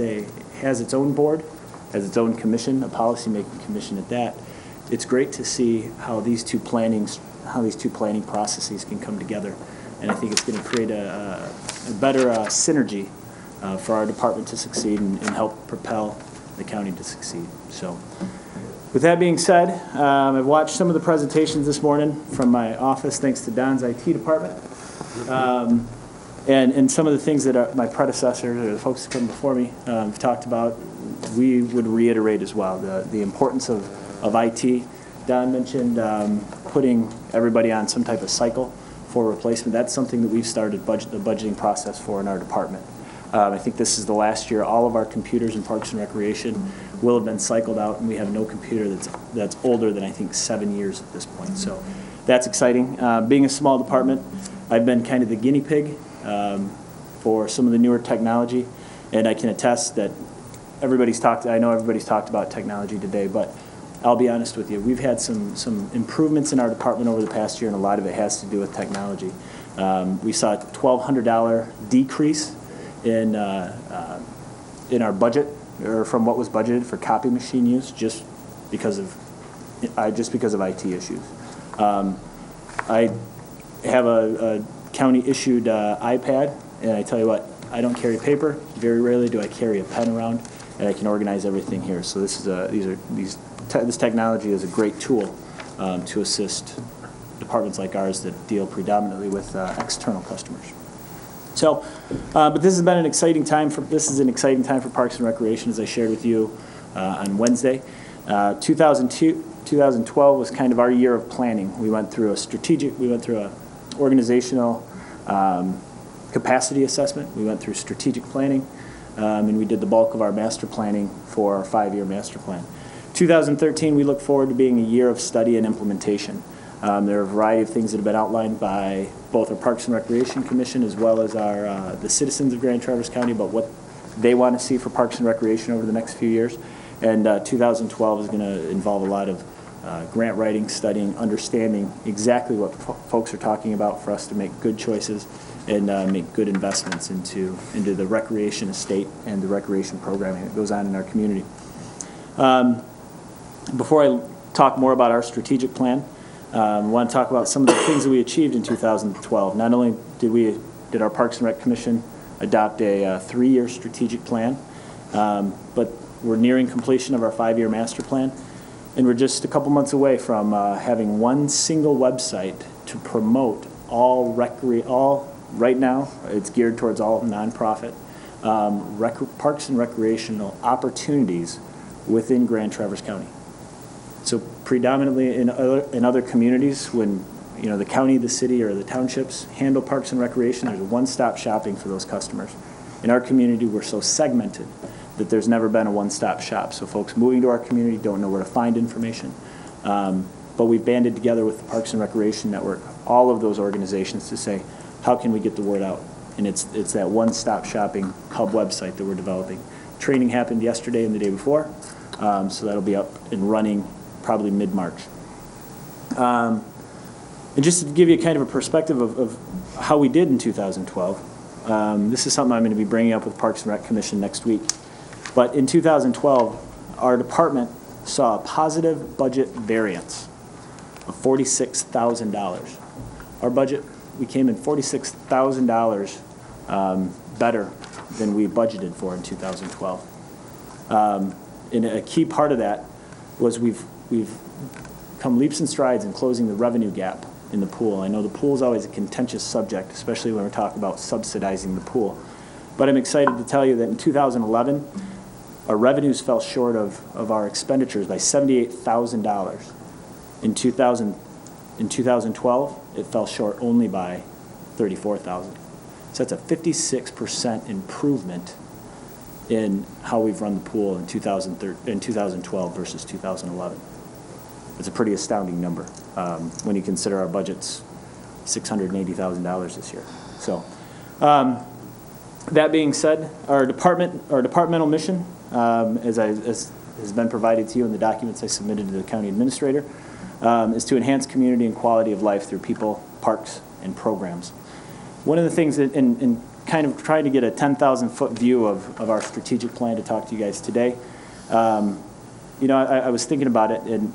its own board, has its own commission, a policy-making commission at that, it's great to see how these two planning processes can come together. And I think it's going to create a better synergy for our department to succeed and help propel the county to succeed. So, with that being said, I've watched some of the presentations this morning from my office, thanks to Don's IT department. And some of the things that my predecessors, or the folks that come before me, have talked about, we would reiterate as well. The importance of IT. Don mentioned putting everybody on some type of cycle for replacement. That's something that we've started the budgeting process for in our department. I think this is the last year all of our computers in Parks and Recreation will have been cycled out, and we have no computer that's older than, I think, 7 years at this point. So that's exciting. Being a small department, I've been kind of the guinea pig for some of the newer technology, and I can attest that I know everybody's talked about technology today, but I'll be honest with you, we've had some improvements in our department over the past year, and a lot of it has to do with technology. We saw a $1,200 decrease in our budget, or from what was budgeted for copy machine use, just because of IT issues. I have a county-issued iPad, and I tell you what, I don't carry paper. Very rarely do I carry a pen around, and I can organize everything here. So this technology is a great tool to assist departments like ours that deal predominantly with external customers. So, but this has been an exciting time for Parks and Recreation, as I shared with you on Wednesday. 2012 was kind of our year of planning. We went through a organizational capacity assessment. We went through strategic planning, and we did the bulk of our master planning for our 5-year master plan. 2013, we look forward to being a year of study and implementation. There are a variety of things that have been outlined by both our Parks and Recreation Commission as well as the citizens of Grand Traverse County about what they want to see for Parks and Recreation over the next few years. And 2012 is going to involve a lot of grant writing, studying, understanding exactly what folks are talking about for us to make good choices and make good investments into the recreation estate and the recreation programming that goes on in our community. Before I talk more about our strategic plan, I want to talk about some of the things that we achieved in 2012. Not only did our Parks and Rec Commission adopt a 3-year strategic plan, but we're nearing completion of our 5-year master plan, and we're just a couple months away from having one single website to promote all right now, it's geared towards all nonprofit parks and recreational opportunities within Grand Traverse County. So predominantly in other communities, when the county, the city, or the townships handle parks and recreation, there's one-stop shopping for those customers. In our community, we're so segmented that there's never been a one-stop shop. So folks moving to our community don't know where to find information. But we've banded together with the Parks and Recreation Network, all of those organizations, to say, how can we get the word out? And it's that one-stop shopping hub website that we're developing. Training happened yesterday and the day before, so that'll be up and running probably mid-March. And just to give you kind of a perspective of how we did in 2012, this is something I'm going to be bringing up with Parks and Rec Commission next week. But in 2012, our department saw a positive budget variance of $46,000. Our budget we came in $46,000 better than we budgeted for in 2012. And a key part of that was we've come leaps and strides in closing the revenue gap in the pool. I know the pool is always a contentious subject, especially when we're talking about subsidizing the pool. But I'm excited to tell you that in 2011, our revenues fell short of our expenditures by $78,000. In 2012, it fell short only by $34,000. So that's a 56% improvement in how we've run the pool in 2012 versus 2011. It's a pretty astounding number when you consider our budget's $680,000 this year. So, that being said, our departmental mission, as has been provided to you in the documents I submitted to the county administrator, is to enhance community and quality of life through people, parks, and programs. One of the things that, in kind of trying to get a 10,000-foot view of our strategic plan to talk to you guys today, I was thinking about it, and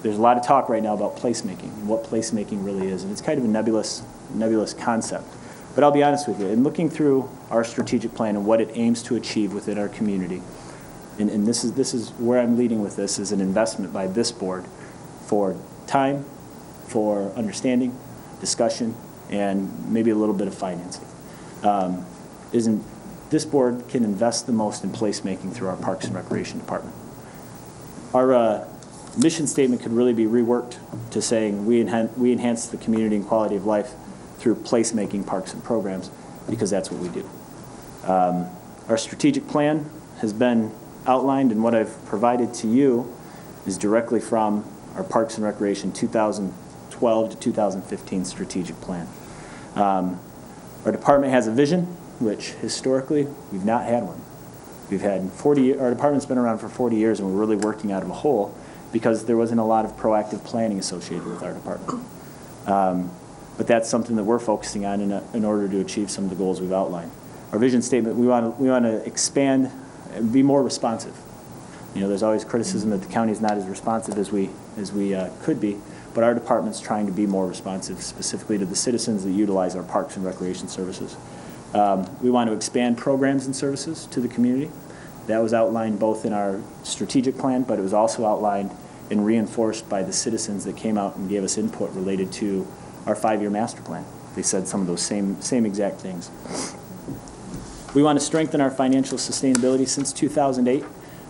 there's a lot of talk right now about placemaking and what placemaking really is, and it's kind of a nebulous concept. But I'll be honest with you, in looking through our strategic plan and what it aims to achieve within our community, and this is where I'm leading with this, is an investment by this board for time, for understanding, discussion, and maybe a little bit of financing. This board can invest the most in placemaking through our Parks and Recreation Department. Our mission statement could really be reworked to saying we enhance the community and quality of life through placemaking parks and programs, because that's what we do. Our strategic plan has been outlined, and what I've provided to you is directly from our Parks and Recreation 2012 to 2015 strategic plan. Our department has a vision, which historically we've not had one. We've had our department's been around for 40 years, and we're really working out of a hole because there wasn't a lot of proactive planning associated with our department. But that's something that we're focusing on in order to achieve some of the goals we've outlined. Our vision statement, we want to expand and be more responsive. There's always criticism that the county is not as responsive as we could be, but our department's trying to be more responsive, specifically to the citizens that utilize our parks and recreation services. We want to expand programs and services to the community. That was outlined both in our strategic plan, but it was also outlined and reinforced by the citizens that came out and gave us input related to our 5-year master plan. They said some of those same exact things. We want to strengthen our financial sustainability. Since 2008,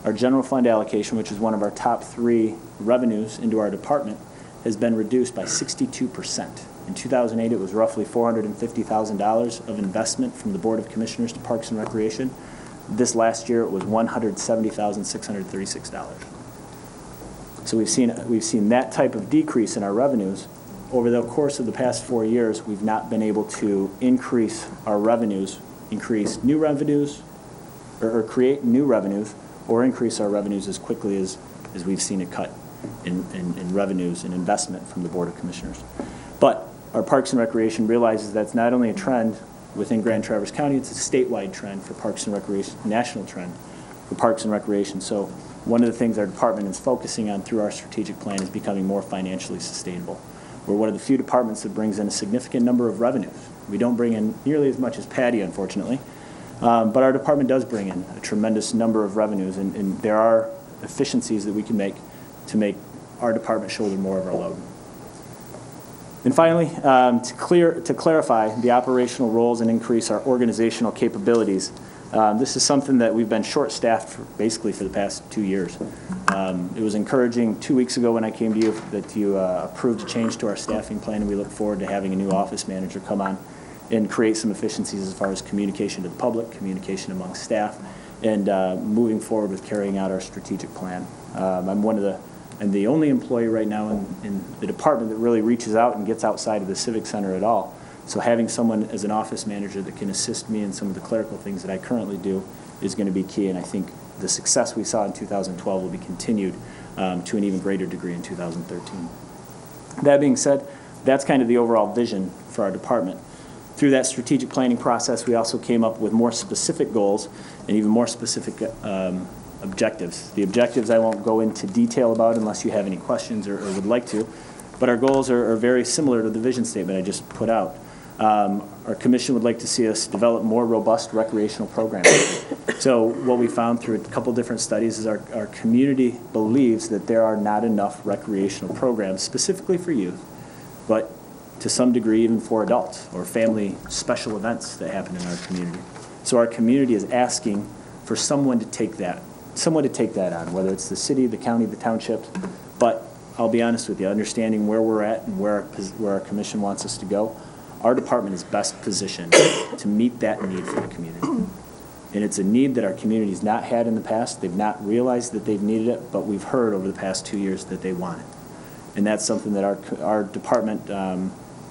our general fund allocation, which is one of our top 3 revenues into our department, has been reduced by 62%. In 2008, it was roughly $450,000 of investment from the Board of Commissioners to Parks and Recreation. This last year, it was $170,636. So we've seen that type of decrease in our revenues. Over the course of the past 4 years, we've not been able to increase our revenues, increase new revenues, or create new revenues, or increase our revenues as quickly as we've seen it cut in revenues and investment from the Board of Commissioners. But our Parks and Recreation realizes that's not only a trend within Grand Traverse County, it's a statewide trend for Parks and Recreation, national trend for Parks and Recreation. So one of the things our department is focusing on through our strategic plan is becoming more financially sustainable. We're one of the few departments that brings in a significant number of revenues. We don't bring in nearly as much as Patty, unfortunately, but our department does bring in a tremendous number of revenues, and there are efficiencies that we can make to make our department shoulder more of our load. And finally, to clarify the operational roles and increase our organizational capabilities, this is something that we've been short-staffed basically for the past 2 years. It was encouraging 2 weeks ago when I came to you that you approved a change to our staffing plan, and we look forward to having a new office manager come on and create some efficiencies as far as communication to the public, communication among staff, and moving forward with carrying out our strategic plan. I'm the only employee right now in the department that really reaches out and gets outside of the Civic Center at all. So having someone as an office manager that can assist me in some of the clerical things that I currently do is going to be key, and I think the success we saw in 2012 will be continued to an even greater degree in 2013. That being said, that's kind of the overall vision for our department. Through that strategic planning process, we also came up with more specific goals and even more specific objectives. The objectives I won't go into detail about unless you have any questions or would like to, but our goals are very similar to the vision statement I just put out. Our commission would like to see us develop more robust recreational programs. So what we found through a couple different studies is our community believes that there are not enough recreational programs specifically for youth, but to some degree even for adults or family special events that happen in our community. So our community is asking for someone to take that on, whether it's the city, the county, the townships. But I'll be honest with you, understanding where we're at and where our commission wants us to go, our department is best positioned to meet that need for the community. And it's a need that our community's not had in the past. They've not realized that they've needed it, but we've heard over the past 2 years that they want it. And that's something that our department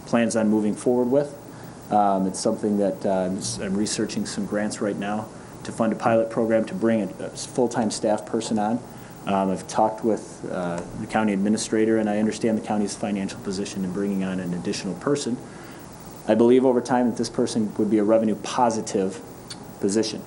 plans on moving forward with. It's something that I'm researching some grants right now to fund a pilot program to bring a full-time staff person on. I've talked with the county administrator, and I understand the county's financial position in bringing on an additional person. I believe over time that this person would be a revenue positive position.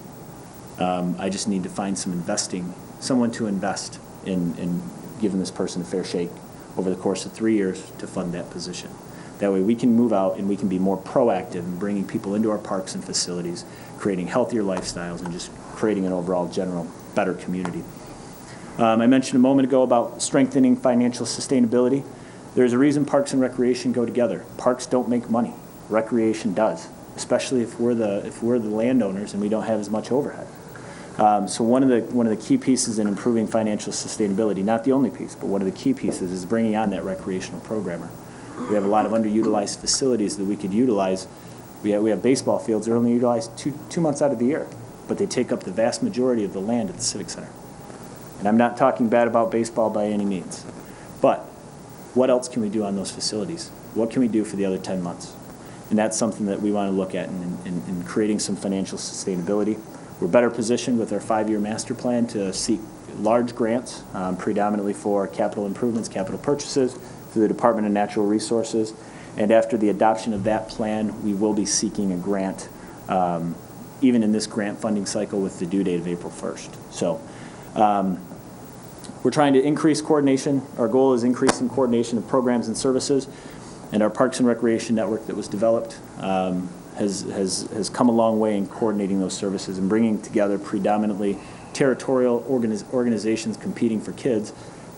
I just need to find someone to invest in giving this person a fair shake over the course of 3 years to fund that position. That way we can move out and we can be more proactive in bringing people into our parks and facilities, creating healthier lifestyles, and just creating an overall general better community. I mentioned a moment ago about strengthening financial sustainability. There's a reason parks and recreation go together. Parks don't make money. Recreation does, especially if we're the landowners and we don't have as much overhead. So one of the key pieces in improving financial sustainability, not the only piece, but one of the key pieces is bringing on that recreational programmer. We have a lot of underutilized facilities that we could utilize. We have baseball fields that are only utilized two months out of the year, but they take up the vast majority of the land at the Civic Center. And I'm not talking bad about baseball by any means, but what else can we do on those facilities? What can we do for the other 10 months? And that's something that we want to look at in creating some financial sustainability. We're better positioned with our 5-year master plan to seek large grants, predominantly for capital improvements, capital purchases, through the Department of Natural Resources. And after the adoption of that plan, we will be seeking a grant, even in this grant funding cycle with the due date of April 1st. So we're trying to increase coordination. Our goal is increasing coordination of programs and services. And our Parks and Recreation Network that was developed has come a long way in coordinating those services and bringing together predominantly territorial organizations competing for kids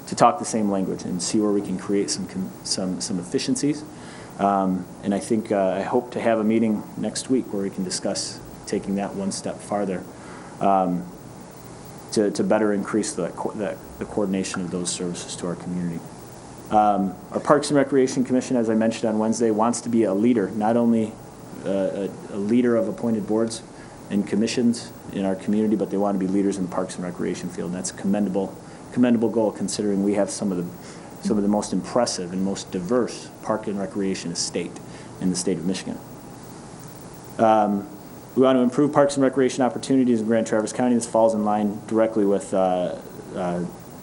to talk the same language and see where we can create some efficiencies. And I think I hope to have a meeting next week where we can discuss taking that one step farther to better increase the coordination of those services to our community. Our Parks and Recreation Commission, as I mentioned on Wednesday, wants to be a leader, not only a leader of appointed boards and commissions in our community, but they want to be leaders in the Parks and Recreation field. And that's a commendable goal, considering we have some of the most impressive and most diverse park and recreation estate in the state of Michigan. We want to improve parks and recreation opportunities in Grand Traverse County. This falls in line directly with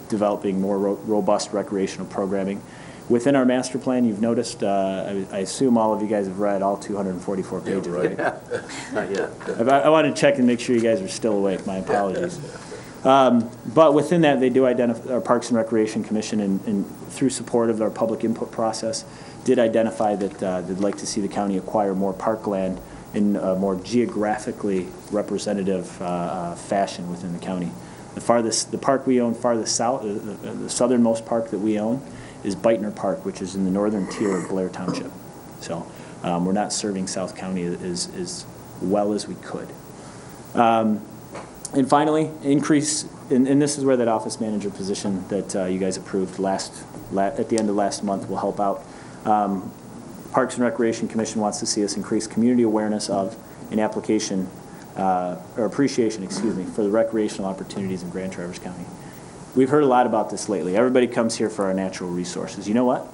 developing more robust recreational programming. Within our master plan, you've noticed, I assume all of you guys have read all 244 pages, right? Not yet. I wanted to check and make sure you guys are still awake. My apologies. But within that, they do identify, our Parks and Recreation Commission, and through support of our public input process, did identify that they'd like to see the county acquire more parkland in a more geographically representative fashion within the county. The park we own farthest south, the southernmost park that we own, is Beitner Park, which is in the northern tier of Blair Township. So we're not serving South County as well as we could. And finally, increase, and this is where that office manager position that you guys approved at the end of last month will help out. Parks and Recreation Commission wants to see us increase community awareness of an application or appreciation, for the recreational opportunities in Grand Traverse County. We've heard a lot about this lately. Everybody comes here for our natural resources. You know what?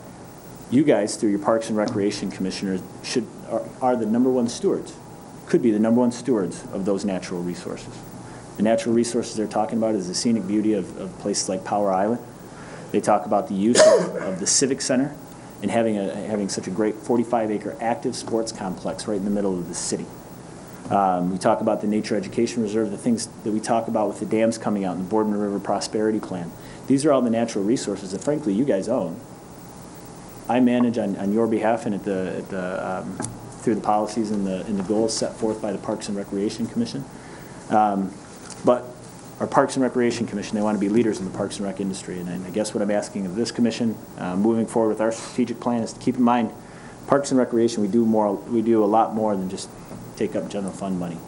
You guys, through your Parks and Recreation Commissioners, are the number one stewards, could be the number one stewards of those natural resources. The natural resources they're talking about is the scenic beauty of places like Power Island. They talk about the use of the Civic Center and having such a great 45-acre active sports complex right in the middle of the city. We talk about the Nature Education Reserve, the things that we talk about with the dams coming out and the Boardman River Prosperity Plan. These are all the natural resources that, frankly, you guys own. I manage on your behalf and at the through the policies and the goals set forth by the Parks and Recreation Commission. But our Parks and Recreation Commission, they want to be leaders in the Parks and Rec industry. And I guess what I'm asking of this commission, moving forward with our strategic plan, is to keep in mind, Parks and Recreation, we do a lot more than just take up general fund money.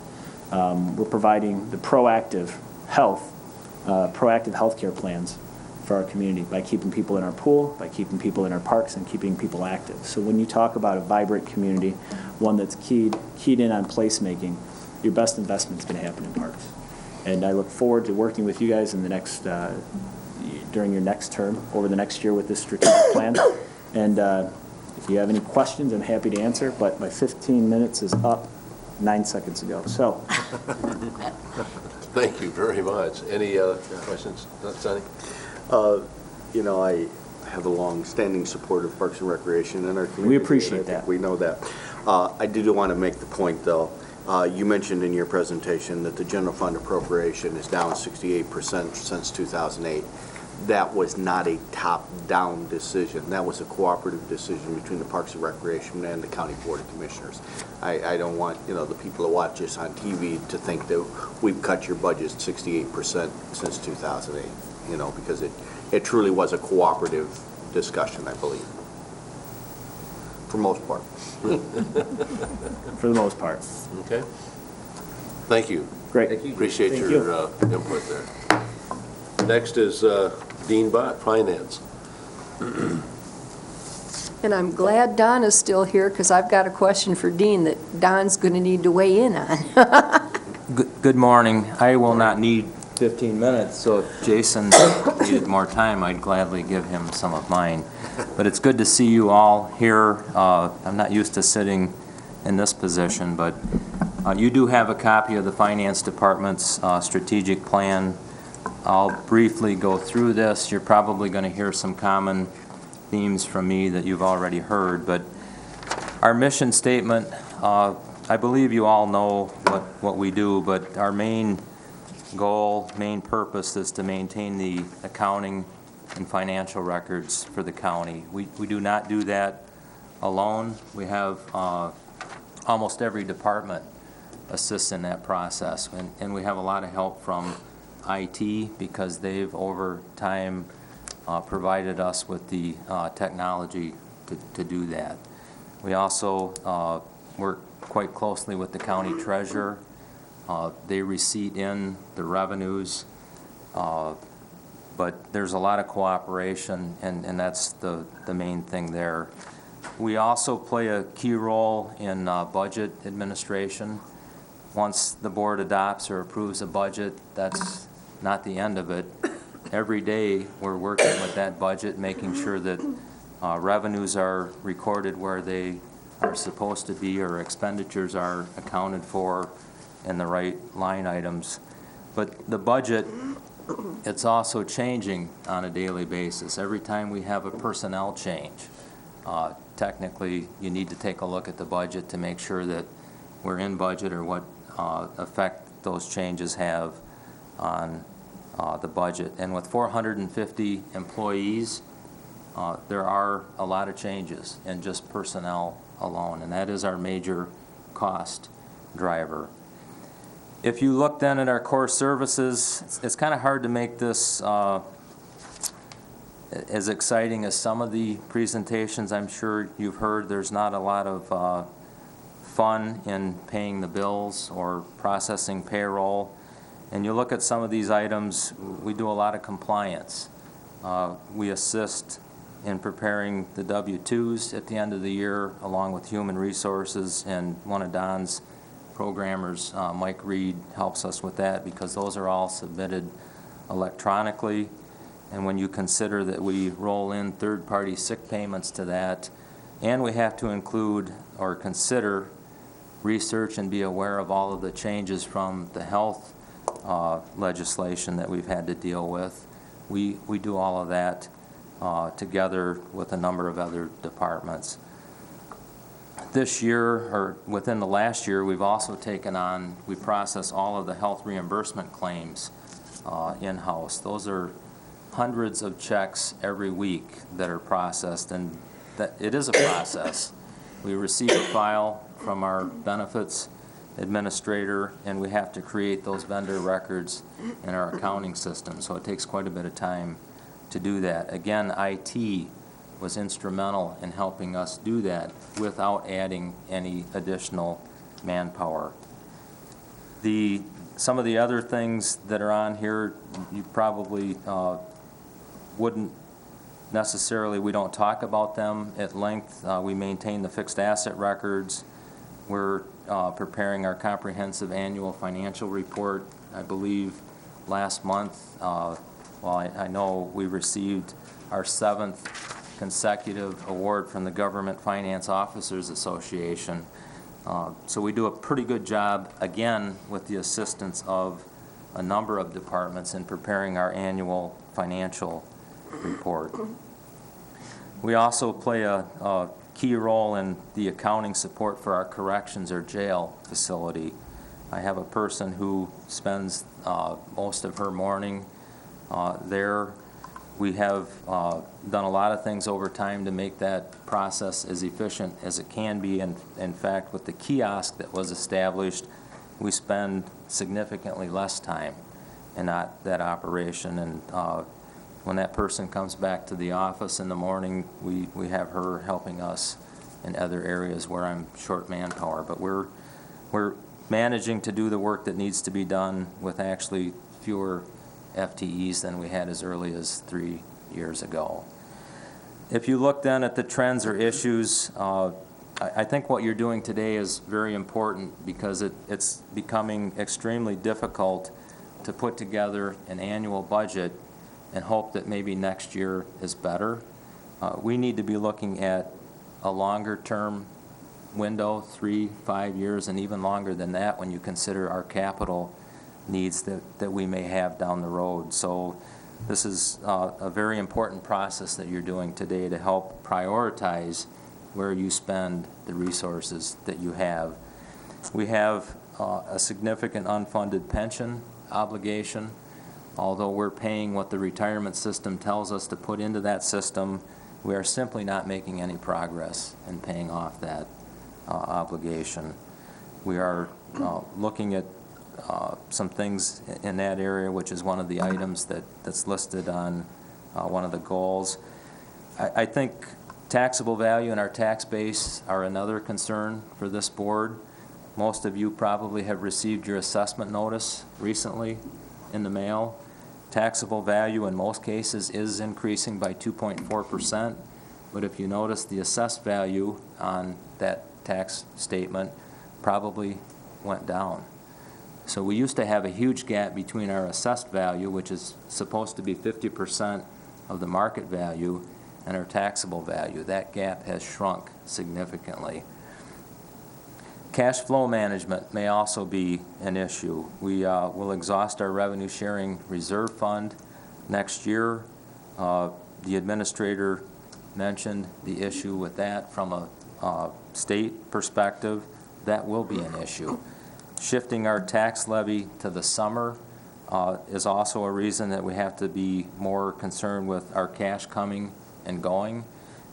We're providing the proactive healthcare plans for our community by keeping people in our pool, by keeping people in our parks, and keeping people active. So when you talk about a vibrant community, one that's keyed in on placemaking, your best investment is going to happen in parks. And I look forward to working with you guys in the next, during your next term, over the next year with this strategic plan. And if you have any questions, I'm happy to answer, but my 15 minutes is up 9 seconds ago, so. Thank you very much. Any questions, Sonny? You know, I have a long-standing support of Parks and Recreation in our community. We appreciate that. We know that. I do want to make the point, though. You mentioned in your presentation that the general fund appropriation is down 68% since 2008. That was not a top-down decision. That was a cooperative decision between the Parks and Recreation and the County Board of Commissioners. I don't want, you know, the people that watch us on TV to think that we've cut your budget 68% since 2008, you know, because it truly was a cooperative discussion, I believe, for most part. For the most part. Okay. Thank you. Great. Appreciate Thank your input there. Next is Dean Bott, Finance. And I'm glad Don is still here, because I've got a question for Dean that Don's going to need to weigh in on. Good morning. I will not need 15 minutes, so if Jason needed more time, I'd gladly give him some of mine. But it's good to see you all here. I'm not used to sitting in this position, but you do have a copy of the Finance Department's strategic plan. I'll briefly go through this. You're probably going to hear some common themes from me that you've already heard, but our mission statement, I believe you all know what we do, but our main goal, main purpose is to maintain the accounting and financial records for the county. We do not do that alone. We have almost every department assists in that process, and we have a lot of help from IT, because they've over time provided us with the technology to do that. We also work quite closely with the county treasurer. They receipt in the revenues, but there's a lot of cooperation, and that's the main thing there. We also play a key role in budget administration. Once the board adopts or approves a budget, that's not the end of it. Every day we're working with that budget, making sure that revenues are recorded where they are supposed to be, or expenditures are accounted for in the right line items. But the budget, it's also changing on a daily basis. Every time we have a personnel change, technically you need to take a look at the budget to make sure that we're in budget, or what effect those changes have on the budget. And with 450 employees, there are a lot of changes in just personnel alone, and that is our major cost driver. If you look then at our core services, it's kind of hard to make this as exciting as some of the presentations I'm sure you've heard. There's not a lot of fun in paying the bills or processing payroll. And you look at some of these items, we do a lot of compliance. We assist in preparing the W-2s at the end of the year, along with Human Resources, and one of Don's programmers, Mike Reed, helps us with that, because those are all submitted electronically. And when you consider that we roll in third-party sick payments to that, and we have to include or consider research and be aware of all of the changes from the health legislation that we've had to deal with, we do all of that together with a number of other departments. This year, or within the last year, we've also taken on, we process all of the health reimbursement claims in-house. Those are hundreds of checks every week that are processed, and that it is a process. We receive a file from our benefits administrator, and we have to create those vendor records in our accounting system, so it takes quite a bit of time to do that. Again, IT was instrumental in helping us do that without adding any additional manpower. Some of the other things that are on here, you probably wouldn't necessarily, we don't talk about them at length. We maintain the fixed asset records. We're preparing our comprehensive annual financial report. I believe last month, I know we received our 7th consecutive award from the Government Finance Officers Association. So we do a pretty good job, again, with the assistance of a number of departments in preparing our annual financial report. We also play a key role in the accounting support for our corrections or jail facility. I have a person who spends most of her morning there. We have done a lot of things over time to make that process as efficient as it can be. And in fact, with the kiosk that was established, we spend significantly less time in that operation. And when that person comes back to the office in the morning, we have her helping us in other areas where I'm short manpower. But we're managing to do the work that needs to be done with actually fewer FTEs than we had as early as 3 years ago. If you look then at the trends or issues, I think what you're doing today is very important because it's becoming extremely difficult to put together an annual budget and hope that maybe next year is better. We need to be looking at a longer term window, 3-5 years, and even longer than that when you consider our capital needs that we may have down the road. So this is a very important process that you're doing today to help prioritize where you spend the resources that you have. We have a significant unfunded pension obligation. Although we're paying what the retirement system tells us to put into that system, we are simply not making any progress in paying off that obligation. We are looking at some things in that area, which is one of the items that's listed on one of the goals. I think taxable value and our tax base are another concern for this board. Most of you probably have received your assessment notice recently in the mail. Taxable value in most cases is increasing by 2.4%, but if you notice, the assessed value on that tax statement probably went down. So we used to have a huge gap between our assessed value, which is supposed to be 50% of the market value, and our taxable value. That gap has shrunk significantly. Cash flow management may also be an issue. We will exhaust our revenue sharing reserve fund next year. The administrator mentioned the issue with that from a state perspective. That will be an issue. Shifting our tax levy to the summer is also a reason that we have to be more concerned with our cash coming and going.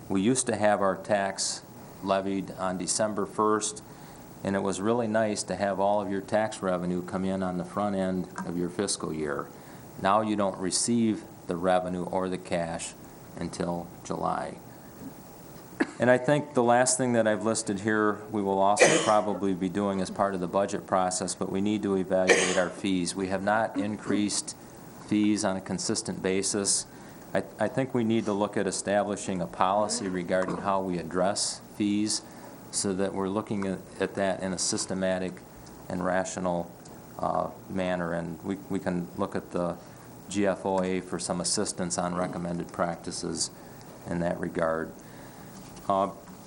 We used to have our tax levied on December 1st, and it was really nice to have all of your tax revenue come in on the front end of your fiscal year. Now you don't receive the revenue or the cash until July. And I think the last thing that I've listed here, we will also probably be doing as part of the budget process, but we need to evaluate our fees. We have not increased fees on a consistent basis. I think we need to look at establishing a policy regarding how we address fees so that we're looking at that in a systematic and rational manner. And we can look at the GFOA for some assistance on recommended practices in that regard.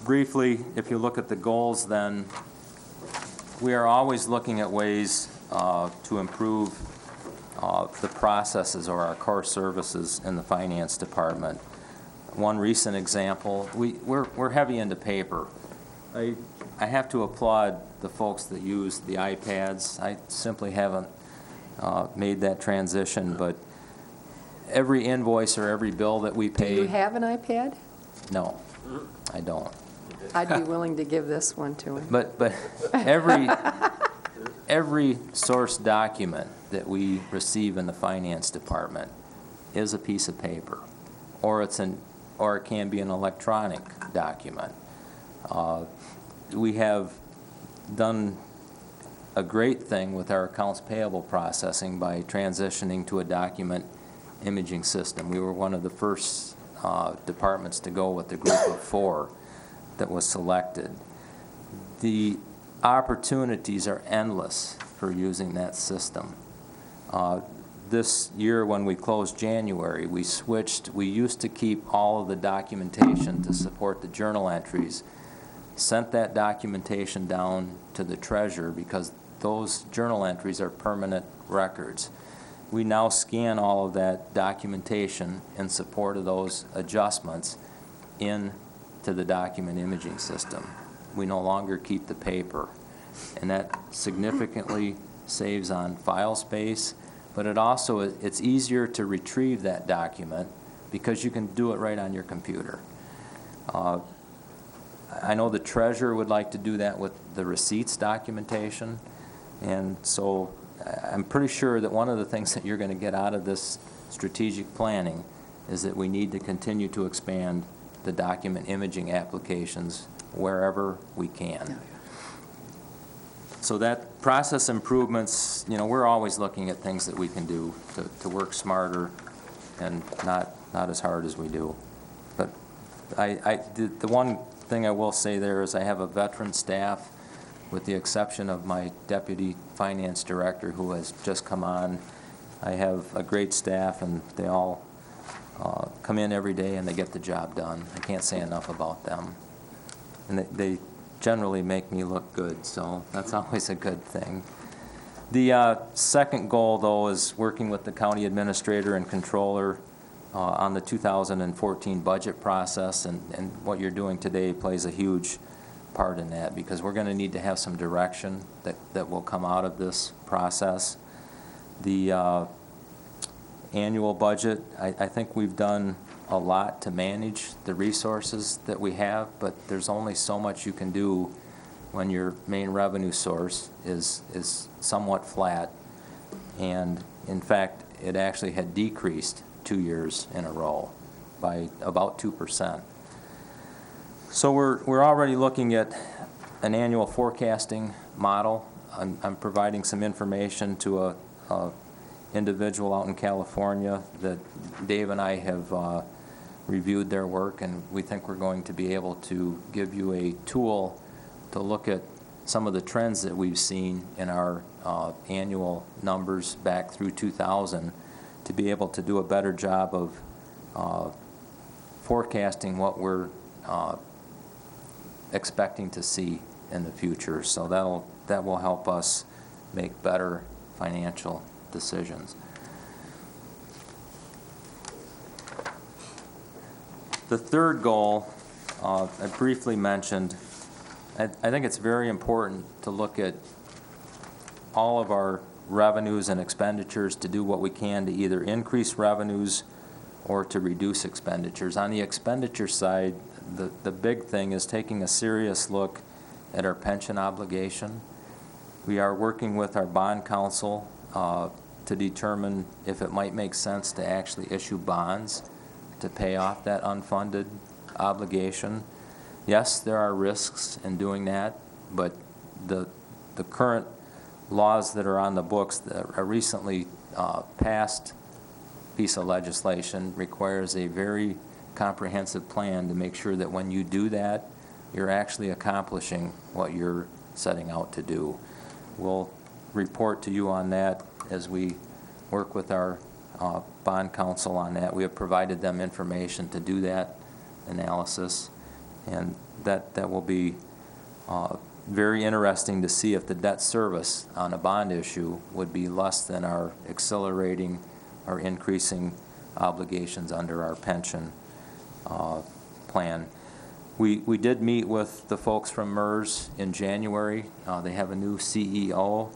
Briefly, if you look at the goals, then we are always looking at ways to improve the processes or our core services in the finance department. One recent example, we're heavy into paper. I have to applaud the folks that use the iPads. I simply haven't made that transition, but every invoice or every bill that we pay... Do you have an iPad? No, I don't. I'd be willing to give this one to him. But every source document that we receive in the finance department is a piece of paper, or it can be an electronic document. We have done a great thing with our accounts payable processing by transitioning to a document imaging system. We were one of the first departments to go with the group of 4 that was selected. The opportunities are endless for using that system. This year, when we closed January, we used to keep all of the documentation to support the journal entries, sent that documentation down to the treasurer because those journal entries are permanent records. We now scan all of that documentation in support of those adjustments into the document imaging system. We no longer keep the paper, and that significantly saves on file space, but it's easier to retrieve that document because you can do it right on your computer. I know the treasurer would like to do that with the receipts documentation, and so I'm pretty sure that one of the things that you're going to get out of this strategic planning is that we need to continue to expand the document imaging applications wherever we can. So that process improvements, we're always looking at things that we can do to work smarter and not as hard as we do. But the one thing I will say there is I have a veteran staff, with the exception of my deputy finance director who has just come on. I have a great staff, and they all come in every day and they get the job done. I can't say enough about them. And they generally make me look good, so that's always a good thing. The second goal, though, is working with the county administrator and controller on the 2014 budget process, and what you're doing today plays a huge part in that, because we're going to need to have some direction that will come out of this process. The annual budget, I think we've done a lot to manage the resources that we have, but there's only so much you can do when your main revenue source is somewhat flat, and in fact it actually had decreased 2 years in a row by about 2%. So we're already looking at an annual forecasting model. I'm providing some information to a individual out in California that Dave and I have reviewed their work, and we think we're going to be able to give you a tool to look at some of the trends that we've seen in our annual numbers back through 2000 to be able to do a better job of forecasting what we're expecting to see in the future. So that will help us make better financial decisions. The third goal, I briefly mentioned, I think it's very important to look at all of our revenues and expenditures to do what we can to either increase revenues or to reduce expenditures. On the expenditure side, the big thing is taking a serious look at our pension obligation. We are working with our bond counsel to determine if it might make sense to actually issue bonds to pay off that unfunded obligation. Yes, there are risks in doing that, but the current laws that are on the books, that are recently passed piece of legislation, requires a very comprehensive plan to make sure that when you do that, you're actually accomplishing what you're setting out to do. We'll report to you on that as we work with our bond counsel on that. We have provided them information to do that analysis, and that will be very interesting to see if the debt service on a bond issue would be less than our accelerating or increasing obligations under our pension plan. We did meet with the folks from MERS in January. They have a new CEO.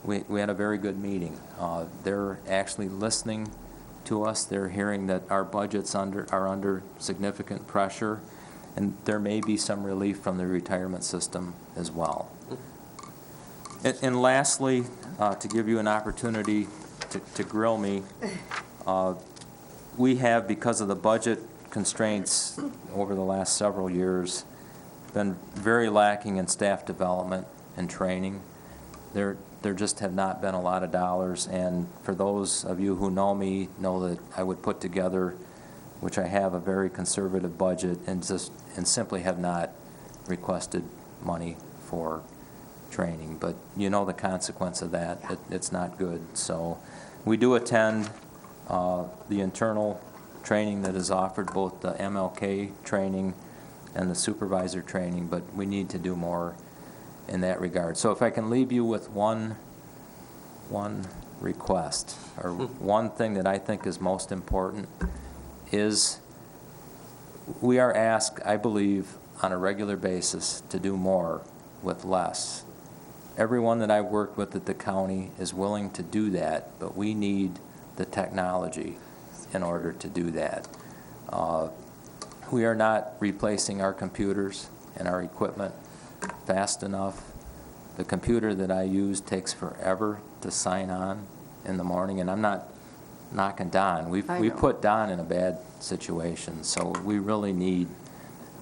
We had a very good meeting. They're actually listening to us. They're hearing that our budgets are under significant pressure, and there may be some relief from the retirement system as well. And lastly, to give you an opportunity to grill me, we have, because of the budget constraints over the last several years, been very lacking in staff development and training. There just have not been a lot of dollars, and for those of you who know me, know that I would put together, which I have, a very conservative budget, and simply have not requested money for training. But you know the consequence of that. It's not good. So we do attend the internal training that is offered, both the MLK training and the supervisor training, but we need to do more in that regard. So if I can leave you with one request, or one thing that I think is most important, is we are asked, I believe, on a regular basis to do more with less. Everyone that I've worked with at the county is willing to do that, but we need the technology in order to do that. We are not replacing our computers and our equipment fast enough. The computer that I use takes forever to sign on in the morning, and I'm not knocking Don. We put Don in a bad situation, so we really need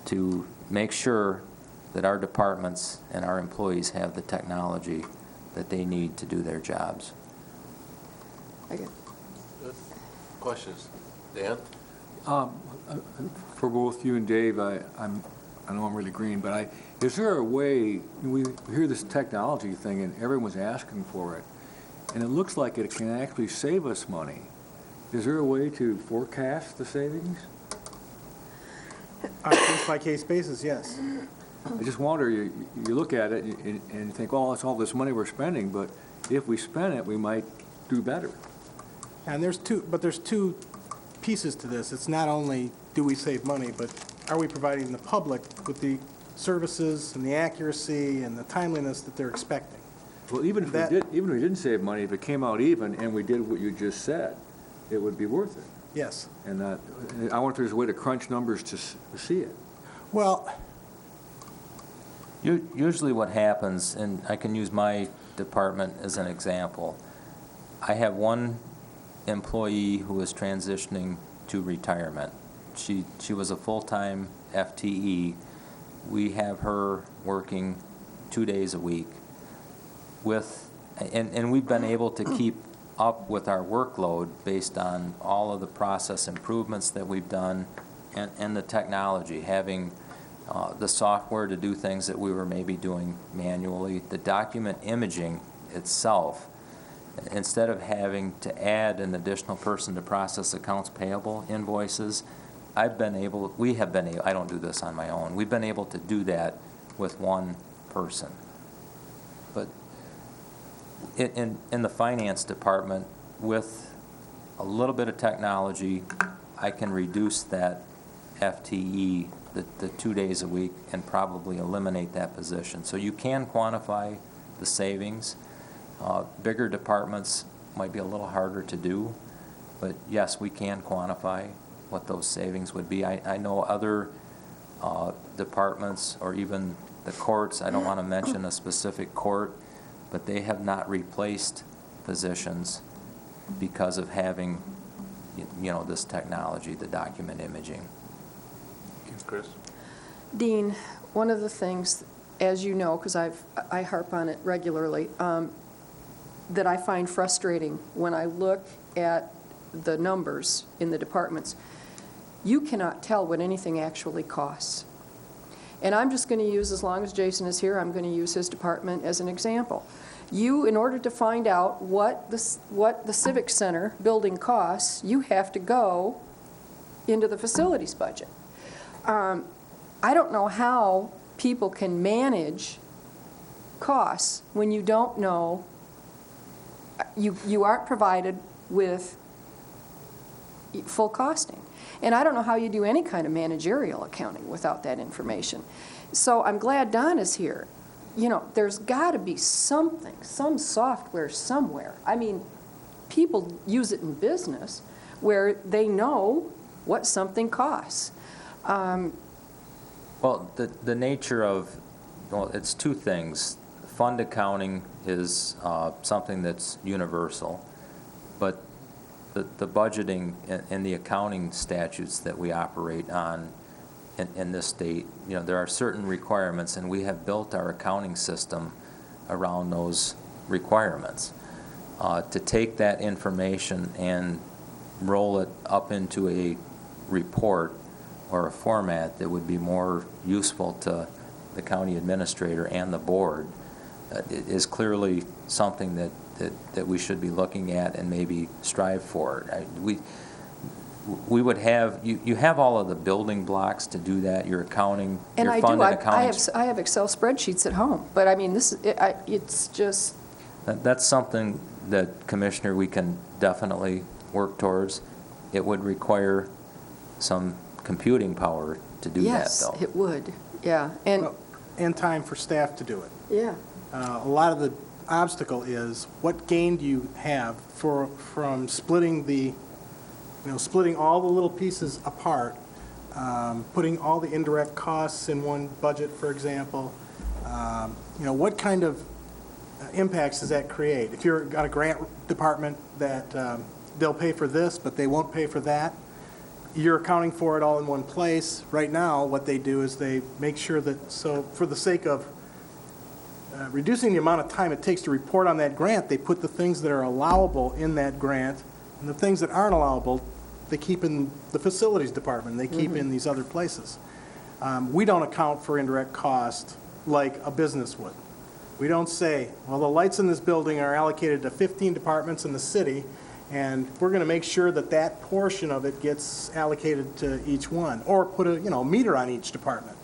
to make sure that our departments and our employees have the technology that they need to do their jobs. Good. Questions? Dan? For both you and Dave, I know I'm really green, but is there a way, we hear this technology thing and everyone's asking for it, and it looks like it can actually save us money. Is there a way to forecast the savings? On a case-by-case basis, yes. I just wonder, you look at it and you think, oh, it's all this money we're spending, but if we spend it, we might do better. And there's two pieces to this. It's not only do we save money, but are we providing the public with the services and the accuracy and the timeliness that they're expecting? Well, even if we didn't save money, if it came out even and we did what you just said, it would be worth it. Yes. And I wonder if there's a way to crunch numbers to see it. Well, Usually what happens, and I can use my department as an example, I have one employee who is transitioning to retirement. She was a full-time FTE. We have her working 2 days a week and we've been able to keep up with our workload based on all of the process improvements that we've done and the technology, having the software to do things that we were maybe doing manually. The document imaging itself, instead of having to add an additional person to process accounts payable invoices, I don't do this on my own, we've been able to do that with one person. But in the finance department, with a little bit of technology, I can reduce that FTE, the 2 days a week, and probably eliminate that position. So you can quantify the savings. Bigger departments might be a little harder to do, but yes, we can quantify what those savings would be. I know other departments, or even the courts, I don't want to mention a specific court, but they have not replaced positions because of having, this technology, the document imaging. Chris? Dean, one of the things, as you know, because I harp on it regularly, that I find frustrating when I look at the numbers in the departments, you cannot tell what anything actually costs. And I'm just going to use, as long as Jason is here, I'm going to use his department as an example. You, in order to find out what the Civic Center building costs, you have to go into the facilities budget. I don't know how people can manage costs when you don't know, you aren't provided with full costing. And I don't know how you do any kind of managerial accounting without that information. So I'm glad Don is here. There's got to be something, some software somewhere. I mean, people use it in business where they know what something costs. Well, the nature of, well, it's two things. Fund accounting is something that's universal, but the budgeting and the accounting statutes that we operate on in this state, you know, there are certain requirements, and we have built our accounting system around those requirements. To take that information and roll it up into a report or a format that would be more useful to the county administrator and the board is clearly something that we should be looking at and maybe strive for. We would have, you have all of the building blocks to do that, your accounting, And your I fund do, and accounting. I have Excel spreadsheets at home, but I mean, it's just, That's something that, Commissioner, we can definitely work towards. It would require some computing power to do that, yes, though. it would, yeah. And time for staff to do it. Yeah. A lot of the obstacle is, what gain do you have from splitting splitting all the little pieces apart, putting all the indirect costs in one budget, for example? What kind of impacts does that create? If you've got a grant department that they'll pay for this, but they won't pay for that, you're accounting for it all in one place. Right now, what they do is they make sure that, so for the sake of reducing the amount of time it takes to report on that grant, they put the things that are allowable in that grant, and the things that aren't allowable, they keep in the facilities department, they keep in these other places. We don't account for indirect cost like a business would. We don't say, well, the lights in this building are allocated to 15 departments in the city, and we're going to make sure that that portion of it gets allocated to each one, or put a meter on each department.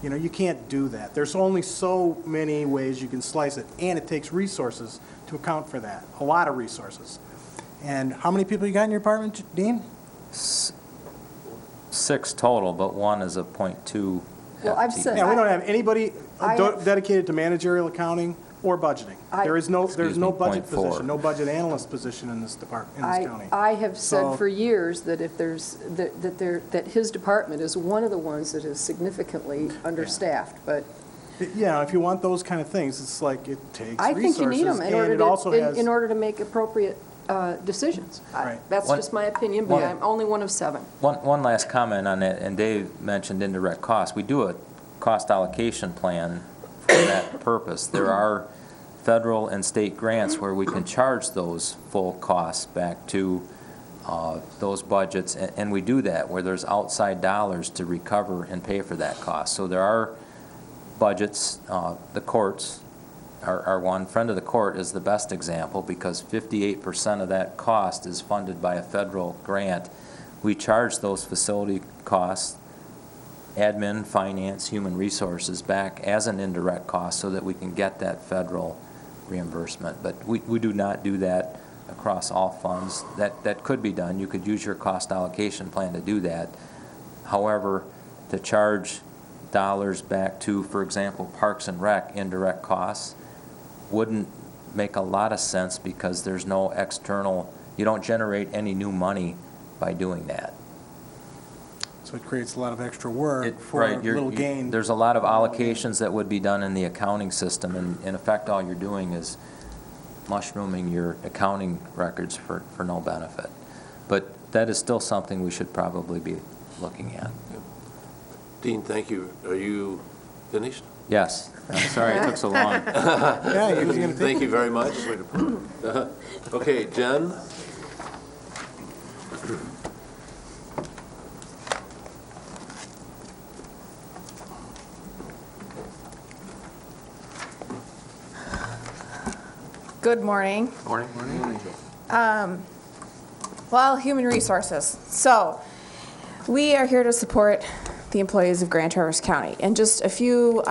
You can't do that. There's only so many ways you can slice it, and it takes resources to account for that, a lot of resources. And how many people you got in your department, Dean? 6 total, but one is a .2 Well, I've FTE. said- Yeah, we don't have anybody I have- dedicated to managerial accounting or budgeting. There's no budget .4. position, no budget analyst position in this department, in this county. I have said So- for years that if that his department is one of the ones that is significantly understaffed, but Yeah, if you want those kind of things, it's like it takes I resources. think you need them and it also has- in order to make appropriate decisions. Right. That's One- just my opinion, but I'm only one of 7. One last comment on that, and Dave mentioned indirect costs. We do a cost allocation plan for that purpose. There are federal and state grants where we can charge those full costs back to those budgets, and we do that where there's outside dollars to recover and pay for that cost. So there are budgets, the courts are one. Friend of the Court is the best example because 58% of that cost is funded by a federal grant. We charge those facility costs, admin, finance, human resources back as an indirect cost so that we can get that federal reimbursement. But we do not do that across all funds. That could be done. You could use your cost allocation plan to do that. However, to charge dollars back to, for example, Parks and Rec indirect costs wouldn't make a lot of sense because there's no external, you don't generate any new money by doing that. So it creates a lot of extra work for Right, a little gain. There's a lot of allocations that would be done in the accounting system, and in effect, all you're doing is mushrooming your accounting records for no benefit. But that is still something we should probably be looking at. Dean, thank you. Are you finished? Yes. I'm sorry it took so long. Yeah, you're gonna take Thank it. you very much. Okay, Jen? Good morning. Morning. Well, human resources. So, we are here to support the employees of Grand Traverse County. And just a few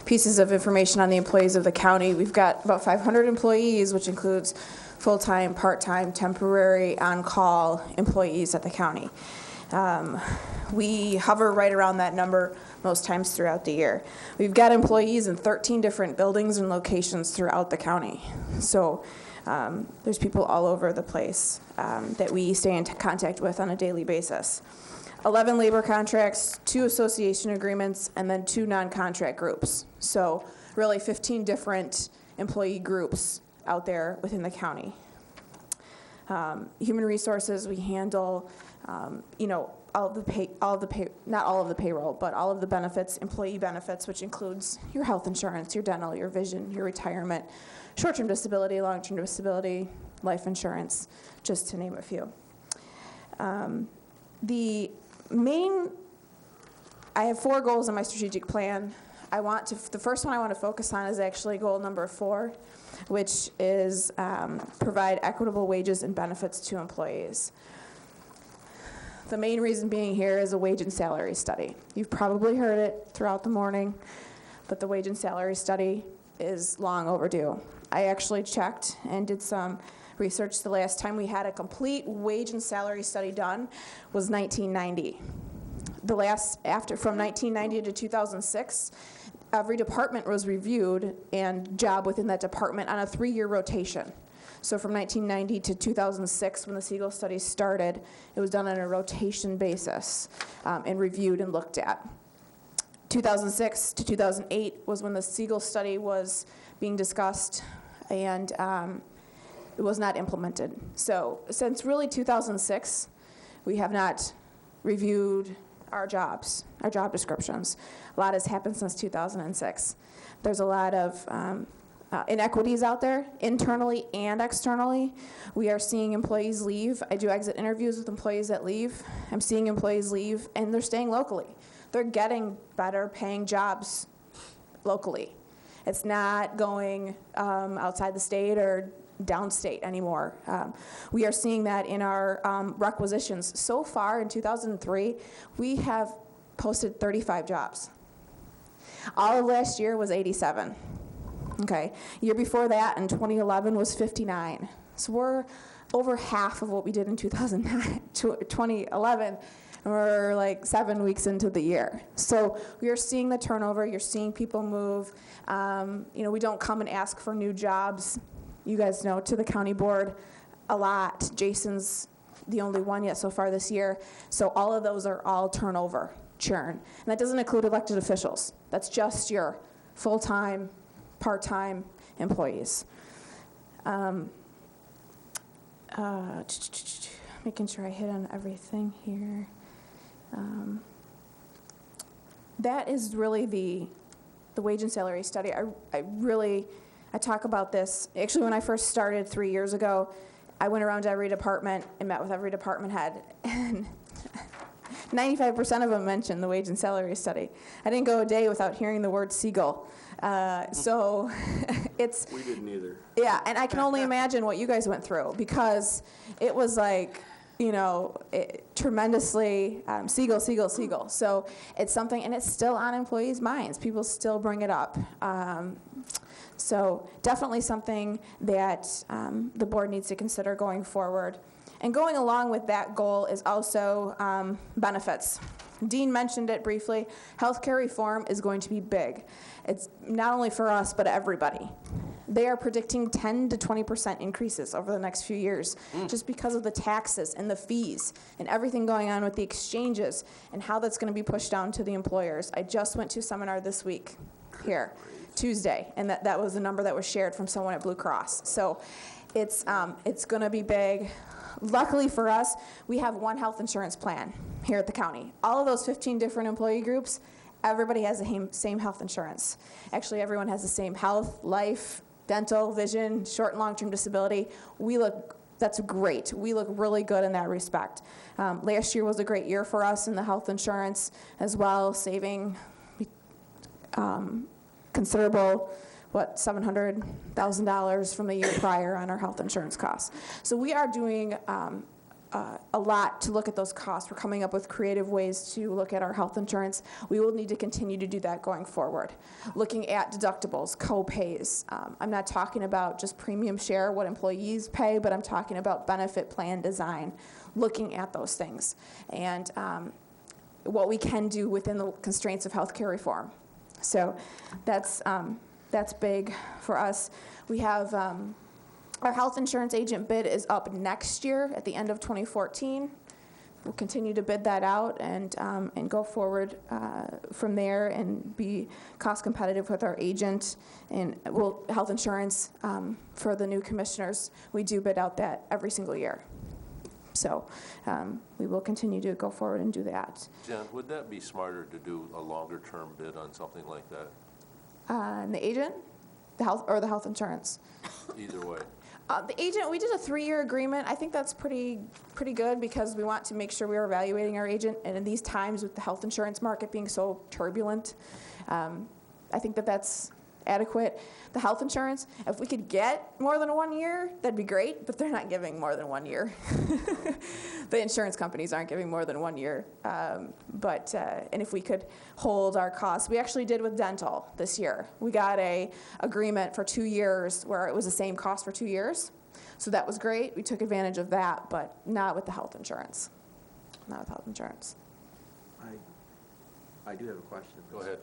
pieces of information on the employees of the county. We've got about 500 employees, which includes full-time, part-time, temporary, on-call employees at the county. We hover right around that number most times throughout the year. We've got employees in 13 different buildings and locations throughout the county. So there's people all over the place that we stay in contact with on a daily basis. 11 labor contracts, 2 association agreements, and then 2 non-contract groups. So really 15 different employee groups out there within the county. Human resources, we handle, all of the pay, not all of the payroll, but all of the benefits, employee benefits, which includes your health insurance, your dental, your vision, your retirement, short-term disability, long-term disability, life insurance, just to name a few. I have 4 goals in my strategic plan. The first one I want to focus on is actually goal number 4, which is provide equitable wages and benefits to employees. The main reason being here is a wage and salary study. You've probably heard it throughout the morning, but the wage and salary study is long overdue. I actually checked and did some research. The last time we had a complete wage and salary study done was 1990. From 1990 to 2006, every department was reviewed and job within that department on a 3-year rotation. So from 1990 to 2006, when the Siegel study started, it was done on a rotation basis and reviewed and looked at. 2006 to 2008 was when the Siegel study was being discussed and it was not implemented. So since really 2006, we have not reviewed our job descriptions. A lot has happened since 2006. There's a lot of inequities out there, internally and externally. We are seeing employees leave. I do exit interviews with employees that leave. I'm seeing employees leave, and they're staying locally. They're getting better paying jobs locally. It's not going outside the state or downstate anymore. We are seeing that in our requisitions. So far in 2003, we have posted 35 jobs. All of last year was 87. Okay, year before that in 2011 was 59. So we're over half of what we did in 2011, and we're like 7 weeks into the year. So we are seeing the turnover. You're seeing people move. We don't come and ask for new jobs. You guys know, to the county board a lot. Jason's the only one yet so far this year. So all of those are all turnover, churn. And that doesn't include elected officials. That's just your full-time, part-time employees. Making sure I hit on everything here. That is really the wage and salary study. I talk about this. Actually, when I first started 3 years ago, I went around to every department and met with every department head. And 95% of them mentioned the wage and salary study. I didn't go a day without hearing the word Siegel. So it's... We didn't either. Yeah, and I can only imagine what you guys went through, because it was like, tremendously Siegel. So it's something, and it's still on employees' minds. People still bring it up. So definitely something that the board needs to consider going forward. And going along with that goal is also benefits. Dean mentioned it briefly. Healthcare reform is going to be big. It's not only for us, but everybody. They are predicting 10 to 20% increases over the next few years, just because of the taxes and the fees and everything going on with the exchanges and how that's going to be pushed down to the employers. I just went to a seminar this week here, Tuesday, and that was the number that was shared from someone at Blue Cross. So it's going to be big. Luckily for us, we have one health insurance plan here at the county. All of those 15 different employee groups, everybody has the same health insurance. Actually, everyone has the same health, life, dental, vision, short and long-term disability. That's great. We look really good in that respect. Last year was a great year for us in the health insurance as well, saving considerable, $700,000 from the year prior on our health insurance costs. So we are doing a lot to look at those costs. We're coming up with creative ways to look at our health insurance. We will need to continue to do that going forward. Looking at deductibles, co-pays. I'm not talking about just premium share, what employees pay, but I'm talking about benefit plan design, looking at those things, and what we can do within the constraints of healthcare reform. So that's big for us. We have our health insurance agent bid is up next year at the end of 2014. we'll continue to bid that out and go forward from there and be cost competitive with our agent. And health insurance for the new commissioners, we do bid out that every single year. So we will continue to go forward and do that. Jen, would that be smarter to do a longer-term bid on something like that? And the agent, the health insurance. Either way. The agent, we did a 3-year agreement. I think that's pretty good because we want to make sure we are evaluating our agent. And in these times with the health insurance market being so turbulent, I think that's adequate. The health insurance, if we could get more than 1 year, that'd be great, but they're not giving more than 1 year. The insurance companies aren't giving more than 1 year. And if we could hold our costs, we actually did with dental this year. We got a agreement for 2 years where it was the same cost for 2 years. So that was great. We took advantage of that, but not with the health insurance. Not with health insurance. I do have a question. Go ahead.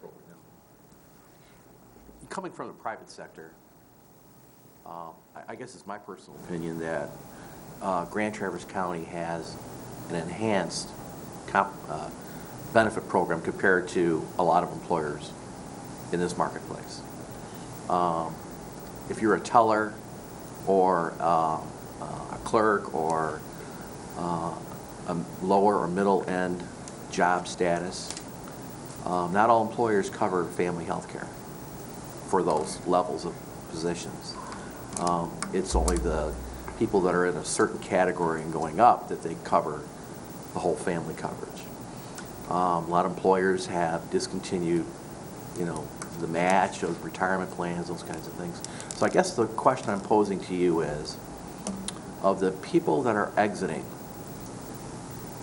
Coming from the private sector, I guess it's my personal opinion that Grand Traverse County has an enhanced benefit program compared to a lot of employers in this marketplace. If you're a teller or a clerk or a lower or middle end job status, not all employers cover family health care for those levels of positions. It's only the people that are in a certain category and going up that they cover the whole family coverage. A lot of employers have discontinued, the match, those retirement plans, those kinds of things. So I guess the question I'm posing to you is, of the people that are exiting,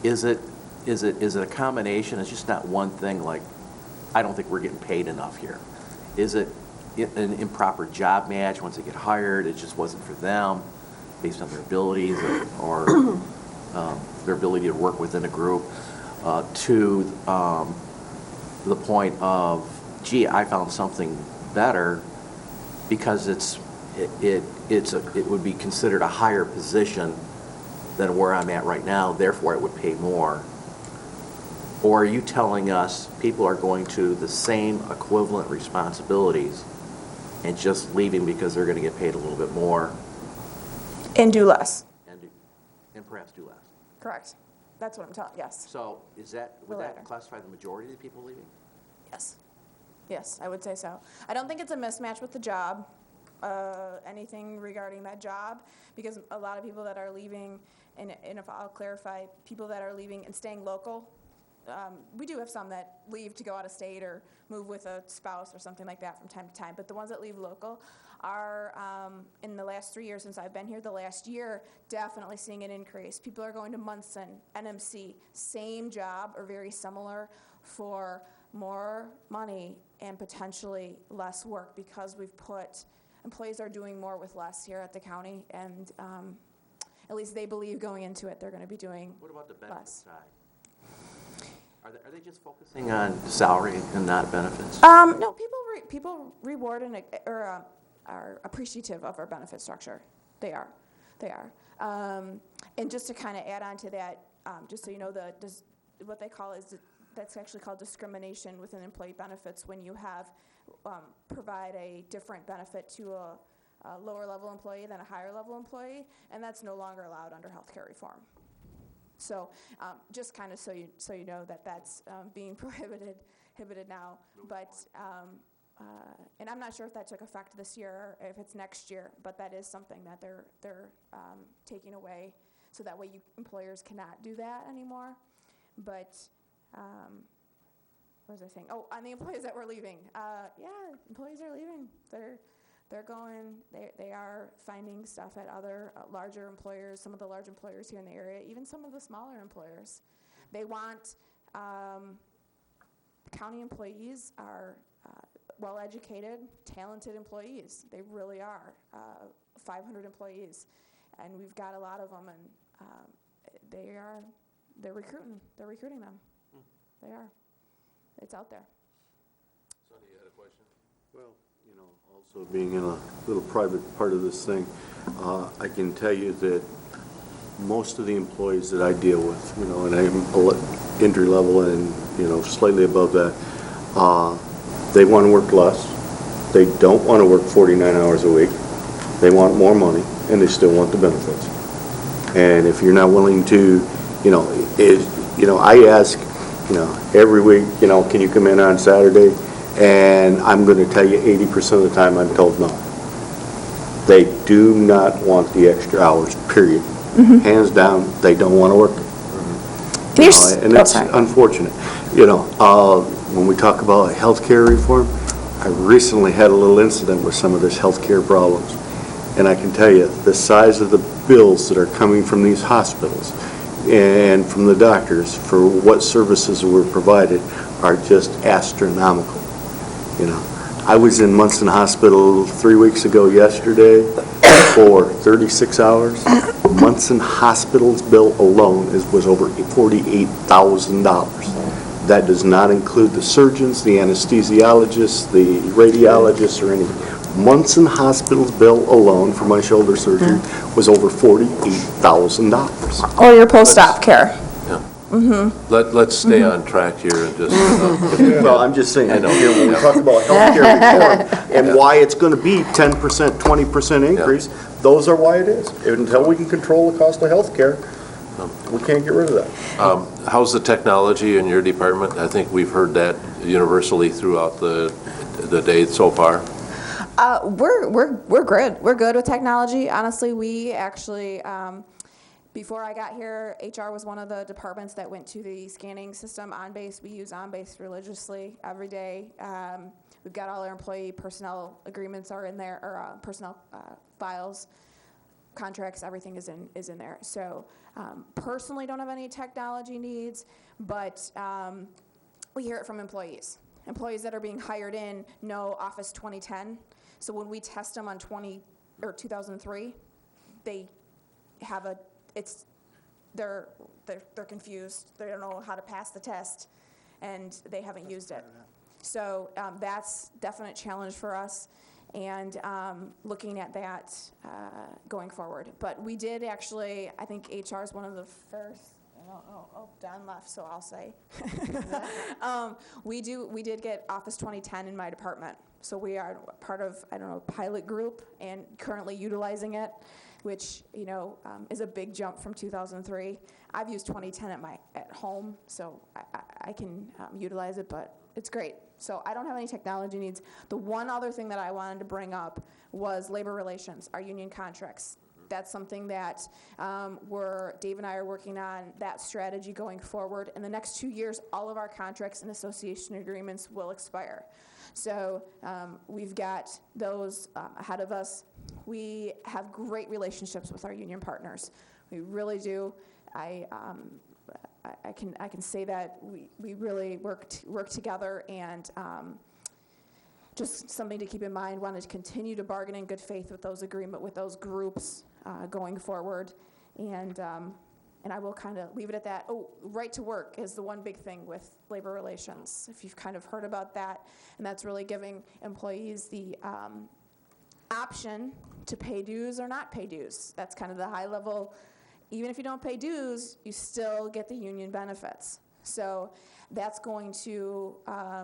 is it a combination? It's just not one thing like, I don't think we're getting paid enough here. Is it an improper job match once they get hired? It just wasn't for them based on their abilities or their ability to work within a group, to the point of, gee, I found something better because it would be considered a higher position than where I'm at right now, therefore it would pay more. Or are you telling us people are going to the same equivalent responsibilities and just leaving because they're going to get paid a little bit more? And do less. And perhaps do less. Correct. That's what I'm telling, yes. So would that classify the majority of the people leaving? Yes. Yes, I would say so. I don't think it's a mismatch with the job, anything regarding that job, because a lot of people that are leaving, and if I'll clarify, people that are leaving and staying local, we do have some that leave to go out of state or move with a spouse or something like that from time to time, but the ones that leave local are, in the last 3 years since I've been here, the last year, definitely seeing an increase. People are going to Munson, NMC, same job or very similar for more money and potentially less work because employees are doing more with less here at the county, and at least they believe going into it they're going to be doing less. What about the benefit side? Are they just focusing on salary and not benefits? No, people reward or are appreciative of our benefit structure. They are. And just to kind of add on to that, just so you know, what they call that's actually called discrimination within employee benefits when you provide a different benefit to a lower level employee than a higher level employee, and that's no longer allowed under healthcare reform. So just kind of so you know that's being prohibited now. But and I'm not sure if that took effect this year or if it's next year, but that is something that they're taking away, so that way employers cannot do that anymore. But what was I saying? Oh, on the employees that were leaving. Yeah, employees are leaving. They're going, they are finding stuff at other larger employers, some of the large employers here in the area, even some of the smaller employers. They want, county employees are well-educated, talented employees. They really are, 500 employees. And we've got a lot of them, and they're recruiting them. They are. It's out there. Sonny, you had a question? Well, also being in a little private part of this thing, I can tell you that most of the employees that I deal with, you know, and I'm entry level and, you know, slightly above that, they want to work less. They don't want to work 49 hours a week. They want more money, and they still want the benefits. And if you're not willing to, you know, I ask, you know, every week, you know, can you come in on Saturday? And I'm going to tell you 80% of the time I'm told no. They do not want the extra hours, period. Hands down, they don't want to work. And that's unfortunate. You know, when we talk about healthcare reform, I recently had a little incident with some of this healthcare problems. And I can tell you, the size of the bills that are coming from these hospitals and from the doctors for what services were provided are just astronomical. You know, I was in Munson Hospital 3 weeks ago yesterday for 36 hours. Munson Hospital's bill alone was over $48,000. That does not include the surgeons, the anesthesiologists, the radiologists, or anything. Munson Hospital's bill alone for my shoulder surgery was over $48,000. Or your post-op care. Let's stay on track here and just. Well, I'm just saying, I know. you know, when we talk about healthcare reform and why it's going to be 10%, 20% increase, those are why it is. Until we can control the cost of healthcare, we can't get rid of that. How's the technology in your department? I think we've heard that universally throughout the day so far. We're good. We're good with technology. Honestly, we actually, before I got here, HR was one of the departments that went to the scanning system, OnBase. We use OnBase religiously every day. We've got all our employee personnel agreements are in there, or personnel files, contracts, everything is in there. So personally don't have any technology needs, but we hear it from employees. Employees that are being hired in know Office 2010. So when we test them on 2003, they have they're confused. They don't know how to pass the test, and they haven't used it. So that's definite challenge for us, and looking at that going forward. But we did actually, I think HR is one of the first. Oh, Don left, so I'll say. We did get Office 2010 in my department. So we are part of, a pilot group and currently utilizing it, which, is a big jump from 2003. I've used 2010 at home, so I can utilize it, but it's great. So I don't have any technology needs. The one other thing that I wanted to bring up was labor relations, our union contracts. That's something that Dave and I are working on that strategy going forward. In the next 2 years, all of our contracts and association agreements will expire. So we've got those ahead of us. We have great relationships with our union partners. We really do. I can say that we really work together, and just something to keep in mind. Want to continue to bargain in good faith with those groups going forward, and I will kind of leave it at that. Oh, right to work is the one big thing with labor relations, if you've kind of heard about that, and that's really giving employees the option to pay dues or not pay dues. That's kind of the high level. Even if you don't pay dues, you still get the union benefits. So that's going to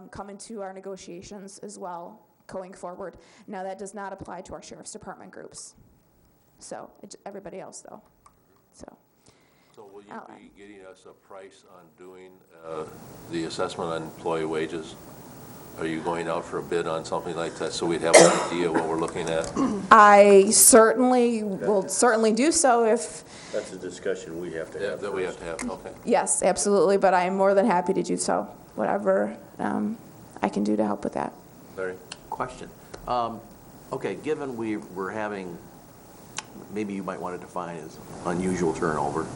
come into our negotiations as well going forward. Now, that does not apply to our sheriff's department groups. So everybody else, though. So will you be getting us a price on doing the assessment on employee wages? Are you going out for a bid on something like that so we'd have an idea what we're looking at? I will do so if... That's a discussion we have to have. That we have to have, okay. Yes, absolutely, but I'm more than happy to do so. Whatever I can do to help with that. Larry? Question. Okay, given we're having, maybe you might want to define as unusual turnover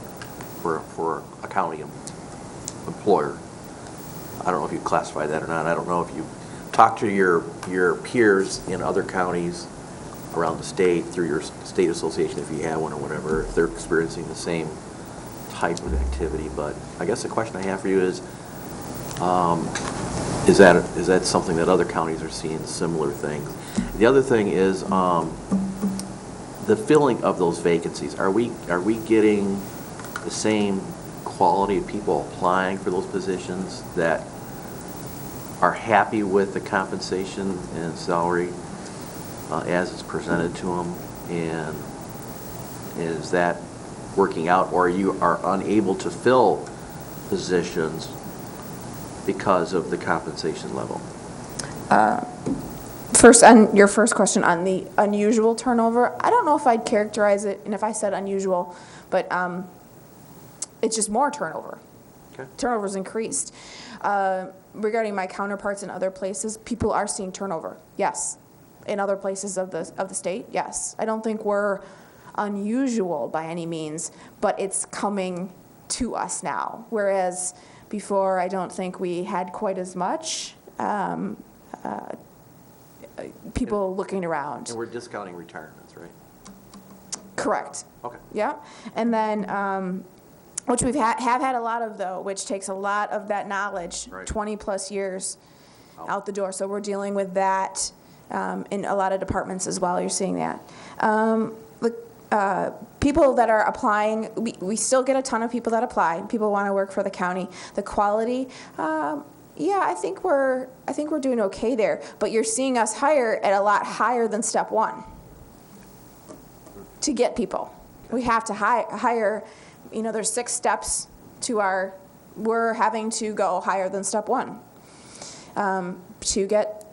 for a county employer. I don't know if you classify that or not. I don't know if you talk to your peers in other counties around the state through your state association, if you have one or whatever, if they're experiencing the same type of activity. But I guess the question I have for you is that something that other counties are seeing, similar things? The other thing is the the filling of those vacancies, are we getting the same quality of people applying for those positions that are happy with the compensation and salary as it's presented to them? And is that working out, or you are unable to fill positions because of the compensation level? First, on your first question on the unusual turnover, I don't know if I'd characterize it, and if I said unusual, but it's just more turnover. Okay. Turnover's increased. Regarding my counterparts in other places, people are seeing turnover, yes. In other places of the state, yes. I don't think we're unusual by any means, but it's coming to us now. Whereas before, I don't think we had quite as much people looking around. And we're discounting retirements, right? Correct. Okay. Yeah. And then, which we've have had a lot of, though, which takes a lot of that knowledge, Right. 20-plus years out the door. So we're dealing with that in a lot of departments as well. You're seeing that. People that are applying, we still get a ton of people that apply. People want to work for the county. The quality, yeah, I think we're doing okay there. But you're seeing us hire at a lot higher than step one to get people. We have to hire. You know, there's 6 steps to our. We're having to go higher than step one to get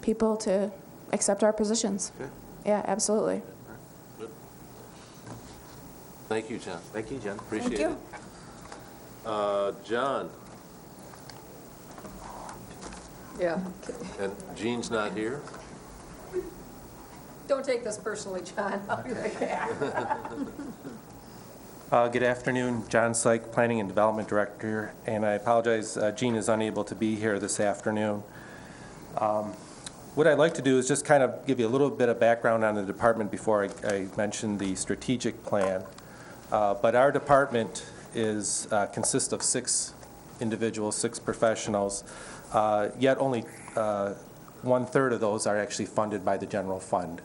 people to accept our positions. Okay. Yeah, absolutely. Thank you, Jen. Thank you, Jen. Appreciate Thank it. John, Yeah. and Jean's not here? Don't take this personally, John. I'll be right back. Good afternoon, John Syke, Planning and Development Director, and I apologize, Jean is unable to be here this afternoon. What I'd like to do is just kind of give you a little bit of background on the department before I mention the strategic plan. But our department consists of 6 individuals, 6 professionals, yet only 1/3 of those are actually funded by the general fund.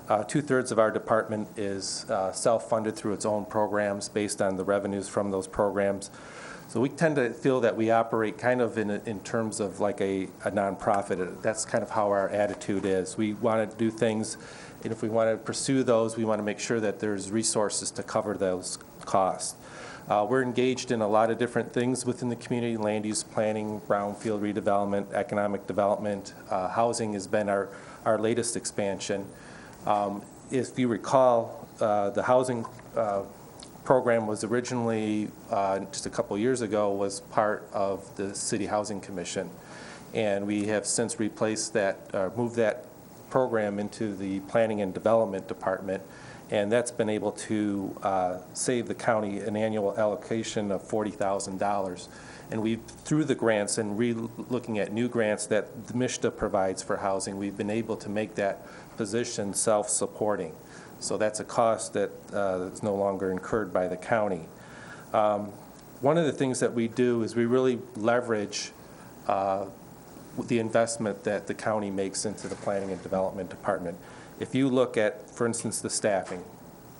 2/3 of our department is self-funded through its own programs based on the revenues from those programs. So we tend to feel that we operate kind of in terms of like a nonprofit. That's kind of how our attitude is. We want to do things, and if we want to pursue those, we want to make sure that there's resources to cover those costs. We're engaged in a lot of different things within the community: land use planning, brownfield redevelopment, economic development. Housing has been our latest expansion. If you recall, the housing program was originally, just a couple years ago, was part of the City Housing Commission. And we have since replaced that, moved that program into the Planning and Development Department. And that's been able to save the county an annual allocation of $40,000. And we've, through the grants and looking at new grants that the MSHDA provides for housing, we've been able to make that position self-supporting. So that's a cost that is no longer incurred by the county. One of the things that we do is we really leverage the investment that the county makes into the Planning and Development Department. If you look at, for instance, the staffing,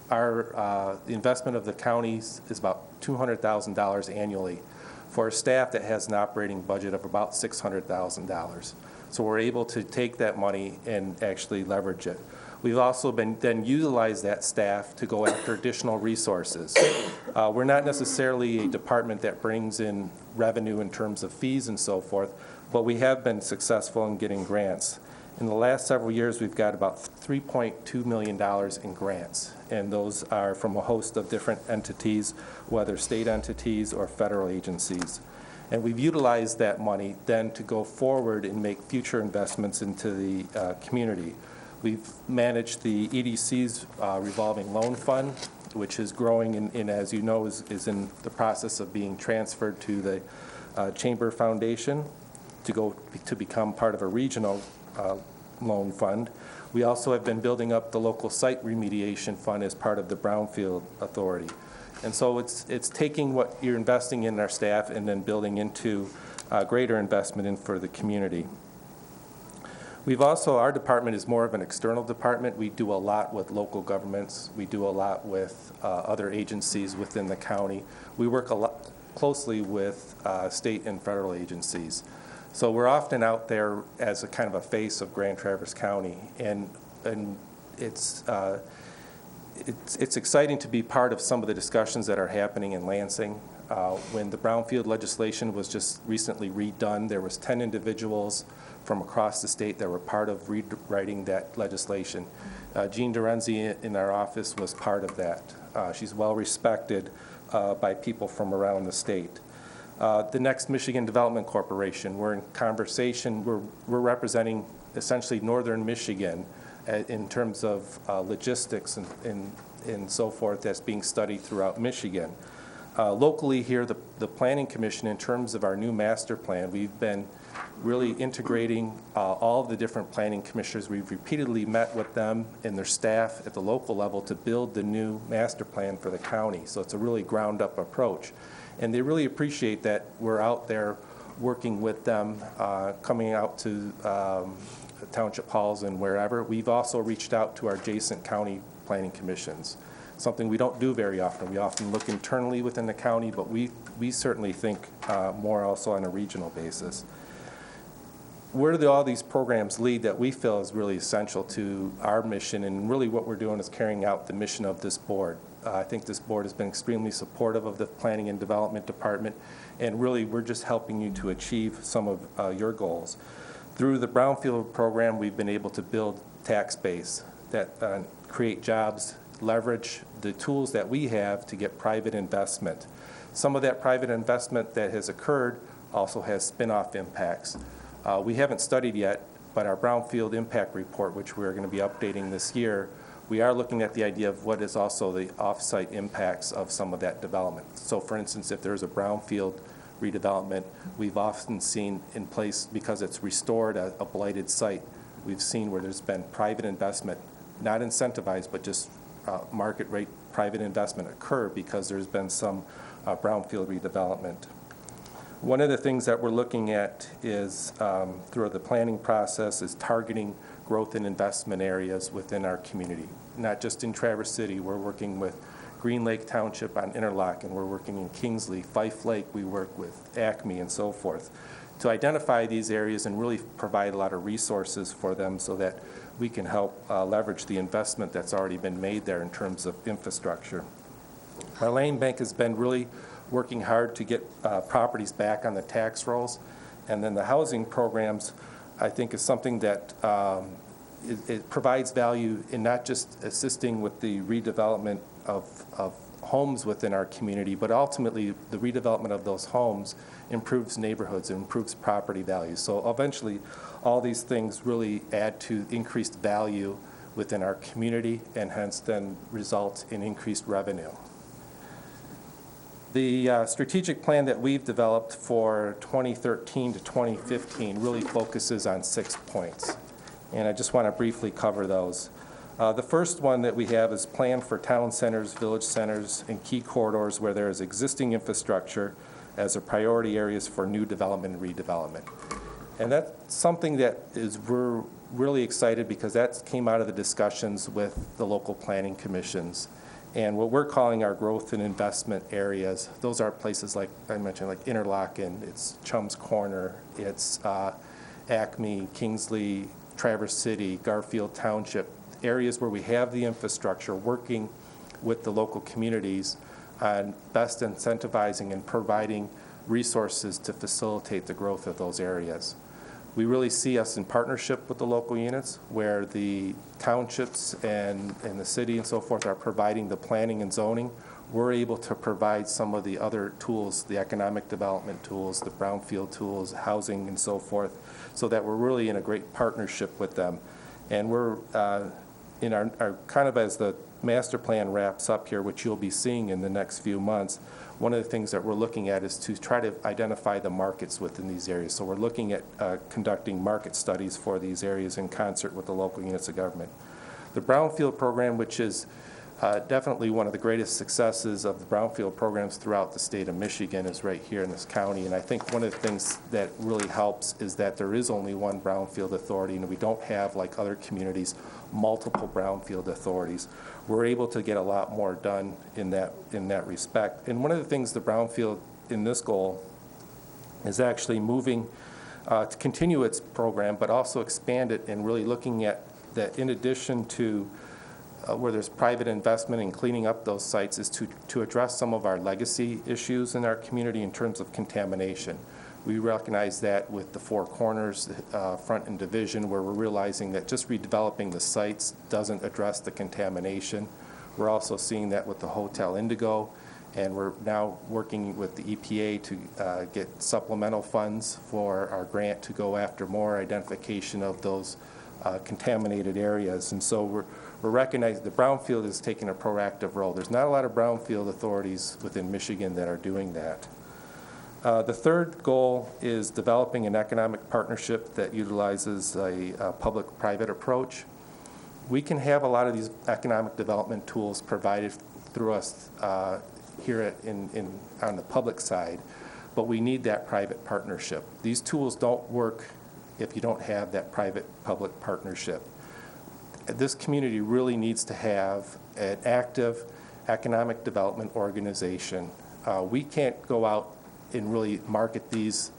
the investment of the counties is about $200,000 annually for a staff that has an operating budget of about $600,000. So we're able to take that money and actually leverage it. We've also then utilized that staff to go after additional resources. We're not necessarily a department that brings in revenue in terms of fees and so forth, but we have been successful in getting grants. In the last several years, we've got about $3.2 million in grants, and those are from a host of different entities, whether state entities or federal agencies. And we've utilized that money then to go forward and make future investments into the community. We've managed the EDC's revolving loan fund, which is growing and as you know, is in the process of being transferred to the Chamber Foundation to become part of a regional loan fund. We also have been building up the local site remediation fund as part of the Brownfield Authority. And so it's taking what you're investing in our staff and then building into greater investment in for the community. We've also, our department is more of an external department. We do a lot with local governments. We do a lot with other agencies within the county. We work a lot closely with state and federal agencies. So we're often out there as a kind of a face of Grand Traverse County, and it's exciting to be part of some of the discussions that are happening in Lansing. When the Brownfield legislation was just recently redone, there was 10 individuals from across the state that were part of rewriting that legislation. Jean Dorenzi in our office was part of that. She's well respected by people from around the state. The next Michigan Development Corporation, we're in conversation, we're representing essentially northern Michigan in terms of logistics and so forth that's being studied throughout Michigan. Locally here, the Planning Commission, in terms of our new master plan, we've been really integrating all of the different planning commissioners. We've repeatedly met with them and their staff at the local level to build the new master plan for the county. So it's a really ground-up approach. And they really appreciate that we're out there working with them, coming out to township halls and wherever. We've also reached out to our adjacent county planning commissions, something we don't do very often. We often look internally within the county, but we certainly think more also on a regional basis. Where do all these programs lead that we feel is really essential to our mission, and really what we're doing is carrying out the mission of this board. I think this board has been extremely supportive of the Planning and Development Department, and really we're just helping you to achieve some of your goals. Through the Brownfield program, we've been able to build tax base that create jobs, leverage the tools that we have to get private investment. Some of that private investment that has occurred also has spin-off impacts. We haven't studied yet, but our Brownfield Impact Report, which we're going to be updating this year, we are looking at the idea of what is also the off-site impacts of some of that development. So for instance, if there's a brownfield redevelopment, we've often seen in place, because it's restored a blighted site, we've seen where there's been private investment, not incentivized, but just market rate private investment occur because there's been some brownfield redevelopment. One of the things that we're looking at is, through the planning process, is targeting growth and investment areas within our community. Not just in Traverse City, we're working with Green Lake Township on Interlochen, we're working in Kingsley, Fife Lake, we work with Acme and so forth, to identify these areas and really provide a lot of resources for them so that we can help leverage the investment that's already been made there in terms of infrastructure. Our land bank has been really working hard to get properties back on the tax rolls, and then the housing programs, I think, is something that it provides value in not just assisting with the redevelopment of homes within our community, but ultimately the redevelopment of those homes improves neighborhoods, and improves property values. So eventually, all these things really add to increased value within our community, and hence then result in increased revenue. The strategic plan that we've developed for 2013 to 2015 really focuses on 6 points, and I just want to briefly cover those. The first one that we have is plan for town centers, village centers, and key corridors where there is existing infrastructure as a priority areas for new development and redevelopment. And that's something that we're really excited, because that came out of the discussions with the local planning commissions. And what we're calling our growth and investment areas, those are places like I mentioned, like Interlochen, it's Chum's Corner, it's Acme, Kingsley, Traverse City, Garfield Township, areas where we have the infrastructure, working with the local communities on best incentivizing and providing resources to facilitate the growth of those areas. We really see us in partnership with the local units, where the townships and the city and so forth are providing the planning and zoning. We're able to provide some of the other tools, the economic development tools, the brownfield tools, housing and so forth, so that we're really in a great partnership with them. And we're in our kind of, as the master plan wraps up here, which you'll be seeing in the next few months, one of the things that we're looking at is to try to identify the markets within these areas. So we're looking at conducting market studies for these areas in concert with the local units of government. The Brownfield program, which is Definitely one of the greatest successes of the brownfield programs throughout the state of Michigan is right here in this county. And I think one of the things that really helps is that there is only one brownfield authority, and we don't have, like other communities, multiple brownfield authorities. We're able to get a lot more done in that respect. And one of the things the brownfield in this goal is actually moving to continue its program, but also expand it and really looking at that in addition to where there's private investment in cleaning up those sites is to address some of our legacy issues in our community in terms of contamination. We recognize that with the Four Corners front and division, where we're realizing that just redeveloping the sites doesn't address the contamination. We're also seeing that with the Hotel Indigo, and we're now working with the EPA to get supplemental funds for our grant to go after more identification of those contaminated areas. And so we're recognizing the brownfield is taking a proactive role. There's not a lot of brownfield authorities within Michigan that are doing that. The third goal is developing an economic partnership that utilizes a public-private approach. We can have a lot of these economic development tools provided through us here on the public side, but we need that private partnership. These tools don't work if you don't have that private-public partnership. This community really needs to have an active economic development organization. We can't go out and really market these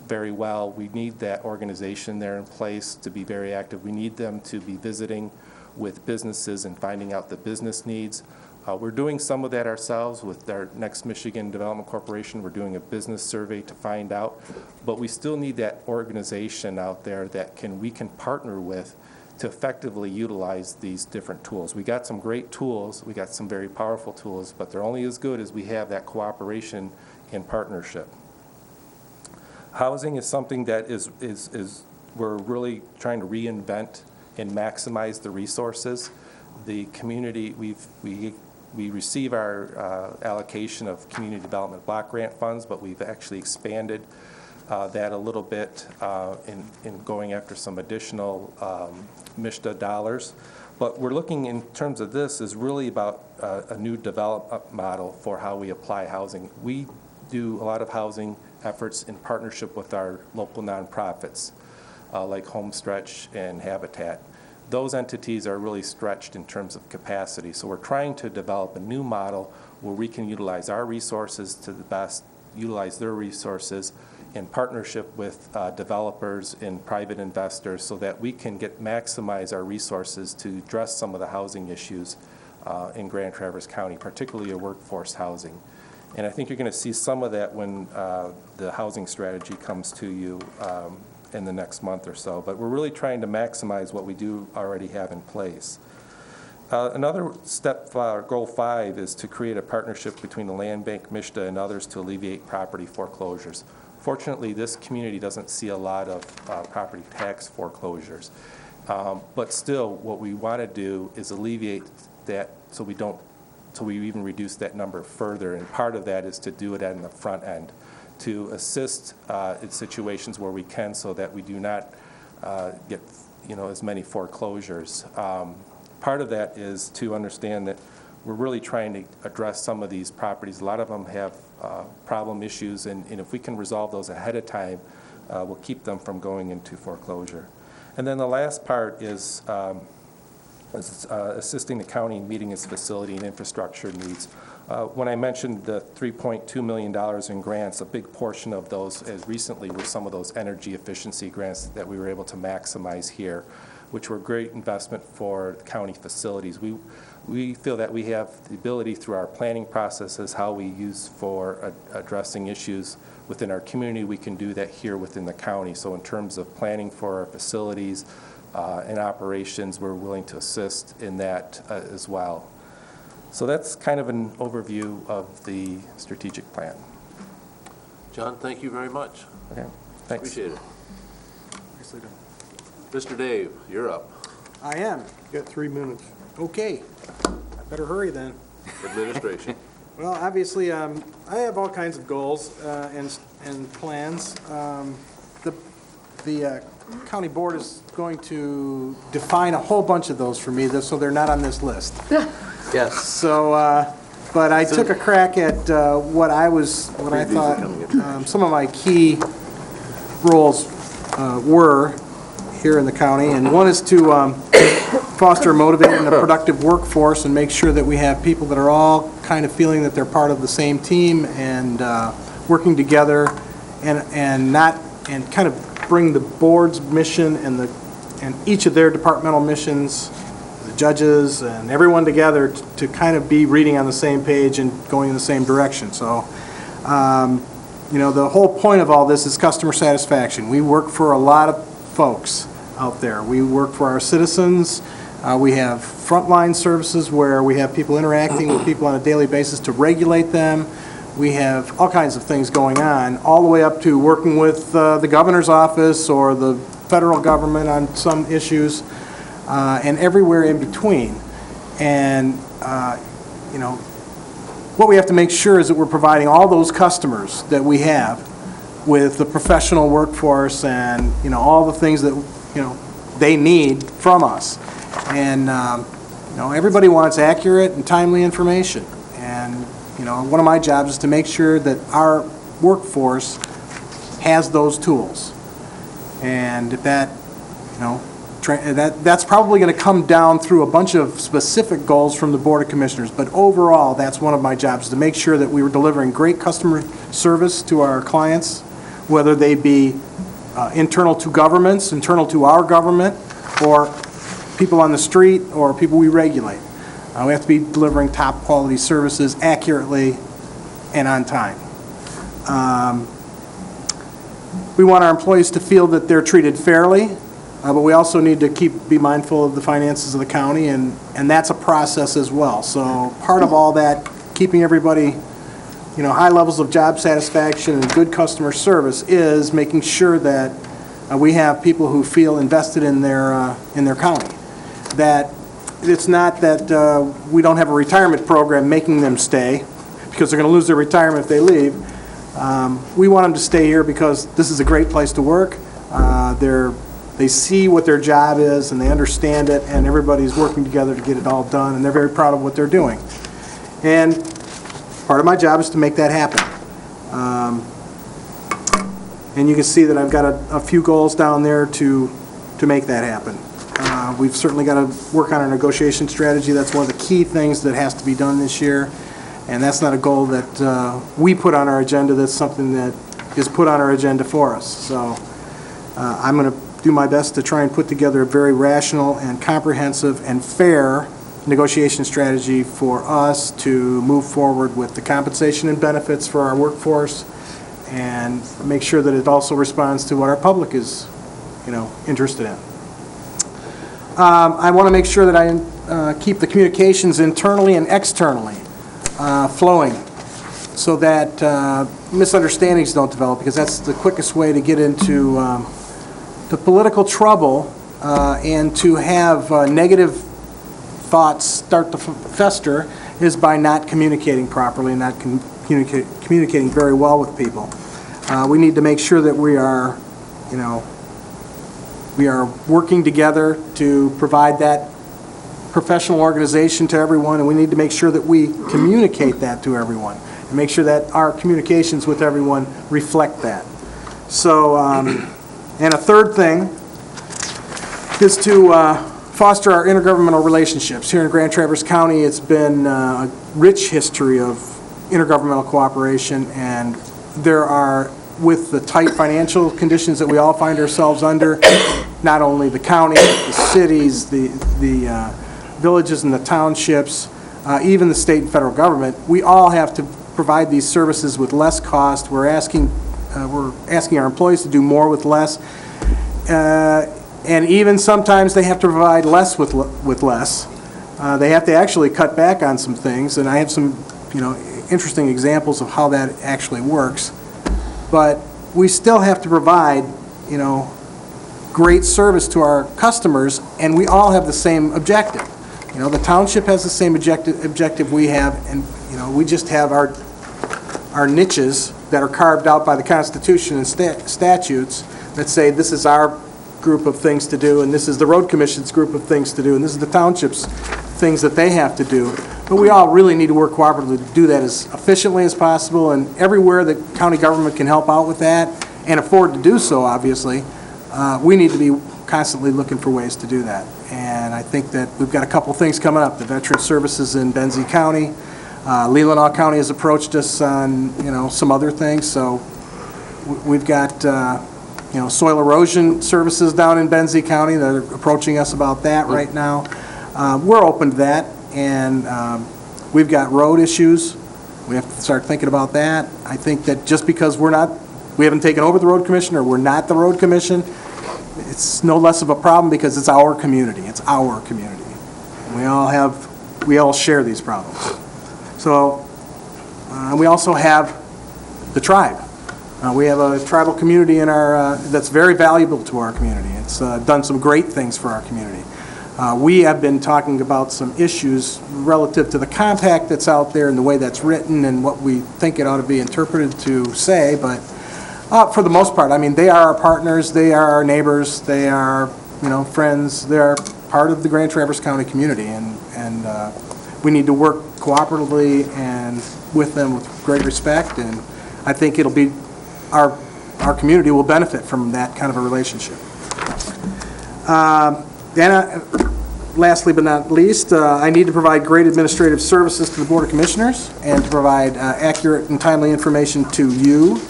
very well. We need that organization there in place to be very active. We need them to be visiting with businesses and finding out the business needs. We're doing some of that ourselves with our Next Michigan Development Corporation. We're doing a business survey to find out, but we still need that organization out there that we can partner with to effectively utilize these different tools. We got some great tools, we got some very powerful tools, but they're only as good as we have that cooperation and partnership. Housing is something that we're really trying to reinvent and maximize the resources. The community, we receive our allocation of community development block grant funds, but we've actually expanded that a little bit in going after some additional MISHDA dollars. But we're looking in terms of this is really about a new development model for how we apply housing. We do a lot of housing efforts in partnership with our local nonprofits like Homestretch and Habitat. Those entities are really stretched in terms of capacity. So we're trying to develop a new model where we can utilize our resources to the best, utilize their resources in partnership with developers and private investors so that we can maximize our resources to address some of the housing issues in Grand Traverse County, particularly workforce housing. And I think you're going to see some of that when the housing strategy comes to you in the next month or so. But we're really trying to maximize what we do already have in place. Another step, goal 5, is to create a partnership between the Land Bank, MISHDA, and others to alleviate property foreclosures. Fortunately, this community doesn't see a lot of property tax foreclosures. But still, what we want to do is alleviate that so we even reduce that number further. And part of that is to do it in the front end, to assist in situations where we can so that we do not get as many foreclosures. Part of that is to understand that we're really trying to address some of these properties. A lot of them have problem issues, and if we can resolve those ahead of time, we'll keep them from going into foreclosure. And then the last part is assisting the county in meeting its facility and infrastructure needs. When I mentioned the $3.2 million in grants, a big portion of those as recently were some of those energy efficiency grants that we were able to maximize here, which were great investment for county facilities. We feel that we have the ability through our planning processes, how we use for addressing issues within our community, we can do that here within the county. So in terms of planning for our facilities and operations, we're willing to assist in that as well. So that's kind of an overview of the strategic plan. John, thank you very much. Okay, thanks. Appreciate it. Nicely done. Mr. Dave, you're up. I am. Got 3 minutes. Okay. I better hurry then. Administration. Well, obviously, I have all kinds of goals and plans. The county board is going to define a whole bunch of those for me, so they're not on this list. Yes. So, but I took a crack at what I thought some of my key roles were here in the county, and one is to foster a motivated and a productive workforce and make sure that we have people that are all kind of feeling that they're part of the same team and working together and kind of bring the board's mission and each of their departmental missions, the judges and everyone together to kind of be reading on the same page and going in the same direction. So, the whole point of all this is customer satisfaction. We work for a lot of folks out there. We work for our citizens. We have frontline services where we have people interacting with people on a daily basis to regulate them. We have all kinds of things going on, all the way up to working with the governor's office or the federal government on some issues, and everywhere in between. And, what we have to make sure is that we're providing all those customers that we have with the professional workforce and, all the things that, they need from us. And, everybody wants accurate and timely information. And, one of my jobs is to make sure that our workforce has those tools. And if that, that's probably going to come down through a bunch of specific goals from the Board of Commissioners. But overall, that's one of my jobs, to make sure that we were delivering great customer service to our clients, whether they be internal to governments, internal to our government, or people on the street, or people we regulate. We have to be delivering top quality services accurately and on time. We want our employees to feel that they're treated fairly, but we also need to be mindful of the finances of the county, and that's a process as well. So part of all that, keeping everybody, high levels of job satisfaction and good customer service, is making sure that we have people who feel invested in their county. That it's not that we don't have a retirement program making them stay because they're going to lose their retirement if they leave. We want them to stay here because this is a great place to work. They see what their job is and they understand it, and everybody's working together to get it all done, and they're very proud of what they're doing. And part of my job is to make that happen. And you can see that I've got a few goals down there to make that happen. We've certainly got to work on our negotiation strategy. That's one of the key things that has to be done this year. And that's not a goal that we put on our agenda. That's something that is put on our agenda for us. So I'm going to do my best to try and put together a very rational and comprehensive and fair negotiation strategy for us to move forward with the compensation and benefits for our workforce, and make sure that it also responds to what our public is, interested in. I want to make sure that I keep the communications internally and externally flowing, so that misunderstandings don't develop, because that's the quickest way to get into the political trouble and to have negative thoughts start to fester, is by not communicating properly and not communicating very well with people. We need to make sure that we are, we are working together to provide that professional organization to everyone, and we need to make sure that we communicate that to everyone and make sure that our communications with everyone reflect that. So, and a third thing is to foster our intergovernmental relationships. Here in Grand Traverse County, it's been a rich history of intergovernmental cooperation, and there are, with the tight financial conditions that we all find ourselves under, not only the county, the cities, the villages and the townships, even the state and federal government, we all have to provide these services with less cost. We're asking our employees to do more with less, and even sometimes they have to provide less with less. They have to actually cut back on some things, and I have some, interesting examples of how that actually works. But we still have to provide, great service to our customers, and we all have the same objective. The township has the same objective we have, and, we just have our niches that are carved out by the Constitution and statutes that say this is our group of things to do, and this is the Road Commission's group of things to do, and this is the township's things that they have to do. But we all really need to work cooperatively to do that as efficiently as possible, and everywhere that county government can help out with that and afford to do so, obviously, we need to be constantly looking for ways to do that. And I think that we've got a couple things coming up. The Veteran Services in Benzie County, Leelanau County has approached us on, some other things. So we've got, soil erosion services down in Benzie County that are approaching us about that right now. We're open to that, and we've got road issues. We have to start thinking about that. I think that just because we haven't taken over the road commission, or we're not the road commission, it's no less of a problem because it's our community. It's our community. We all share these problems. So we also have the tribe. We have a tribal community in our that's very valuable to our community. It's done some great things for our community. We have been talking about some issues relative to the compact that's out there and the way that's written and what we think it ought to be interpreted to say, but for the most part, I mean, they are our partners, they are our neighbors, they are, friends, they're part of the Grand Traverse County community, and we need to work cooperatively and with them with great respect, and I think it'll be, our community will benefit from that kind of a relationship. Lastly but not least, I need to provide great administrative services to the Board of Commissioners and to provide accurate and timely information to you.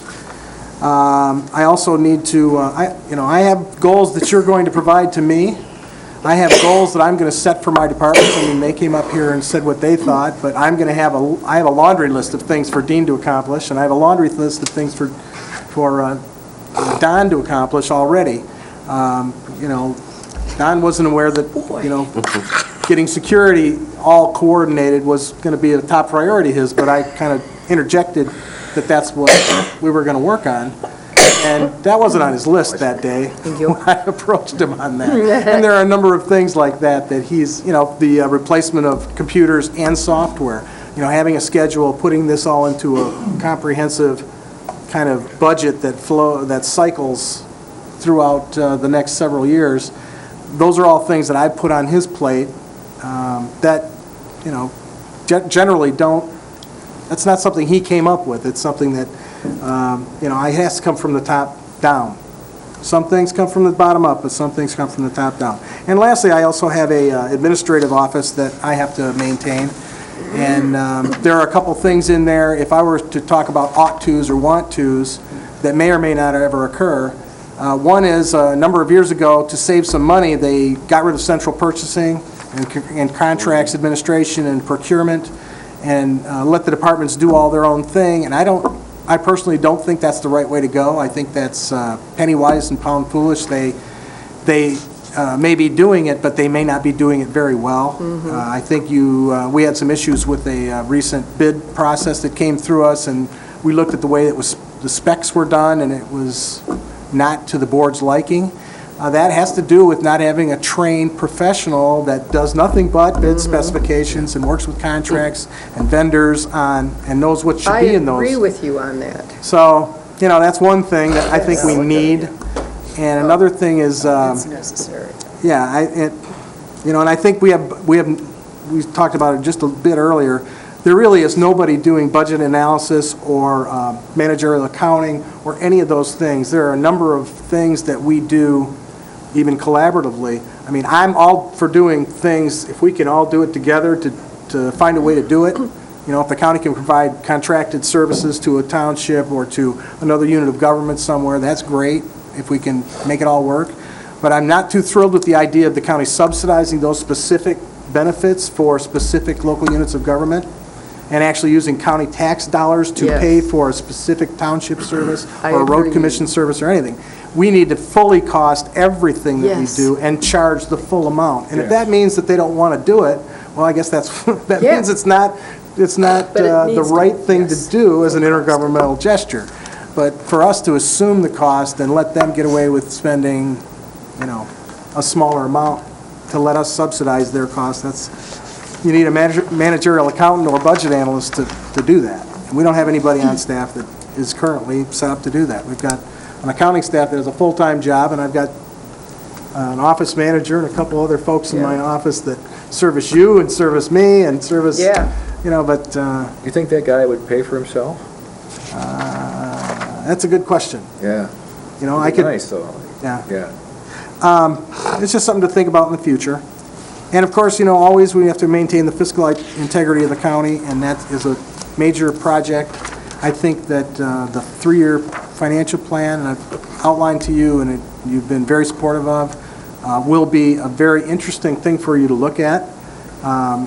I also need to, I have goals that you're going to provide to me. I have goals that I'm going to set for my departments. I mean, they came up here and said what they thought, but I have a laundry list of things for Dean to accomplish, and I have a laundry list of things for Don to accomplish already. Don wasn't aware that, getting security all coordinated was going to be a top priority of his, but I kind of interjected that that's what we were going to work on. And that wasn't on his list that day. I approached him on that. And there are a number of things like that he's, the replacement of computers and software, having a schedule, putting this all into a comprehensive kind of budget that cycles throughout the next several years. Those are all things that I put on his plate that, generally that's not something he came up with. It's something that, it has to come from the top down. Some things come from the bottom up, but some things come from the top down. And lastly, I also have a administrative office that I have to maintain. And there are a couple things in there, if I were to talk about ought-tos or want-tos, that may or may not ever occur. One is, a number of years ago, to save some money, they got rid of central purchasing and contracts administration and procurement, and let the departments do all their own thing. And I personally don't think that's the right way to go. I think that's penny wise and pound foolish. They may be doing it, but they may not be doing it very well. I think we had some issues with a recent bid process that came through us, and we looked at the way the specs were done, and it was not to the board's liking. That has to do with not having a trained professional that does nothing but bid specifications and works with contracts and vendors and knows what should be in those. I agree with you on that. So, that's one thing that I think we need. And another thing is, It's necessary. yeah, and I think we talked about it just a bit earlier. There really is nobody doing budget analysis or managerial accounting or any of those things. There are a number of things that we do even collaboratively. I mean, I'm all for doing things, if we can all do it together to find a way to do it. If the county can provide contracted services to a township or to another unit of government somewhere, that's great, if we can make it all work. But I'm not too thrilled with the idea of the county subsidizing those specific benefits for specific local units of government and actually using county tax dollars to pay for a specific township service or a road commission service or anything. We need to fully cost everything that we do and charge the full amount. And if that means that they don't want to do it, well, I guess that means it's not the right thing to do as an intergovernmental gesture. But for us to assume the cost and let them get away with spending, a smaller amount to let us subsidize their costs, you need a managerial accountant or budget analyst to do that. And we don't have anybody on staff that is currently set up to do that. We've got an accounting staff that has a full-time job, and I've got an office manager and a couple other folks in my office that service you and service me and service, Yeah. you know, but You think that guy would pay for himself? that's a good question. Yeah. You know, I could, Nice, though. yeah. Yeah. It's just something to think about in the future. And of course, you know, always we have to maintain the fiscal integrity of the county, and that is a major project. I think that the 3-year financial plan, and I've outlined to you, and you've been very supportive of, will be a very interesting thing for you to look at.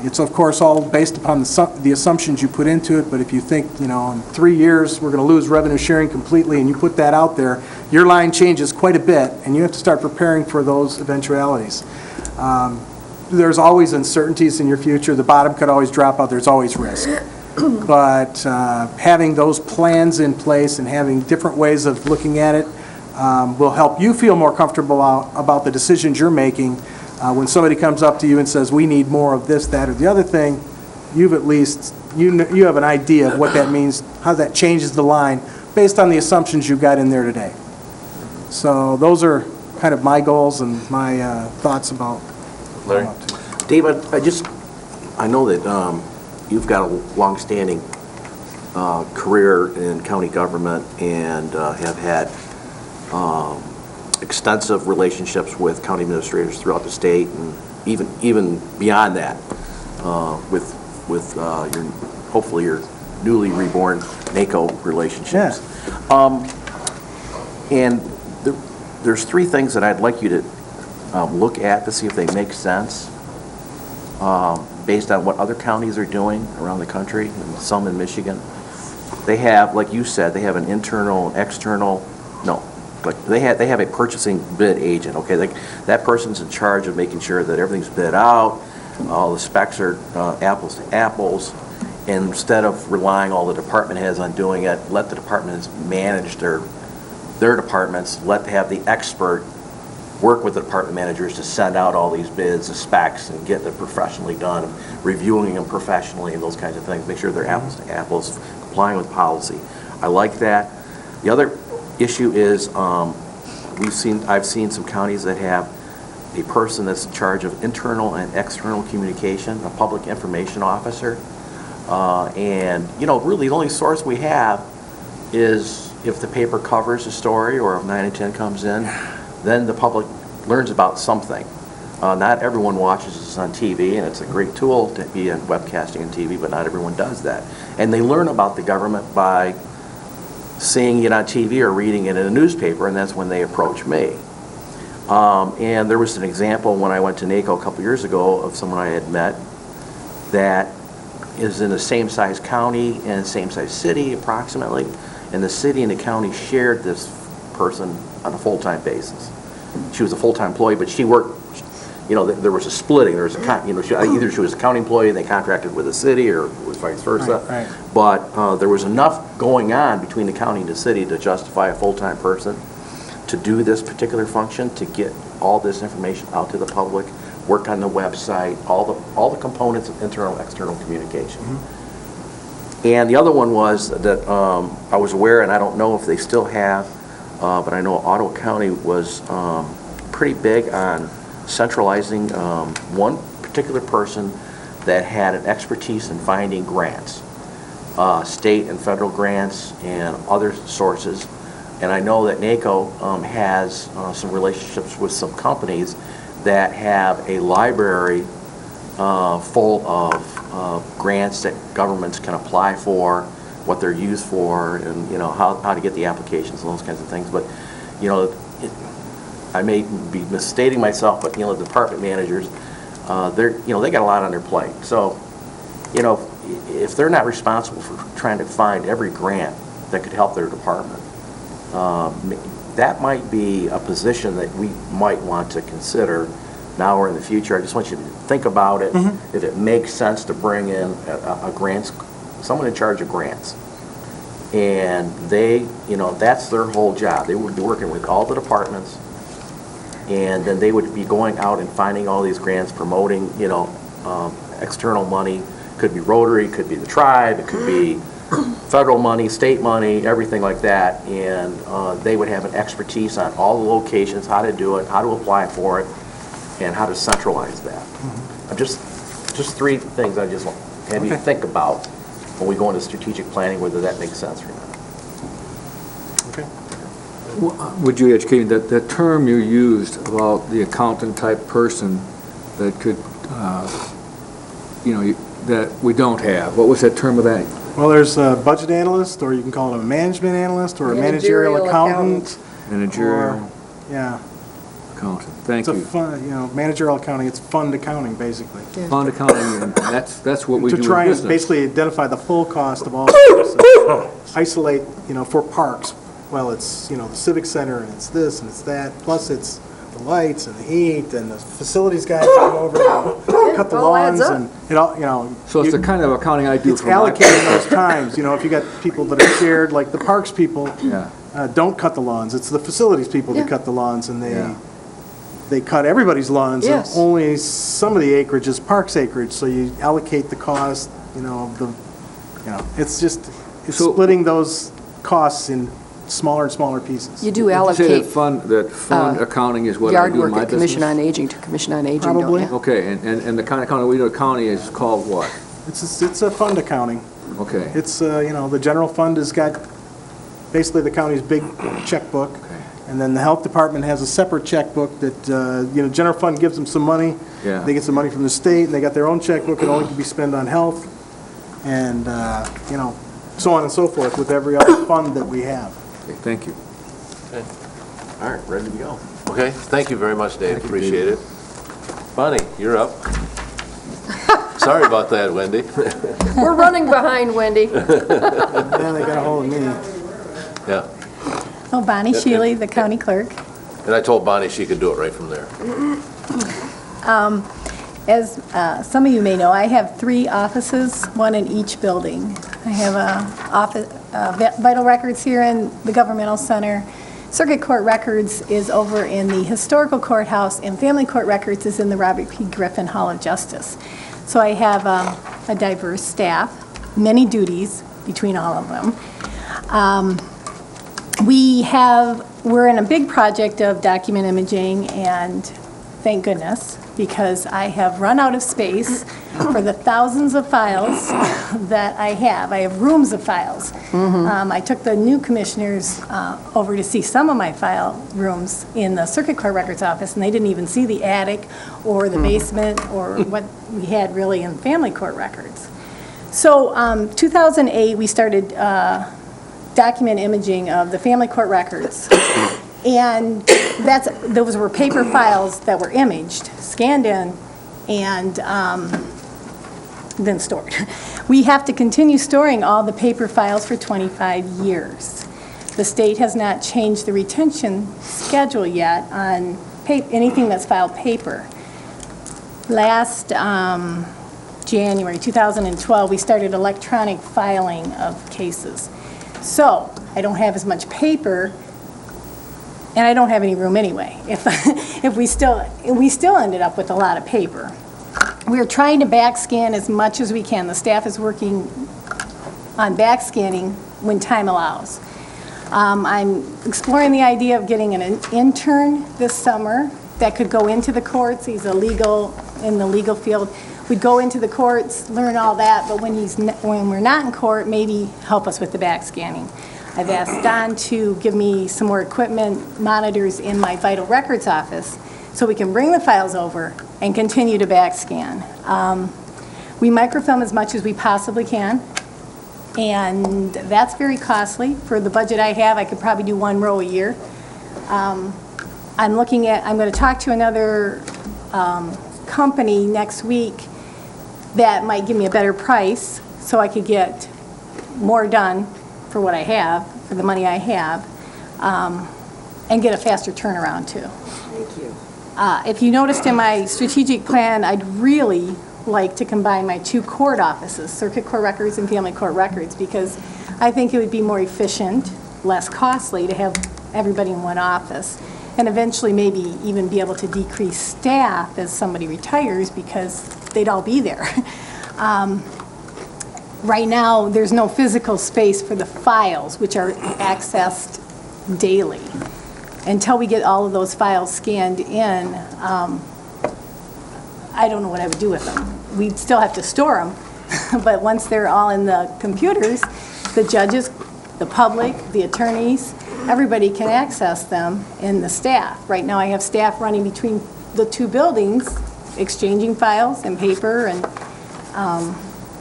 It's of course all based upon the assumptions you put into it, but if you think, you know, in 3 years, we're going to lose revenue sharing completely, and you put that out there, your line changes quite a bit, and you have to start preparing for those eventualities. There's always uncertainties in your future. The bottom could always drop out. There's always risk. But having those plans in place and having different ways of looking at it will help you feel more comfortable about the decisions you're making. When somebody comes up to you and says, we need more of this, that, or the other thing, you've at least, you have an idea of what that means, how that changes the line, based on the assumptions you've got in there today. So those are kind of my goals and my thoughts about. Larry? David, I know that you've got a longstanding career in county government and have had extensive relationships with county administrators throughout the state, and even beyond that, with your, hopefully your newly reborn NACO relationships. And there's 3 things that I'd like you to look at to see if they make sense, based on what other counties are doing around the country, and some in Michigan. They have, like you said, they have an internal, external, no, but they have a purchasing bid agent, okay? That person's in charge of making sure that everything's bid out, all the specs are apples to apples, and instead of relying all the department heads on doing it, let the departments manage their departments, have the expert work with the department managers to send out all these bids, the specs, and get them professionally done, reviewing them professionally and those kinds of things, make sure they're apples to apples, complying with policy. I like that. The other issue is I've seen some counties that have a person that's in charge of internal and external communication, a public information officer. And, you know, really the only source we have is if the paper covers a story or if 9 and 10 comes in, then the public learns about something. Not everyone watches this on TV, and it's a great tool to be in webcasting and TV, but not everyone does that. And they learn about the government by seeing it on TV or reading it in a newspaper, and that's when they approach me. And there was an example when I went to NACO a couple years ago of someone I had met that is in the same size county and same size city approximately, and the city and the county shared this person on a full-time basis. She was a full-time employee, but she worked, you know, there was a splitting. There was a, you know, either she was a county employee and they contracted with the city, or it was vice versa. Right. But there was enough going on between the county and the city to justify a full-time person to do this particular function, to get all this information out to the public, work on the website, all the components of internal and external communication. And the other one was that I was aware, and I don't know if they still have, but I know Ottawa County was pretty big on centralizing one particular person that had an expertise in finding grants, state and federal grants and other sources. And I know that NACO has some relationships with some companies that have a library full of grants that governments can apply for, what they're used for, and, you know, how to get the applications and those kinds of things. But, you know, I may be misstating myself, but, you know, the department managers, they got a lot on their plate. So, you know, if they're not responsible for trying to find every grant that could help their department, that might be a position that we might want to consider now or in the future. I just want you to think about it, if it makes sense to bring in a grants, someone in charge of grants. And they, you know, that's their whole job. They would be working with all the departments, and then they would be going out and finding all these grants, promoting, you know, external money. Could be Rotary, could be the tribe, it could be federal money, state money, everything like that. And they would have an expertise on all the locations, how to do it, how to apply for it, and how to centralize that. I'm just just three things I just want to have you think about when we go into strategic planning, whether that makes sense or not. Would you educate me, that term you used about the accountant-type person that could, that we don't have, what was that term of that? Well, there's a budget analyst, or you can call it a management analyst, or a managerial accountant. Managerial Yeah. accountant, thank you. It's a fund, managerial accounting, it's fund accounting, basically. Fund accounting, and that's what we do To in try and business. basically identify the full cost of all services. Isolate, for parks, well, it's, the civic center, and it's this, and it's that, plus it's the lights, and the heat, and the facilities guys come over, and cut the All adds lawns, up. and it all, So it's the kind of accounting I do it's for my... allocating those times, if you got people that are shared, like the parks people, Yeah. don't cut the lawns, it's the facilities people that Yeah. cut the lawns, and Yeah. they cut everybody's lawns, and Yes. only some of the acreage is parks acreage, so you allocate the cost, of the, it's just, it's So- splitting those costs in smaller and smaller pieces. You do Would you say allocate that fund accounting is what I yard do in work my at Commission business? on Aging to Commission on Aging, don't Probably. you? Okay, and the kind of accounting we do at county is called what? It's a fund accounting. Okay. It's, the general fund has got basically the county's big checkbook. And then the health department has a separate checkbook that, general fund gives them some money. Yeah. They get some money from the state, and they got their own checkbook, it only can be spent on health, and, so on and so forth with every other fund that we have. Okay, thank you. All right, ready to go. Okay, thank you very much, Dave, appreciate it. Bonnie, you're up. Sorry about that, Wendy. We're running behind, Wendy. Yeah, they got a hold of me. Yeah, Oh, Bonnie Shealy, the county clerk. and I told Bonnie she could do it right from there. As some of you may know, I have 3 offices, one in each building. I have Vital Records here in the Governmental Center. Circuit Court Records is over in the Historical Courthouse, and Family Court Records is in the Robert P. Griffin Hall of Justice. So I have a diverse staff, many duties between all of them. We're in a big project of document imaging, and thank goodness, because I have run out of space for the thousands of files that I have. I have rooms of files. I took the new commissioners over to see some of my file rooms in the Circuit Court Records office, and they didn't even see the attic or the basement or what we had really in Family Court Records. So 2008, we started document imaging of the Family Court Records. And those were paper files that were imaged, scanned in, and then stored. We have to continue storing all the paper files for 25 years. The state has not changed the retention schedule yet on anything that's filed paper. Last January 2012, we started electronic filing of cases. So I don't have as much paper, and I don't have any room anyway. If we still ended up with a lot of paper. We're trying to backscan as much as we can. The staff is working on backscanning when time allows. I'm exploring the idea of getting an intern this summer that could go into the courts. He's in the legal field. We'd go into the courts, learn all that, but when we're not in court, maybe help us with the backscanning. I've asked Don to give me some more equipment, monitors in my Vital Records office, so we can bring the files over and continue to backscan. We microfilm as much as we possibly can, and that's very costly. For the budget I have, I could probably do 1 row a year. I'm going to talk to another company next week that might give me a better price, so I could get more done for what I have, for the money I have, and get a faster turnaround too. Thank you. If you noticed in my strategic plan, I'd really like to combine my 2 court offices, Circuit Court Records and Family Court Records, because I think it would be more efficient, less costly to have everybody in one office, and eventually maybe even be able to decrease staff as somebody retires because they'd all be there. Right now, there's no physical space for the files, which are accessed daily. Until we get all of those files scanned in, I don't know what I would do with them. we'd still have to store them. But once they're all in the computers, the judges, the public, the attorneys, everybody can access them, and the staff. Right now, I have staff running between the two buildings, exchanging files and paper, and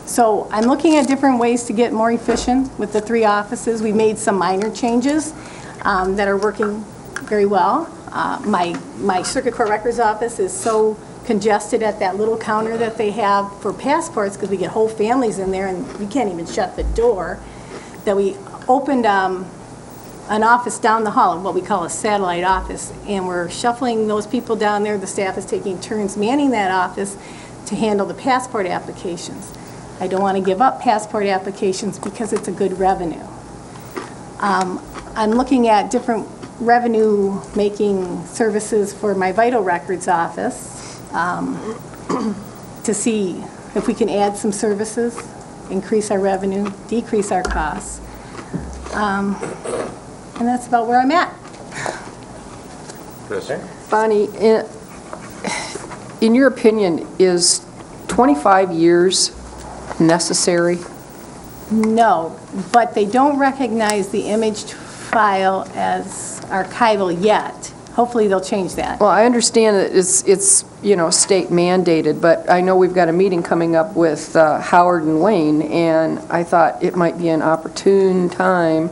so I'm looking at different ways to get more efficient with the 3 offices. We made some minor changes that are working very well. My Circuit Court Records office is so congested at that little counter that they have for passports, because we get whole families in there and we can't even shut the door, that we opened an office down the hall, what we call a satellite office, and we're shuffling those people down there. The staff is taking turns manning that office to handle the passport applications. I don't want to give up passport applications because it's a good revenue. I'm looking at different revenue-making services for my Vital Records office to see if we can add some services, increase our revenue, decrease our costs. And that's about where I'm at. Chris? Bonnie, in your opinion, is 25 years necessary? No, but they don't recognize the imaged file as archival yet. Hopefully they'll change that. Well, I understand that it's state mandated, but I know we've got a meeting coming up with Howard and Wayne, and I thought it might be an opportune time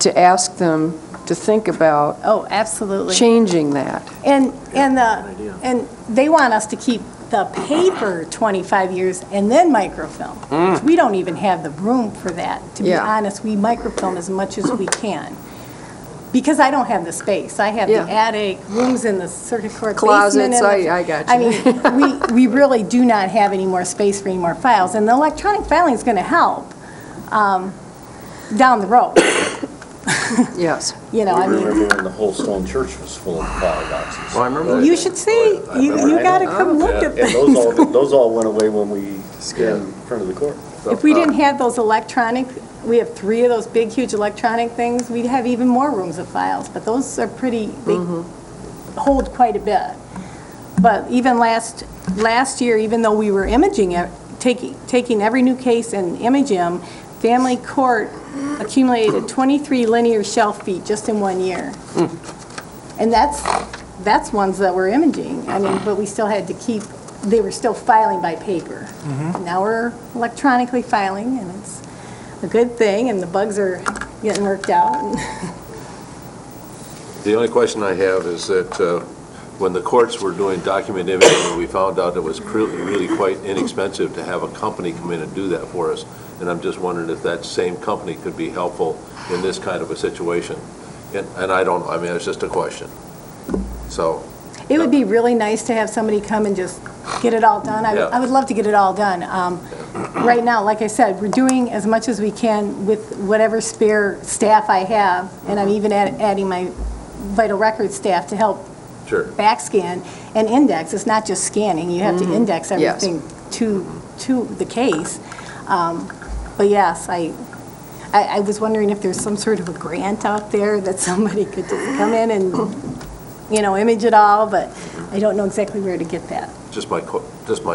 to ask them to think about absolutely changing that. And they want us to keep the paper 25 years and then microfilm. We don't even have the room for that. To be honest, we microfilm as much as we can. Because I don't have the space. I have the attic, rooms in the circuit court closets, basement. I got you. I mean, we really do not have any more space for any more files. And the electronic filing is going to help down the road. Yes. You know, I mean. remember when the whole Stone Church was full of file boxes. Well, I remember. You should see. You got to come look at And things. those all went away when we scanned in front of the court. If we didn't have those electronic, we have 3 of those big, huge electronic things, we'd have even more rooms of files. But those are pretty, they hold quite a bit. But even last year, even though we were imaging it, taking every new case and imaging them, Family Court accumulated 23 linear shelf feet just in 1 year. And that's ones that we're imaging. I mean, but we still had to keep, they were still filing by paper. Now we're electronically filing, and it's a good thing, and the bugs are getting worked out. The only question I have is that when the courts were doing document imaging, we found out it was really quite inexpensive to have a company come in and do that for us. And I'm just wondering if that same company could be helpful in this kind of a situation. And I don't know, I mean, it's just a question. So. It would be really nice to have somebody come and just get it all done. I would love to get it all done. Right now, like I said, we're doing as much as we can with whatever spare staff I have, and I'm even adding my Vital Records staff to help back scan and index. It's not just scanning. You have to index everything to the case. But yes, I was wondering if there's some sort of a grant out there that somebody could just come in and, image it all, but I don't know exactly where to get that. Just my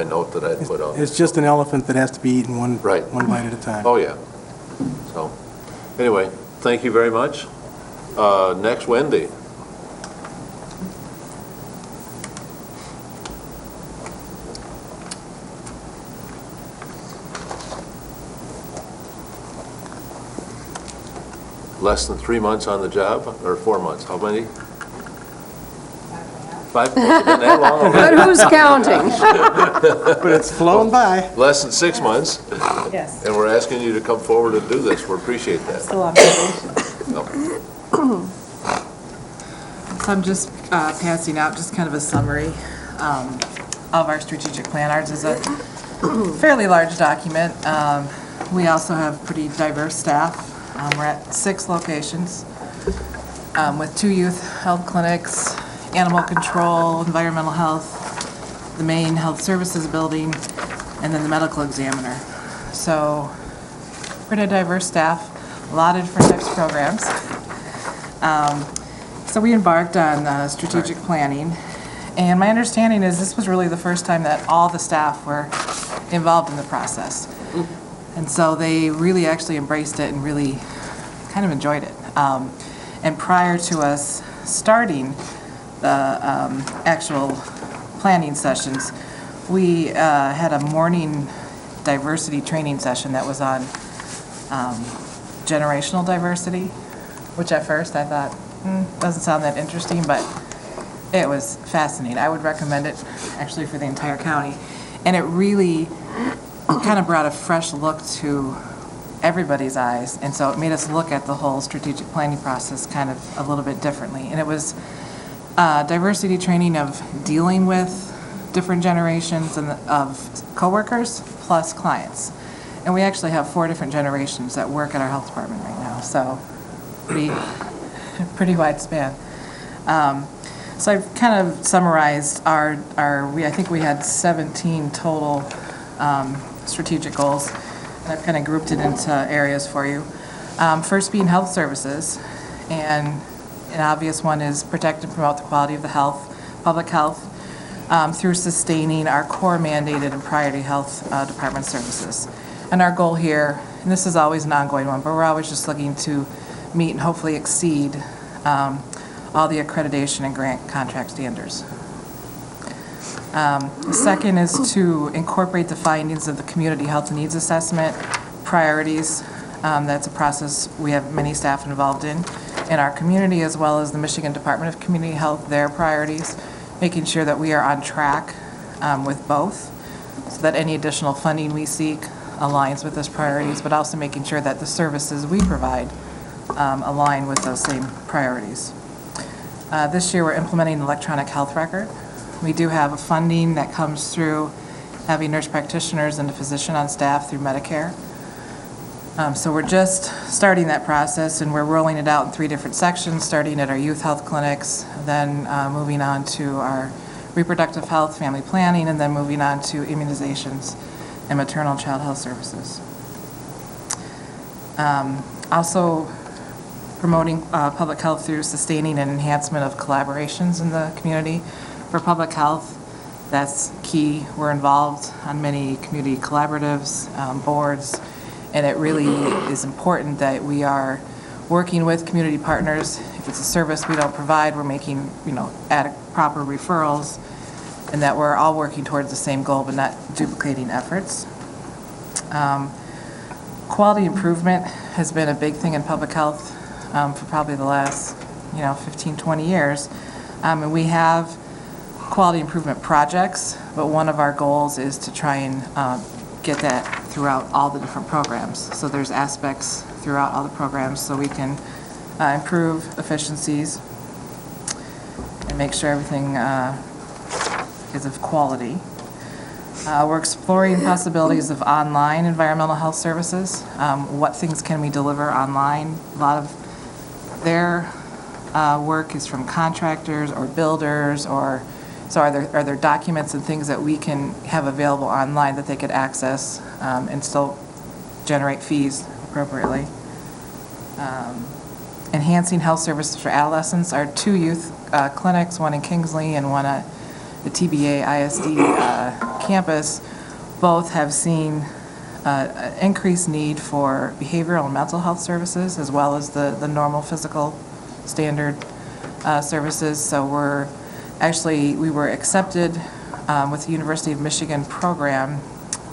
note that I put out. It's just an elephant that has to be eaten one bite at a time. Oh, yeah. So, anyway, thank you very much. Next, Wendy. Less than 3 months on the job, or 4 months? How many? 5 months? Been that long already? But who's counting? But it's flown by. Less than 6 months. Yes. And we're asking you to come forward and do this. We appreciate that. Still observation. So I'm just passing out just kind of a summary of our strategic plan. Ours is a fairly large document. We also have pretty diverse staff. We're at 6 locations with 2 youth health clinics, animal control, environmental health, the main health services building, and then the medical examiner. So pretty diverse staff, a lot of different types of programs. So we embarked on strategic planning, And my understanding is this was really the first time that all the staff were involved in the process. And so they really actually embraced it and really kind of enjoyed it. And prior to us starting the actual planning sessions, we had a morning diversity training session that was on generational diversity, which at first I thought, doesn't sound that interesting, but it was fascinating. I would recommend it actually for the entire county. And it really kind of brought a fresh look to everybody's eyes. And so it made us look at the whole strategic planning process kind of a little bit differently. And it was diversity training of dealing with different generations and of coworkers plus clients. And we actually have 4 different generations that work at our health department right now, so pretty wide span. So I've kind of summarized I think we had 17 total strategic goals, and I've kind of grouped it into areas for you. First being health services, and an obvious one is protect and promote the quality of the public health, through sustaining our core mandated and priority health department services. And our goal here, and this is always an ongoing one, but we're always just looking to meet and hopefully exceed all the accreditation and grant contract standards. The second is to incorporate the findings of the Community Health Needs Assessment priorities. That's a process we have many staff involved in our community, as well as the Michigan Department of Community Health, their priorities, making sure that we are on track with both, so that any additional funding we seek aligns with those priorities, but also making sure that the services we provide align with those same priorities. This year, we're implementing an electronic health record. We do have a funding that comes through having nurse practitioners and a physician on staff through Medicare. So we're just starting that process, and we're rolling it out in 3 different sections, starting at our youth health clinics, then moving on to our reproductive health, family planning, and then moving on to immunizations and maternal and child health services. Also promoting public health through sustaining and enhancement of collaborations in the community. For public health, that's key. We're involved on many community collaboratives, boards, and it really is important that we are working with community partners. If it's a service we don't provide, we're making, proper referrals, and that we're all working towards the same goal but not duplicating efforts. Quality improvement has been a big thing in public health for probably the last 15, 20 years. And we have quality improvement projects, but one of our goals is to try and get that throughout all the different programs. So there's aspects throughout all the programs so we can improve efficiencies and make sure everything is of quality. We're exploring possibilities of online environmental health services. What things can we deliver online? A lot of their work is from contractors or builders, or so are there documents and things that we can have available online that they could access and still generate fees appropriately? Enhancing health services for adolescents. Our 2 youth clinics, one in Kingsley and one at the TBA ISD campus, both have seen increased need for behavioral and mental health services, as well as the normal physical standard services. So we were accepted with the University of Michigan program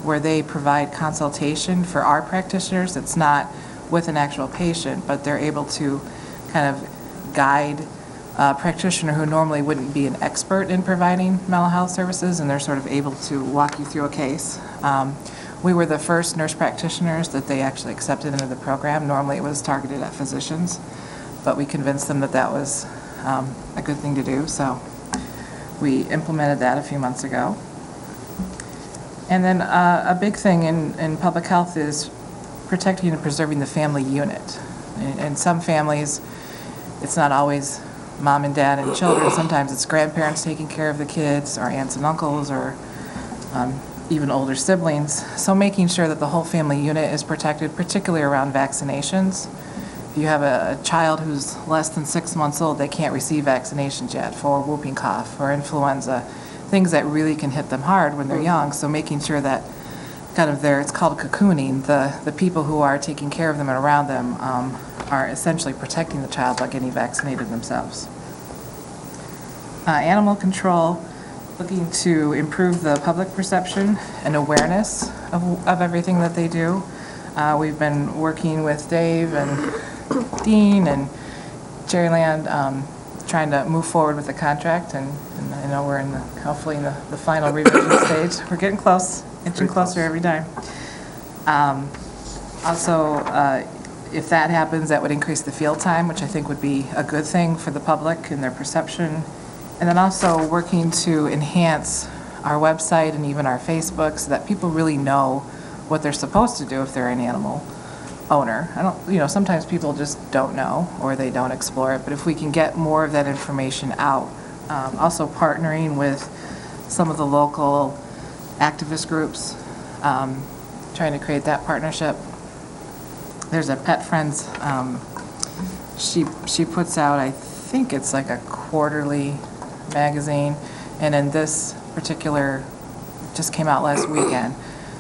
where they provide consultation for our practitioners. It's not with an actual patient, but they're able to kind of guide a practitioner who normally wouldn't be an expert in providing mental health services, and they're sort of able to walk you through a case. We were the first nurse practitioners that they actually accepted into the program. Normally it was targeted at physicians, but we convinced them that that was a good thing to do, so we implemented that a few months ago. And then a big thing in public health is protecting and preserving the family unit. In some families, it's not always mom and dad and children. Sometimes it's grandparents taking care of the kids, or aunts and uncles, or even older siblings. So making sure that the whole family unit is protected, particularly around vaccinations, if you have a child who's less than 6 months old, they can't receive vaccinations yet for whooping cough or influenza, things that really can hit them hard when they're young. So making sure that kind of it's called cocooning, the people who are taking care of them and around them are essentially protecting the child by getting vaccinated themselves. Animal control, looking to improve the public perception and awareness of everything that they do. We've been working with Dave and Dean and Cherryland, trying to move forward with the contract, and I know we're hopefully in the final revision stage. We're getting close, inching closer every time. Also, if that happens, that would increase the field time, which I think would be a good thing for the public and their perception. And then also working to enhance our website and even our Facebook so that people really know what they're supposed to do if they're an animal owner. Sometimes people just don't know or they don't explore it, but if we can get more of that information out, also partnering with some of the local activist groups, trying to create that partnership. There's a Pet Friends, she puts out, I think it's like a quarterly magazine, and in this particular, just came out last weekend,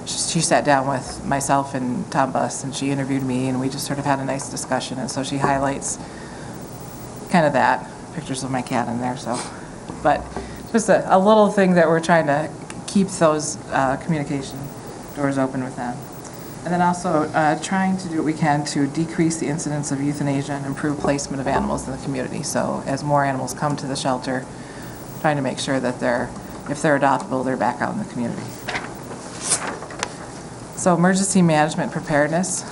she sat down with myself and Tom Buss, and she interviewed me, and we just sort of had a nice discussion, and so she highlights kind of that, pictures of my cat in there, so. But just a little thing that we're trying to keep those communication doors open with them. And then also trying to do what we can to decrease the incidence of euthanasia and improve placement of animals in the community. So as more animals come to the shelter, trying to make sure that if they're adoptable, they're back out in the community. So emergency management preparedness,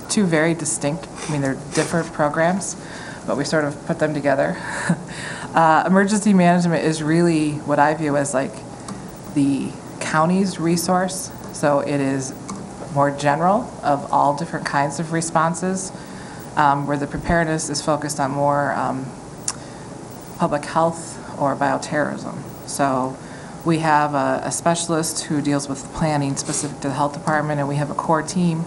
two very distinct, they're different programs, but we sort of put them together. Emergency management is really what I view as like the county's resource. So it is more general of all different kinds of responses, where the preparedness is focused on more public health or bioterrorism. So we have a specialist who deals with planning specific to the health department, and we have a core team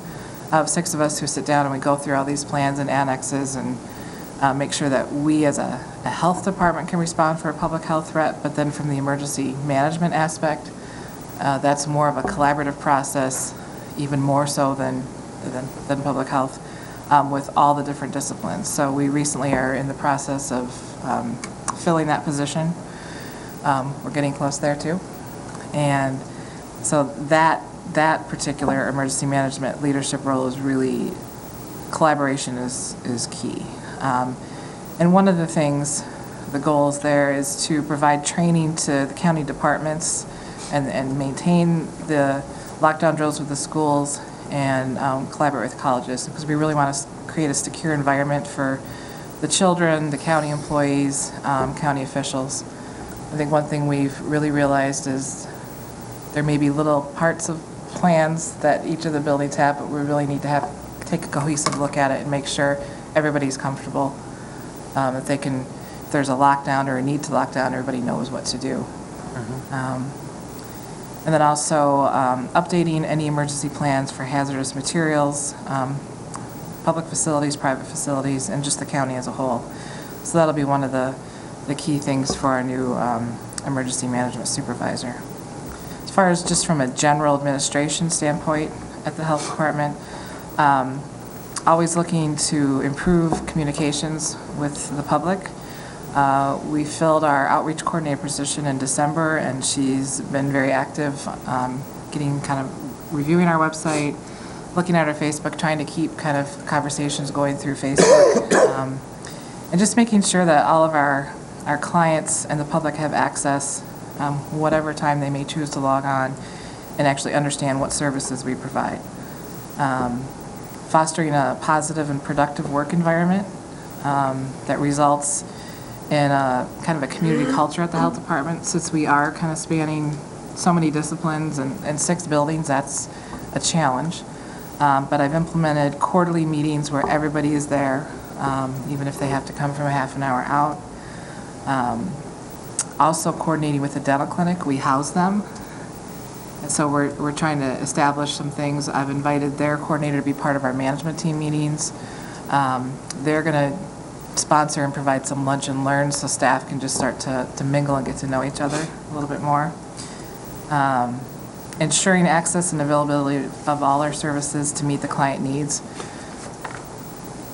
of 6 of us who sit down and we go through all these plans and annexes and make sure that we as a health department can respond for a public health threat, but then from the emergency management aspect, that's more of a collaborative process, even more so than public health, with all the different disciplines. So we recently are in the process of filling that position. We're getting close there too. And so that particular emergency management leadership role is really, collaboration is key. And one of the things, the goals there is to provide training to the county departments and maintain the lockdown drills with the schools and collaborate with colleges, because we really want to create a secure environment for the children, the county employees, county officials. I think one thing we've really realized is there may be little parts of plans that each of the buildings have, but we really need to take a cohesive look at it and make sure everybody's comfortable, that they can, if there's a lockdown or a need to lock down, everybody knows what to do. And then also updating any emergency plans for hazardous materials, public facilities, private facilities, and just the county as a whole. So that'll be one of the key things for our new emergency management supervisor. As far as just from a general administration standpoint at the health department, always looking to improve communications with the public. We filled our outreach coordinator position in December, and she's been very active, reviewing our website, looking at our Facebook, trying to keep kind of conversations going through Facebook, and just making sure that all of our clients and the public have access, whatever time they may choose to log on, and actually understand what services we provide. Fostering a positive and productive work environment that results in a kind of a community culture at the health department. Since we are kind of spanning so many disciplines and 6 buildings, that's a challenge. But I've implemented quarterly meetings where everybody is there, even if they have to come from a half an hour out. Also coordinating with the dental clinic, we house them. And so we're trying to establish some things. I've invited their coordinator to be part of our management team meetings. They're going to sponsor and provide some lunch and learn so staff can just start to mingle and get to know each other a little bit more. Ensuring access and availability of all our services to meet the client needs.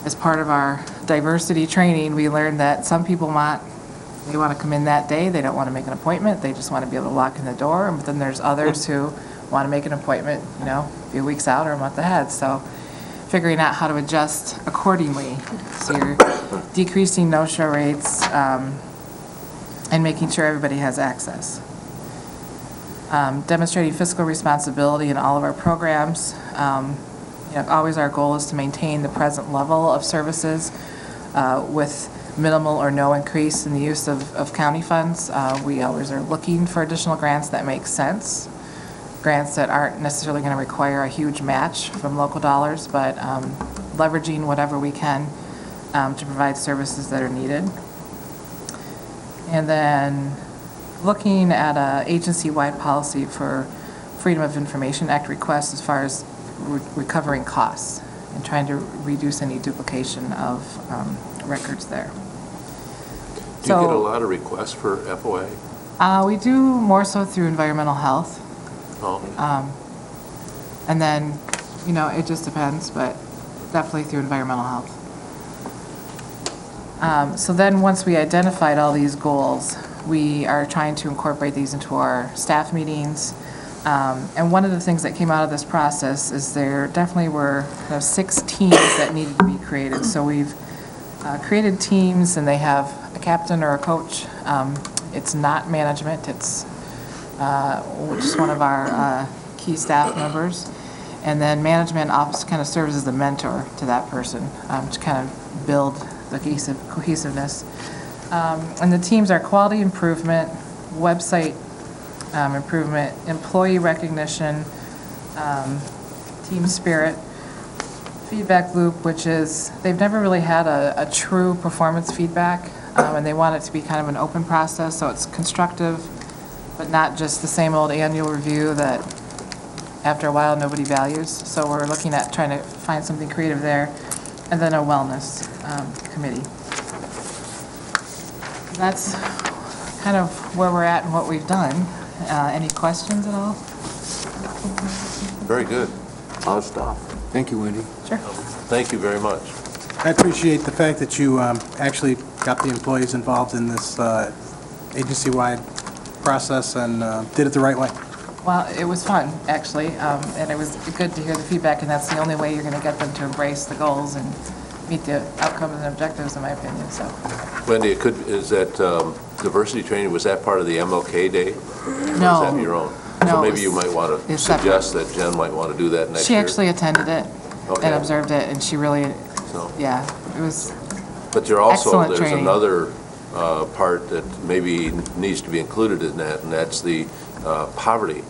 As part of our diversity training, we learned that some people want to come in that day, they don't want to make an appointment, they just want to be able to walk in the door, but then there's others who want to make an appointment, a few weeks out or a month ahead. So figuring out how to adjust accordingly. So you're decreasing no-show rates and making sure everybody has access. Demonstrating fiscal responsibility in all of our programs. Always our goal is to maintain the present level of services with minimal or no increase in the use of county funds. We always are looking for additional grants that make sense. Grants that aren't necessarily going to require a huge match from local dollars, but leveraging whatever we can to provide services that are needed. And then looking at a agency-wide policy for Freedom of Information Act requests as far as recovering costs and trying to reduce any duplication of records there. Do you get a lot of requests for FOA? We do more so through environmental health. Oh. And then, it just depends, but definitely through environmental health. So then once we identified all these goals, we are trying to incorporate these into our staff meetings. And one of the things that came out of this process is there definitely were 6 teams that needed to be created. So we've created teams, and they have a captain or a coach. It's not management, it's just one of our key staff members. And then management office kind of serves as the mentor to that person to kind of build the cohesiveness. And the teams are quality improvement, website improvement, employee recognition, team spirit, feedback loop, which is, they've never really had a true performance feedback, and they want it to be kind of an open process, so it's constructive, but not just the same old annual review that after a while nobody values. So we're looking at trying to find something creative there. And then a wellness committee. That's kind of where we're at and what we've done. Any questions at all? Very good. A lot of stuff. Thank you, Wendy. Sure. Thank you very much. I appreciate the fact that you actually got the employees involved in this agency-wide process and did it the right way. Well, it was fun, actually, and it was good to hear the feedback, and that's the only way you're going to get them to embrace the goals and meet the outcomes and objectives, in my opinion, so. Wendy, is that diversity training, was that part of the MLK Day? Or No. was that your own? No, So it maybe you was- might want to it's separate. suggest that Jen might want to do that next She year? actually attended it Okay. and observed it, and she really, So- yeah, it was But there also, excellent there's training. another part that maybe needs to be included in that, and that's the poverty.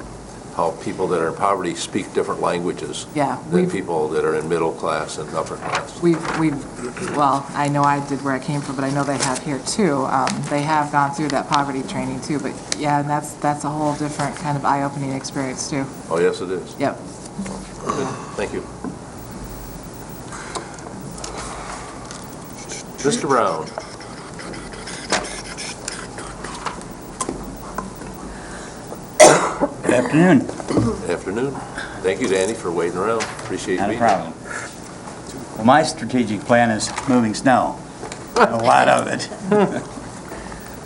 How people that are in poverty speak different languages Yeah, than people that are in middle class and upper class. well, I know I did where I came from, but I know they have here too. They have gone through that poverty training too, but yeah, and that's a whole different kind of eye-opening experience too. Oh, yes, it is. Yep. Good. Thank you. Mr. Brown. Good afternoon. Afternoon. Thank you, Danny, for waiting around. Appreciate you Not a being here. problem. Well, my strategic plan is moving snow, a lot of it.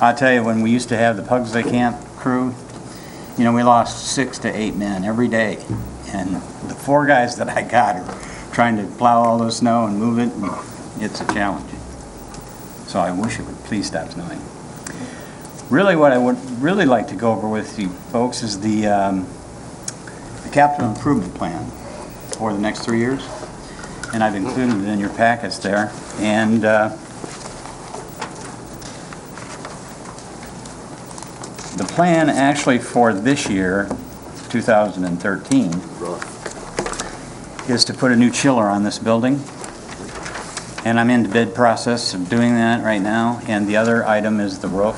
I'll tell you, when we used to have the Pugsley Camp crew, we lost 6 to 8 men every day. And the 4 guys that I got are trying to plow all the snow and move it, and it's a challenge. So I wish it would please stop snowing. Really, what I would really like to go over with you folks is the capital improvement plan for the next 3 years. And I've included it in your packets there. And the plan actually for this year, 2013, is to put a new chiller on this building. And I'm in the bid process of doing that right now. And the other item is the roof.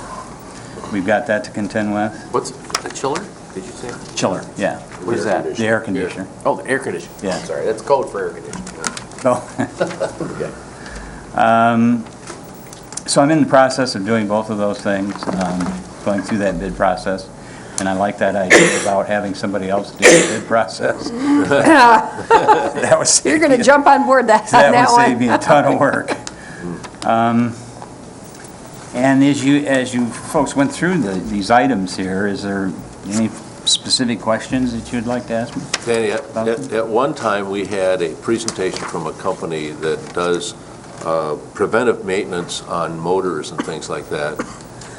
We've got that to contend with. What's a chiller? Did you say? Chiller, yeah. What is that? The air conditioner. Oh, the air conditioner. Yeah. Sorry, that's code for air conditioning. Oh. Okay. So I'm in the process of doing both of those things, going through that bid process. And I like that idea about having somebody else do the bid process. That would save You're going to jump on board that That on that would one. save me a ton of work. And as you folks went through these items here, is there any specific questions that you'd like to ask me? Danny, at one time, we had a presentation from a company that does preventive maintenance on motors and things like that.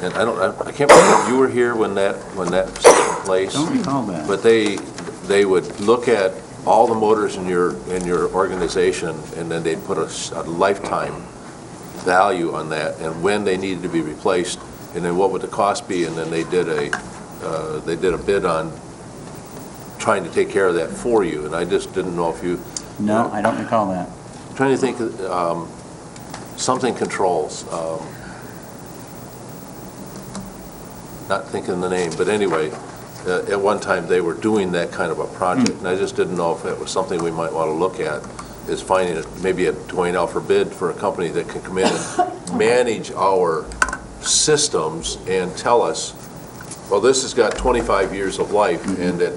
And I can't remember if you were here when that was taking place. Don't recall that. But they would look at all the motors in your organization, and then they'd put a lifetime value on that, and when they needed to be replaced, and then what would the cost be, and then they did a bid on trying to take care of that for you, and I just didn't know if you... No, I don't recall that. I'm trying to think, something controls, not thinking the name, but anyway, at one time they were doing that kind of a project, and I just didn't know if it was something we might want to look at, is finding it, maybe going out for bid for a company that can come in and manage our systems and tell us, well, this has got 25 years of life, and at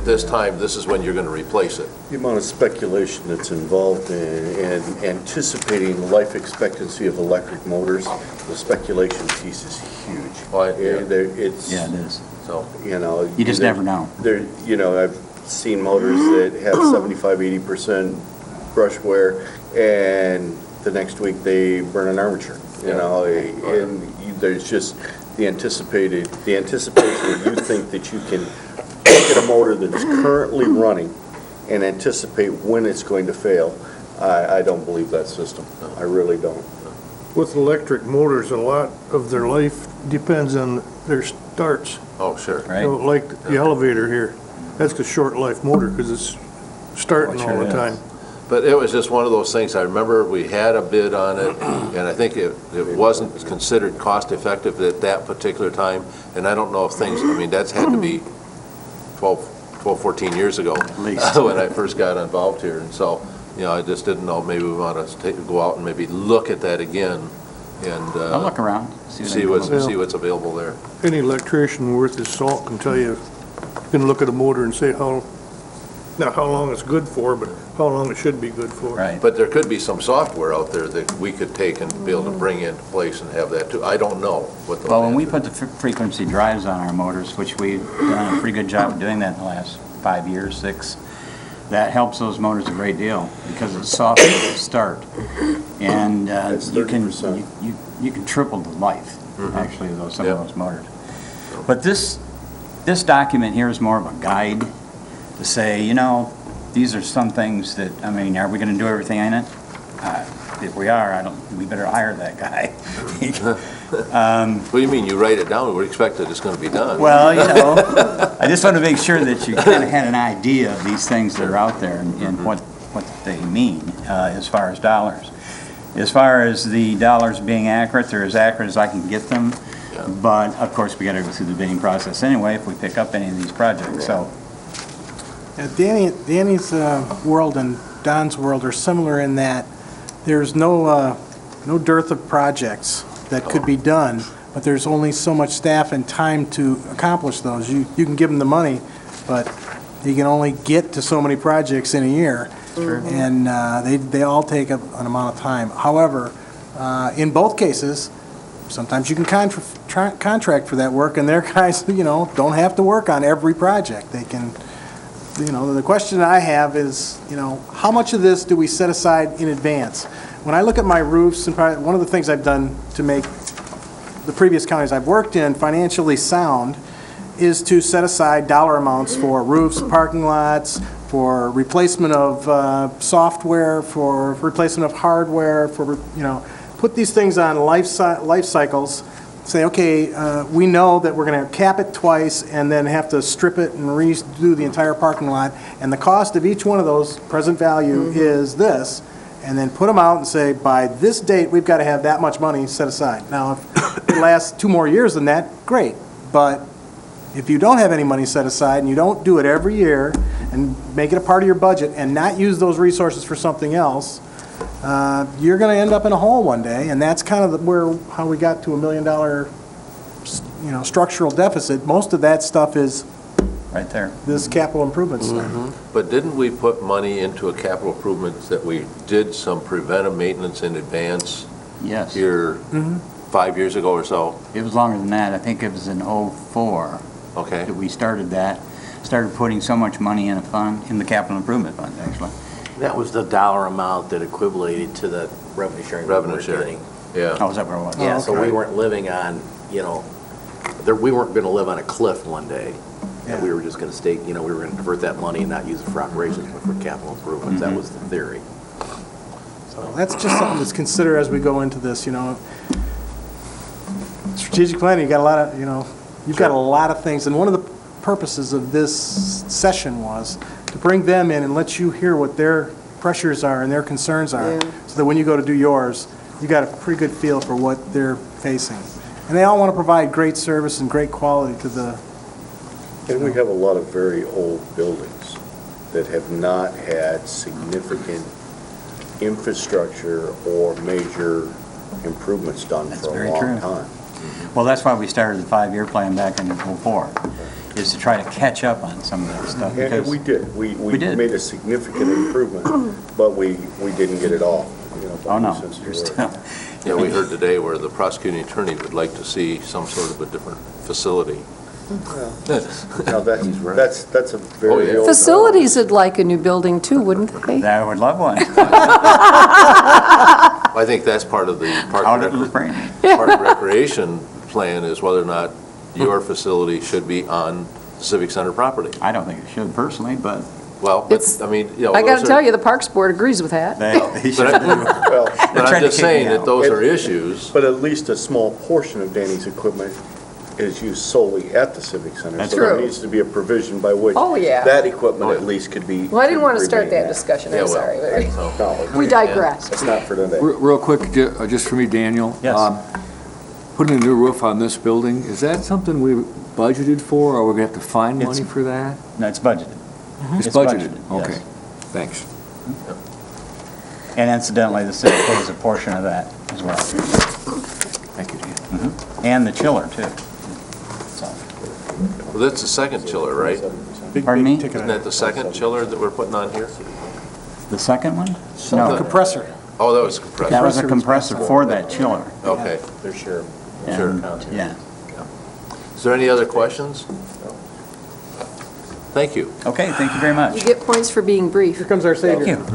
this time, this is when you're going to replace it. The amount of speculation that's involved in anticipating the life expectancy of electric motors, the speculation piece is huge. Well, yeah, it is. So, You just never know. I've seen motors that have 75, 80% brush wear, and the next week they burn an armature, and there's just the anticipation that you think that you can look at a motor that is currently running and anticipate when it's going to fail. I don't believe that system. I really don't. With electric motors, a lot of their life depends on their starts. Oh, sure. Right. Like the elevator here, that's the short life motor because it's starting all the time. But it was just one of those things, I remember we had a bid on it, and I think it wasn't considered cost-effective at that particular time, and I don't know if that's had to be 12, 14 years ago. At least. When I first got involved here, and so, I just didn't know, maybe we want to go out and maybe look at that again, and I'll look around, see what's available there. Any electrician worth his salt can tell you, you can look at a motor and say not how long it's good for, but how long it should be good for. Right. But there could be some software out there that we could take and be able to bring into place and have that too. I don't know what the... Well, when we put the frequency drives on our motors, which we've done a pretty good job of doing that in the last 5 years, 6, that helps those motors a great deal because it's soft to start. And you can triple the life, actually, of some of those motors. But this document here is more of a guide to say, these are some things that, are we going to do everything in it? If we are, we better hire that guy. What do you mean, you write it down, we expect that it's going to be done? Well, I just want to make sure that you kind of had an idea of these things that are out there and what they mean as far as dollars. As far as the dollars being accurate, they're as accurate as I can get them. Yeah. But, of course, we got to go through the bidding process anyway if we pick up any of these projects, so. Danny's world and Don's world are similar in that there's no dearth of projects that could be done, but there's only so much staff and time to accomplish those. You can give them the money, but you can only get to so many projects in a year. And they all take up an amount of time. However, in both cases, sometimes you can contract for that work, and their guys, don't have to work on every project. They can, the question I have is, how much of this do we set aside in advance? When I look at my roofs, and one of the things I've done to make the previous counties I've worked in financially sound is to set aside dollar amounts for roofs, parking lots, for replacement of software, for replacement of hardware, for, put these things on life cycles, say, okay, we know that we're going to cap it twice and then have to strip it and redo the entire parking lot, and the cost of each one of those present value is this, and then put them out and say, by this date, we've got to have that much money set aside. Now, if it lasts 2 more years than that, great, but if you don't have any money set aside and you don't do it every year and make it a part of your budget and not use those resources for something else, you're going to end up in a hole one day, and that's kind of how we got to $1 million, structural deficit. Most of that stuff is Right there. this capital improvement stuff. But didn't we put money into a capital improvements that we did some preventive maintenance in advance Yes. here 5 years ago or so? It was longer than that. I think it was in '04 Okay. that we started putting so much money in a fund, in the capital improvement fund, actually. That was the dollar amount that equated to the revenue sharing. we Revenue were sharing, getting. yeah. Oh, is that where it was? Yeah, so we okay. weren't living on, we weren't going to live on a cliff one day. And we were just going to stay, we were going to convert that money and not use it for operations, but for capital improvements. That was the theory. So that's just something to consider as we go into this, Strategic planning, you got a lot of, you've got a lot of things. And one of the purposes of this session was to bring them in and let you hear what their pressures are and their concerns are, so that when you go to do yours, you got a pretty good feel for what they're facing. And they all want to provide great service and great quality to the... And we have a lot of very old buildings that have not had significant infrastructure or major improvements done That's for very a long true. time. Well, that's why we started the 5-year plan back in '04, is to try to catch up on some of that stuff. And because we did. We did. made a significant improvement, but we didn't get it all. Oh, no. since you There's were- still- Yeah, we heard today where the prosecuting attorney would like to see some sort of a different facility. Now, that's a very yeah. old... Facilities would like a new building too, wouldn't they? I would love one. I think that's part of the Out of the brain. Park and Recreation plan is whether or not your facility should be on the Civic Center property. I don't think it should personally, but Well, It's- but, I mean, I got to tell you, the Parks Board agrees with that. they should. But Well, I'm tried to just kick me saying that out. those are issues. but at least a small portion of Danny's equipment is used solely at the Civic Center. That's So there true. needs to be a provision by which Oh, yeah. that equipment at least could be... Well, I didn't want to could start remain that there. discussion, Yeah, I'm well, sorry. so- No, We digress. it's not for today. Real quick, just for me, Daniel. Yes. Putting a new roof on this building, is that something we budgeted for, or we're going to have to find money It's- for that? No, it's budgeted. It's It's budgeted? budgeted, yes. Okay, thanks. And incidentally, the city pays a portion of that as well. Thank you, Dan. And the chiller, too. So, Well, that's the second chiller, right? Pardon me? Isn't that the second chiller that we're putting on here? The second one? The No, compressor. Oh, that was compressor. that was a compressor for that chiller. Okay. Their share. And, yeah. Is there any other questions? Thank you. Okay, thank you very You much. get points for being brief. Here comes our Thank savior. you.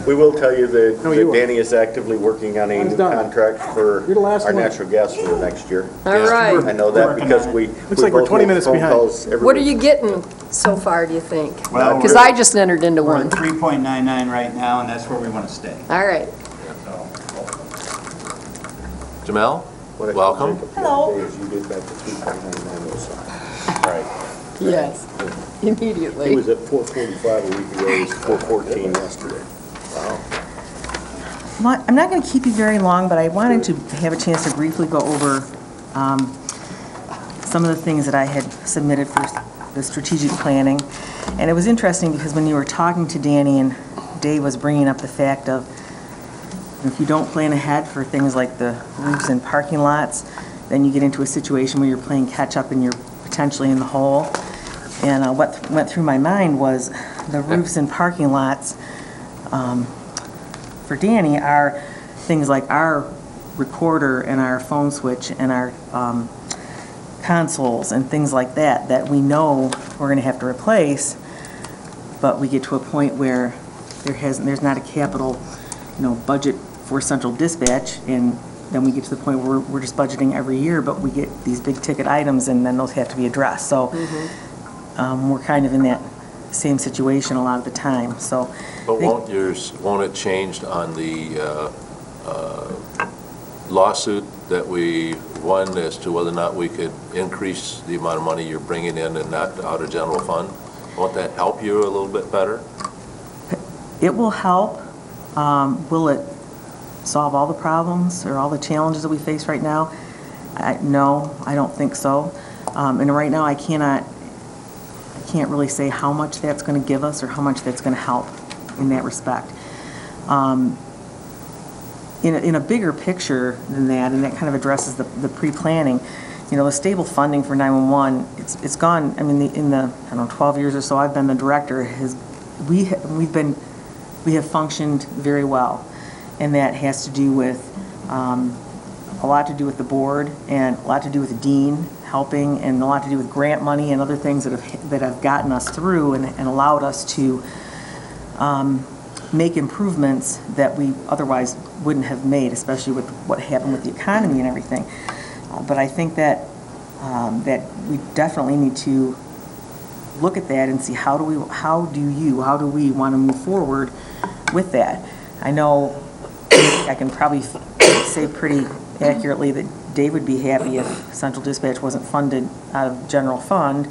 We will tell you that No, you that Danny is actively working on a Mine's new done. contract for You're the last our one. natural gas for the next year. All I right. know that because we... Looks like we're both 20 make minutes phone behind. calls every What are week. you getting so far, do you think? Well, Because we're- I just entered into We're one. at 3.99 right now, and that's where we want to stay. All right. Jamel, What I told welcome. Jacob the other day is you did back to 3.99. Right. Yes, He immediately. was at 4.45 a week ago, it was 4.14 yesterday. Well, I'm not going to keep you very long, but I wanted to have a chance to briefly go over some of the things that I had submitted for the strategic planning. And it was interesting because when you were talking to Danny and Dave was bringing up the fact of if you don't plan ahead for things like the roofs and parking lots, then you get into a situation where you're playing catch up and you're potentially in the hole. And what went through my mind was the roofs and parking lots for Danny are things like our recorder and our phone switch and our consoles and things like that, that we know we're going to have to replace, but we get to a point where there's not a capital, budget for central dispatch, and then we get to the point where we're just budgeting every year, but we get these big ticket items and then those have to be addressed. So we're kind of in that same situation a lot of the time, so. But won't it change on the lawsuit that we won as to whether or not we could increase the amount of money you're bringing in and not out of general fund? Won't that help you a little bit better? It will help. Will it solve all the problems or all the challenges that we face right now? No, I don't think so. And right now, I can't really say how much that's going to give us or how much that's going to help in that respect. in a bigger picture than that, and that kind of addresses the pre-planning, the stable funding for 911, it's gone, I mean, in the, I don't know, 12 years or so I've been the director, we have functioned very well. And that has to do with, a lot to do with the board, and a lot to do with the dean helping, and a lot to do with grant money and other things that have gotten us through and allowed us to make improvements that we otherwise wouldn't have made, especially with what happened with the economy and everything. But I think that we definitely need to look at that and see how do we want to move forward with that. I know I can probably say pretty accurately that Dave would be happy if Central Dispatch wasn't funded out of general fund,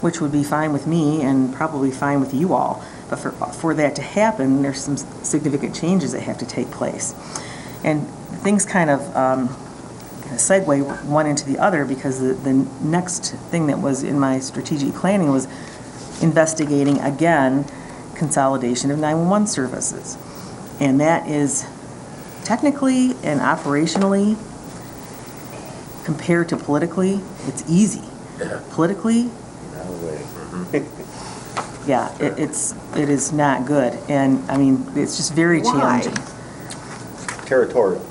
which would be fine with me and probably fine with you all. But for that to happen, there's some significant changes that have to take place. And things kind of segue one into the other, because the next thing that was in my strategic planning was investigating, again, consolidation of 911 services. And that is technically and operationally, compared to politically, it's easy. Politically, yeah, it is not good. And, I mean, it's just very challenging. Territorial.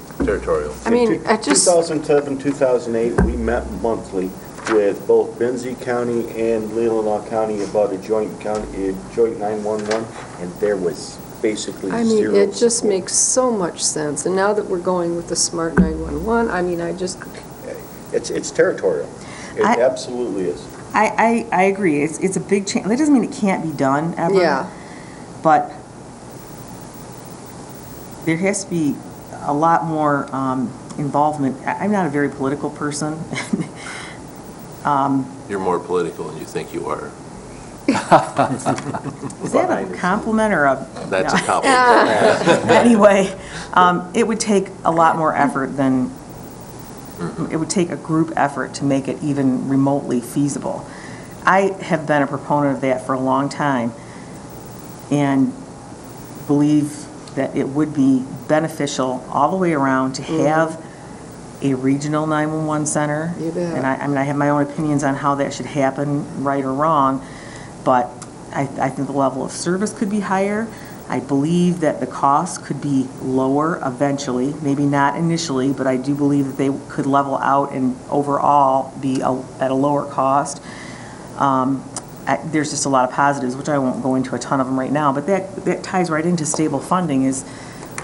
I mean, I just... 2007, 2008, we met monthly with both Benzie County and Leelanau County about a joint 911, and there was basically zero it just support. makes so much sense. And now that we're going with the Smart 911, I mean, It's territorial. It absolutely is. I agree. It's a big change. That doesn't mean it can't be done ever. Yeah. But there has to be a lot more involvement. I'm not a very political person. You're more political than you think you are. Is that a compliment or a... That's no. a compliment. Anyway, it would take a lot more effort than... It would take a group effort to make it even remotely feasible. I have been a proponent of that for a long time and believe that it would be beneficial all the way around to have a regional 911 center. You bet. And I have my own opinions on how that should happen, right or wrong, but I think the level of service could be higher. I believe that the cost could be lower eventually, maybe not initially, but I do believe that they could level out and overall be at a lower cost. There's just a lot of positives, which I won't go into a ton of them right now, but that ties right into stable funding. Is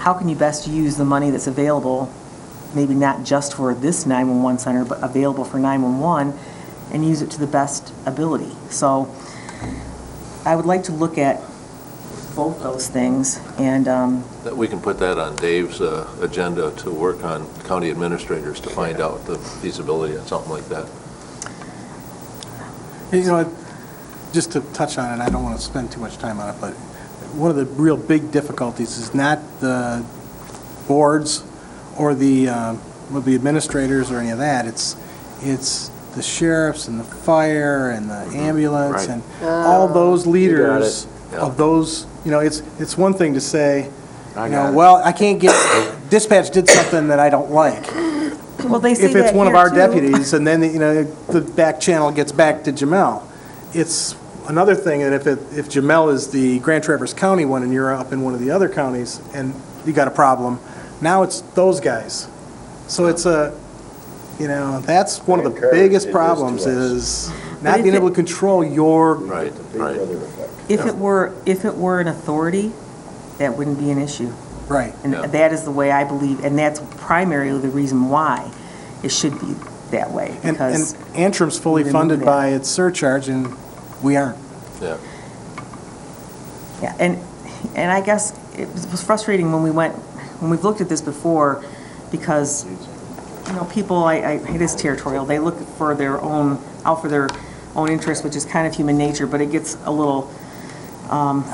how can you best use the money that's available, maybe not just for this 911 center, but available for 911, and use it to the best ability. So I would like to look at both those things, and That we can put that on Dave's agenda to work on county administrators to find out the feasibility of something like that. You know, just to touch on it, I don't want to spend too much time on it, but one of the real big difficulties is not the boards or the administrators or any of that. It's the sheriffs and the fire and the ambulance and all those leaders of those. You know, it's one thing to say, well, I can't get, dispatch did something that I don't like. well, they say If it's that one of here, our too. deputies, and then, the back channel gets back to Jamel. It's another thing that if Jamel is the Grand Traverse County one and you're up in one of the other counties and you got a problem, now it's those guys. So it's that's one of the biggest problems is not being able to control your... Right. If it were an authority, that wouldn't be an issue. Right. And that is the way I believe, and that's primarily the reason why it should be that way. And Because Antrim's fully funded by its surcharge, and we aren't. Yeah. Yeah, and I guess it was frustrating when we've looked at this before, because, people, it is territorial. They look for their own interest, which is kind of human nature, but it gets a little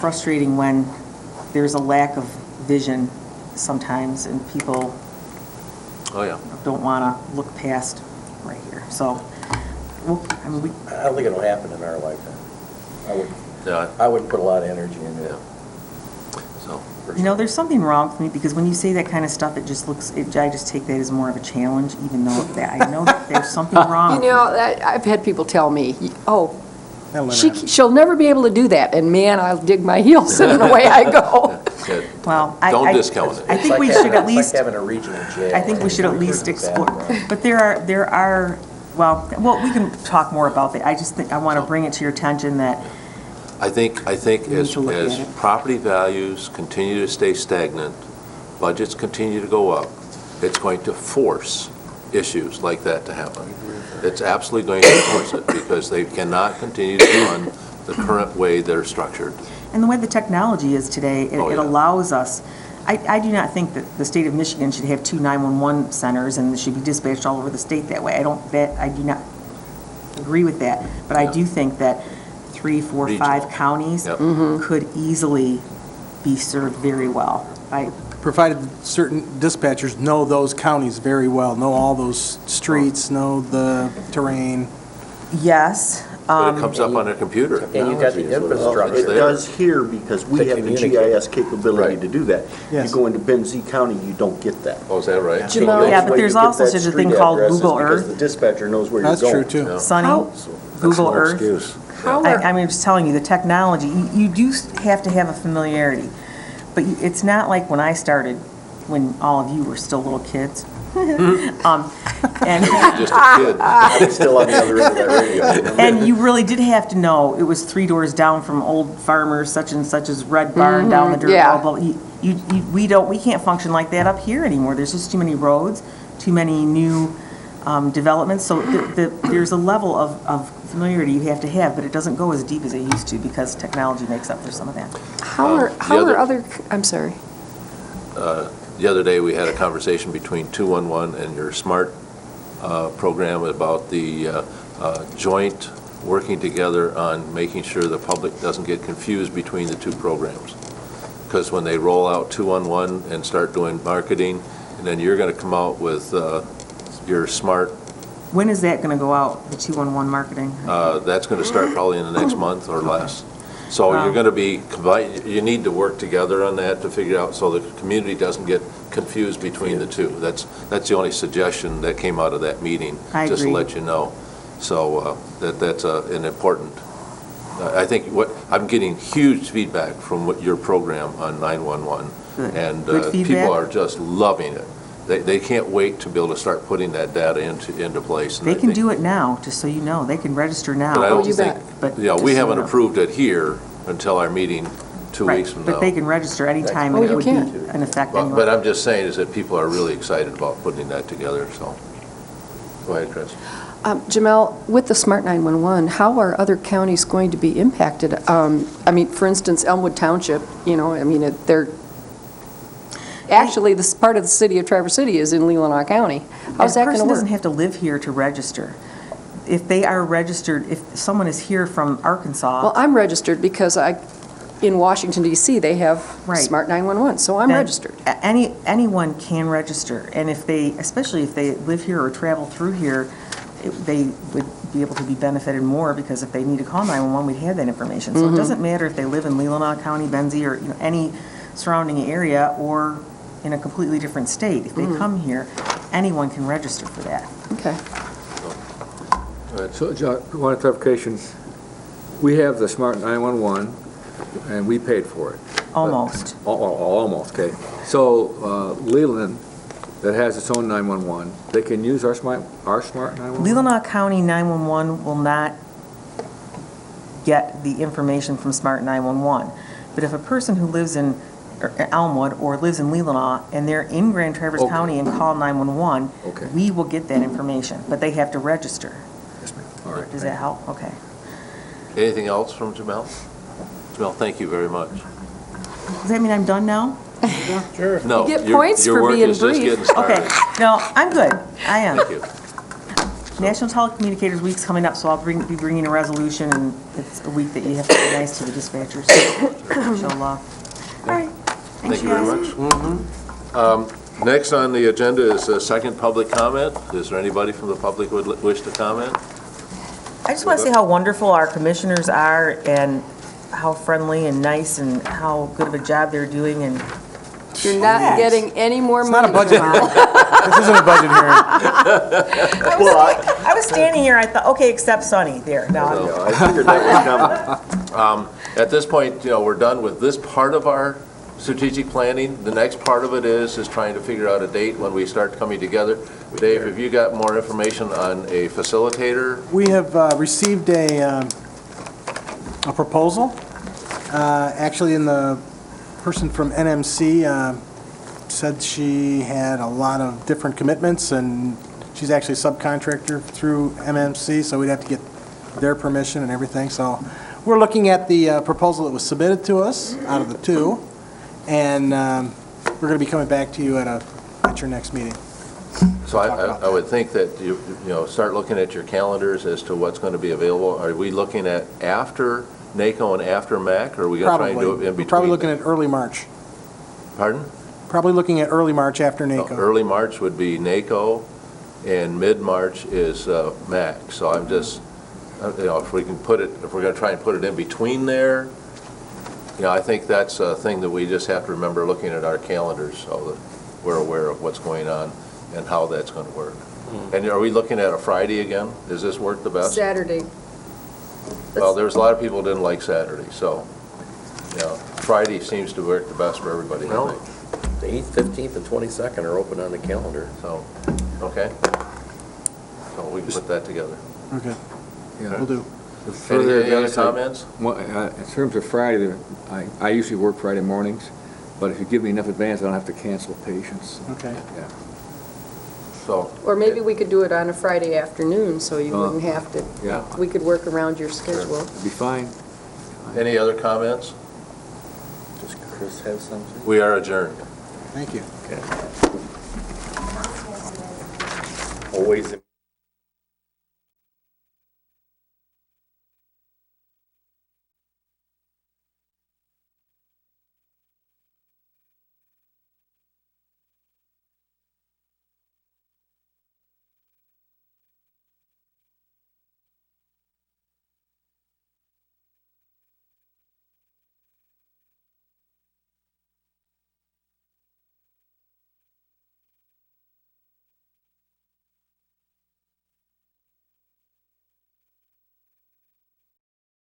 frustrating when there's a lack of vision sometimes, and people don't want to look past right here. So, I don't think it'll happen in our lifetime. I wouldn't put a lot of energy into it. so. You know, there's something wrong with me, because when you say that kind of stuff, it just looks, I just take that as more of a challenge, even though that, I know that there's something wrong. You know, I've had people tell me, oh, That'll never happen. she'll never be able to do that, and man, I'll dig my heels in and away I go. Well, Don't discount it. I think we should at least, It's like having a regional jail. I think we should at least explore, but there are, well, we can talk more about that. I just think, I want to bring it to your attention that I think We need as to look at it. property values continue to stay stagnant, budgets continue to go up, it's going to force issues like that to happen. It's absolutely going to force it, because they cannot continue to run the current way they're structured. And the way the technology is today, it allows us, I do not think that the state of Michigan should have 2 911 centers and they should be dispatched all over the state that way. I do not agree with that. But I do think that 3, 4, 5 counties could easily be served very well. Provided certain dispatchers know those counties very well, know all those streets, know the terrain. Yes. But it comes up on their computer. And you've got the infrastructure. It does here because we have the GIS capability to do that. Yes. You go into Benzie County, you don't get that. Oh, is that right? Yeah, but there's also such a thing called Google Because the Earth. dispatcher knows where you're That's going. true, too. Sunny, Google Earth. I'm just telling you, the technology, you do have to have a familiarity. But it's not like when I started, when all of you were still little kids. And Just a kid. Still on the other end of that radio. And you really did have to know, it was 3 doors down from old farmers such and such's red barn down the dirt yeah. road. We can't function like that up here anymore. There's just too many roads, too many new developments. So there's a level of familiarity you have to have, but it doesn't go as deep as it used to because technology makes up for some of that. How are other, I'm sorry. The other day, we had a conversation between 211 and your SMART program about the joint working together on making sure the public doesn't get confused between the two programs. Because when they roll out 211 and start doing marketing, and then you're going to come out with your SMART. When is that going to go out, the 211 marketing? That's going to start probably in the next month or less. So you're going to be, you need to work together on that to figure out so the community doesn't get confused between the two. That's the only suggestion that came out of that meeting, just to let you know. So that's an important, I think I'm getting huge feedback from your program on 911. And people are just loving it. They can't wait to be able to start putting that data into place. They can do it now, just so you know. They can register now. But I don't think, we haven't approved it here until our meeting 2 weeks from now. But they can register anytime and it would be in effect anyway. But I'm just saying is that people are really excited about putting that together, so. Go ahead, Chris. Jamel, with the Smart 911, how are other counties going to be impacted? I mean, for instance, Elmwood Township, they're, actually, this part of the city of Traverse City is in Leelanau County. How's that going to A person work? doesn't have to live here to register. If they are registered, if someone is here from Arkansas. Well, I'm registered because in Washington DC, they have Smart 911, so I'm registered. Anyone can register, and especially if they live here or travel through here, they would be able to be benefited more because if they need to call 911, we'd have that information. So it doesn't matter if they live in Leelanau County, Benzie, or any surrounding area, or in a completely different state. If they come here, anyone can register for that. Okay. So, John, one clarification. We have the Smart 911, and we paid for it. Almost. Almost, okay. So, Leland, that has its own 911, they can use our Smart 911? Leelanau County 911 will not get the information from Smart 911. But if a person who lives in Elmwood or lives in Leelanau and they're in Grand Traverse County and call 911, we will get that information, but they have to register. Yes, ma'am. All right. Does that help? Okay. Anything else from Jamel? Jamel, thank you very much. Does that mean I'm done now? Sure. No, You get points your for work being is just brief. getting started. Okay. No, I'm good. I am. Thank you. National Telecommunicators Week's coming up, so I'll be bringing a resolution, and it's a week that you have to be nice to the dispatchers. Show love. All right. Thank you very much. Next on the agenda is a second public comment. Is there anybody from the public who would wish to comment? I just want to say how wonderful our commissioners are, and how friendly and nice and how good of a job they're doing, and You're not getting any more It's money. not a budget hearing. This isn't a budget hearing. I was standing here, I thought, okay, except Sunny, there, now I'm... I figured that would come. At this point, we're done with this part of our strategic planning. The next part of it is trying to figure out a date when we start coming together. Dave, have you got more information on a facilitator? We have received a proposal. Actually, in the person from NMC said she had a lot of different commitments, and she's actually a subcontractor through MMC, so we'd have to get their permission and everything. So we're looking at the proposal that was submitted to us out of the two, and we're going to be coming back to you at your next meeting. So I would think that you start looking at your calendars as to what's going to be available. Are we looking at after NACO and after MAC, or are we going to try and do it in between? Probably looking at early March. Pardon? Probably looking at early March after NACO. Early March would be NACO, and mid-March is MAC. So I'm just, if we can put it, if we're going to try and put it in between there, I think that's a thing that we just have to remember looking at our calendars so that we're aware of what's going on and how that's going to work. And are we looking at a Friday again? Does this work the best? Saturday. Well, there's a lot of people who didn't like Saturday, so, Friday seems to work the best for everybody, I think. The 8th, 15th, and 22nd are open on the calendar. So, okay. So we can put that together. Okay, Yeah. will do. Any other comments? In terms of Friday, I usually work Friday mornings, but if you give me enough advance, I don't have to cancel patients. Okay. Yeah. So, Or maybe we could do it on a Friday afternoon, so you wouldn't have to. Yeah. We could work around your schedule. It'd be fine. any other comments? Does Chris have something? We are adjourned. Thank you. Always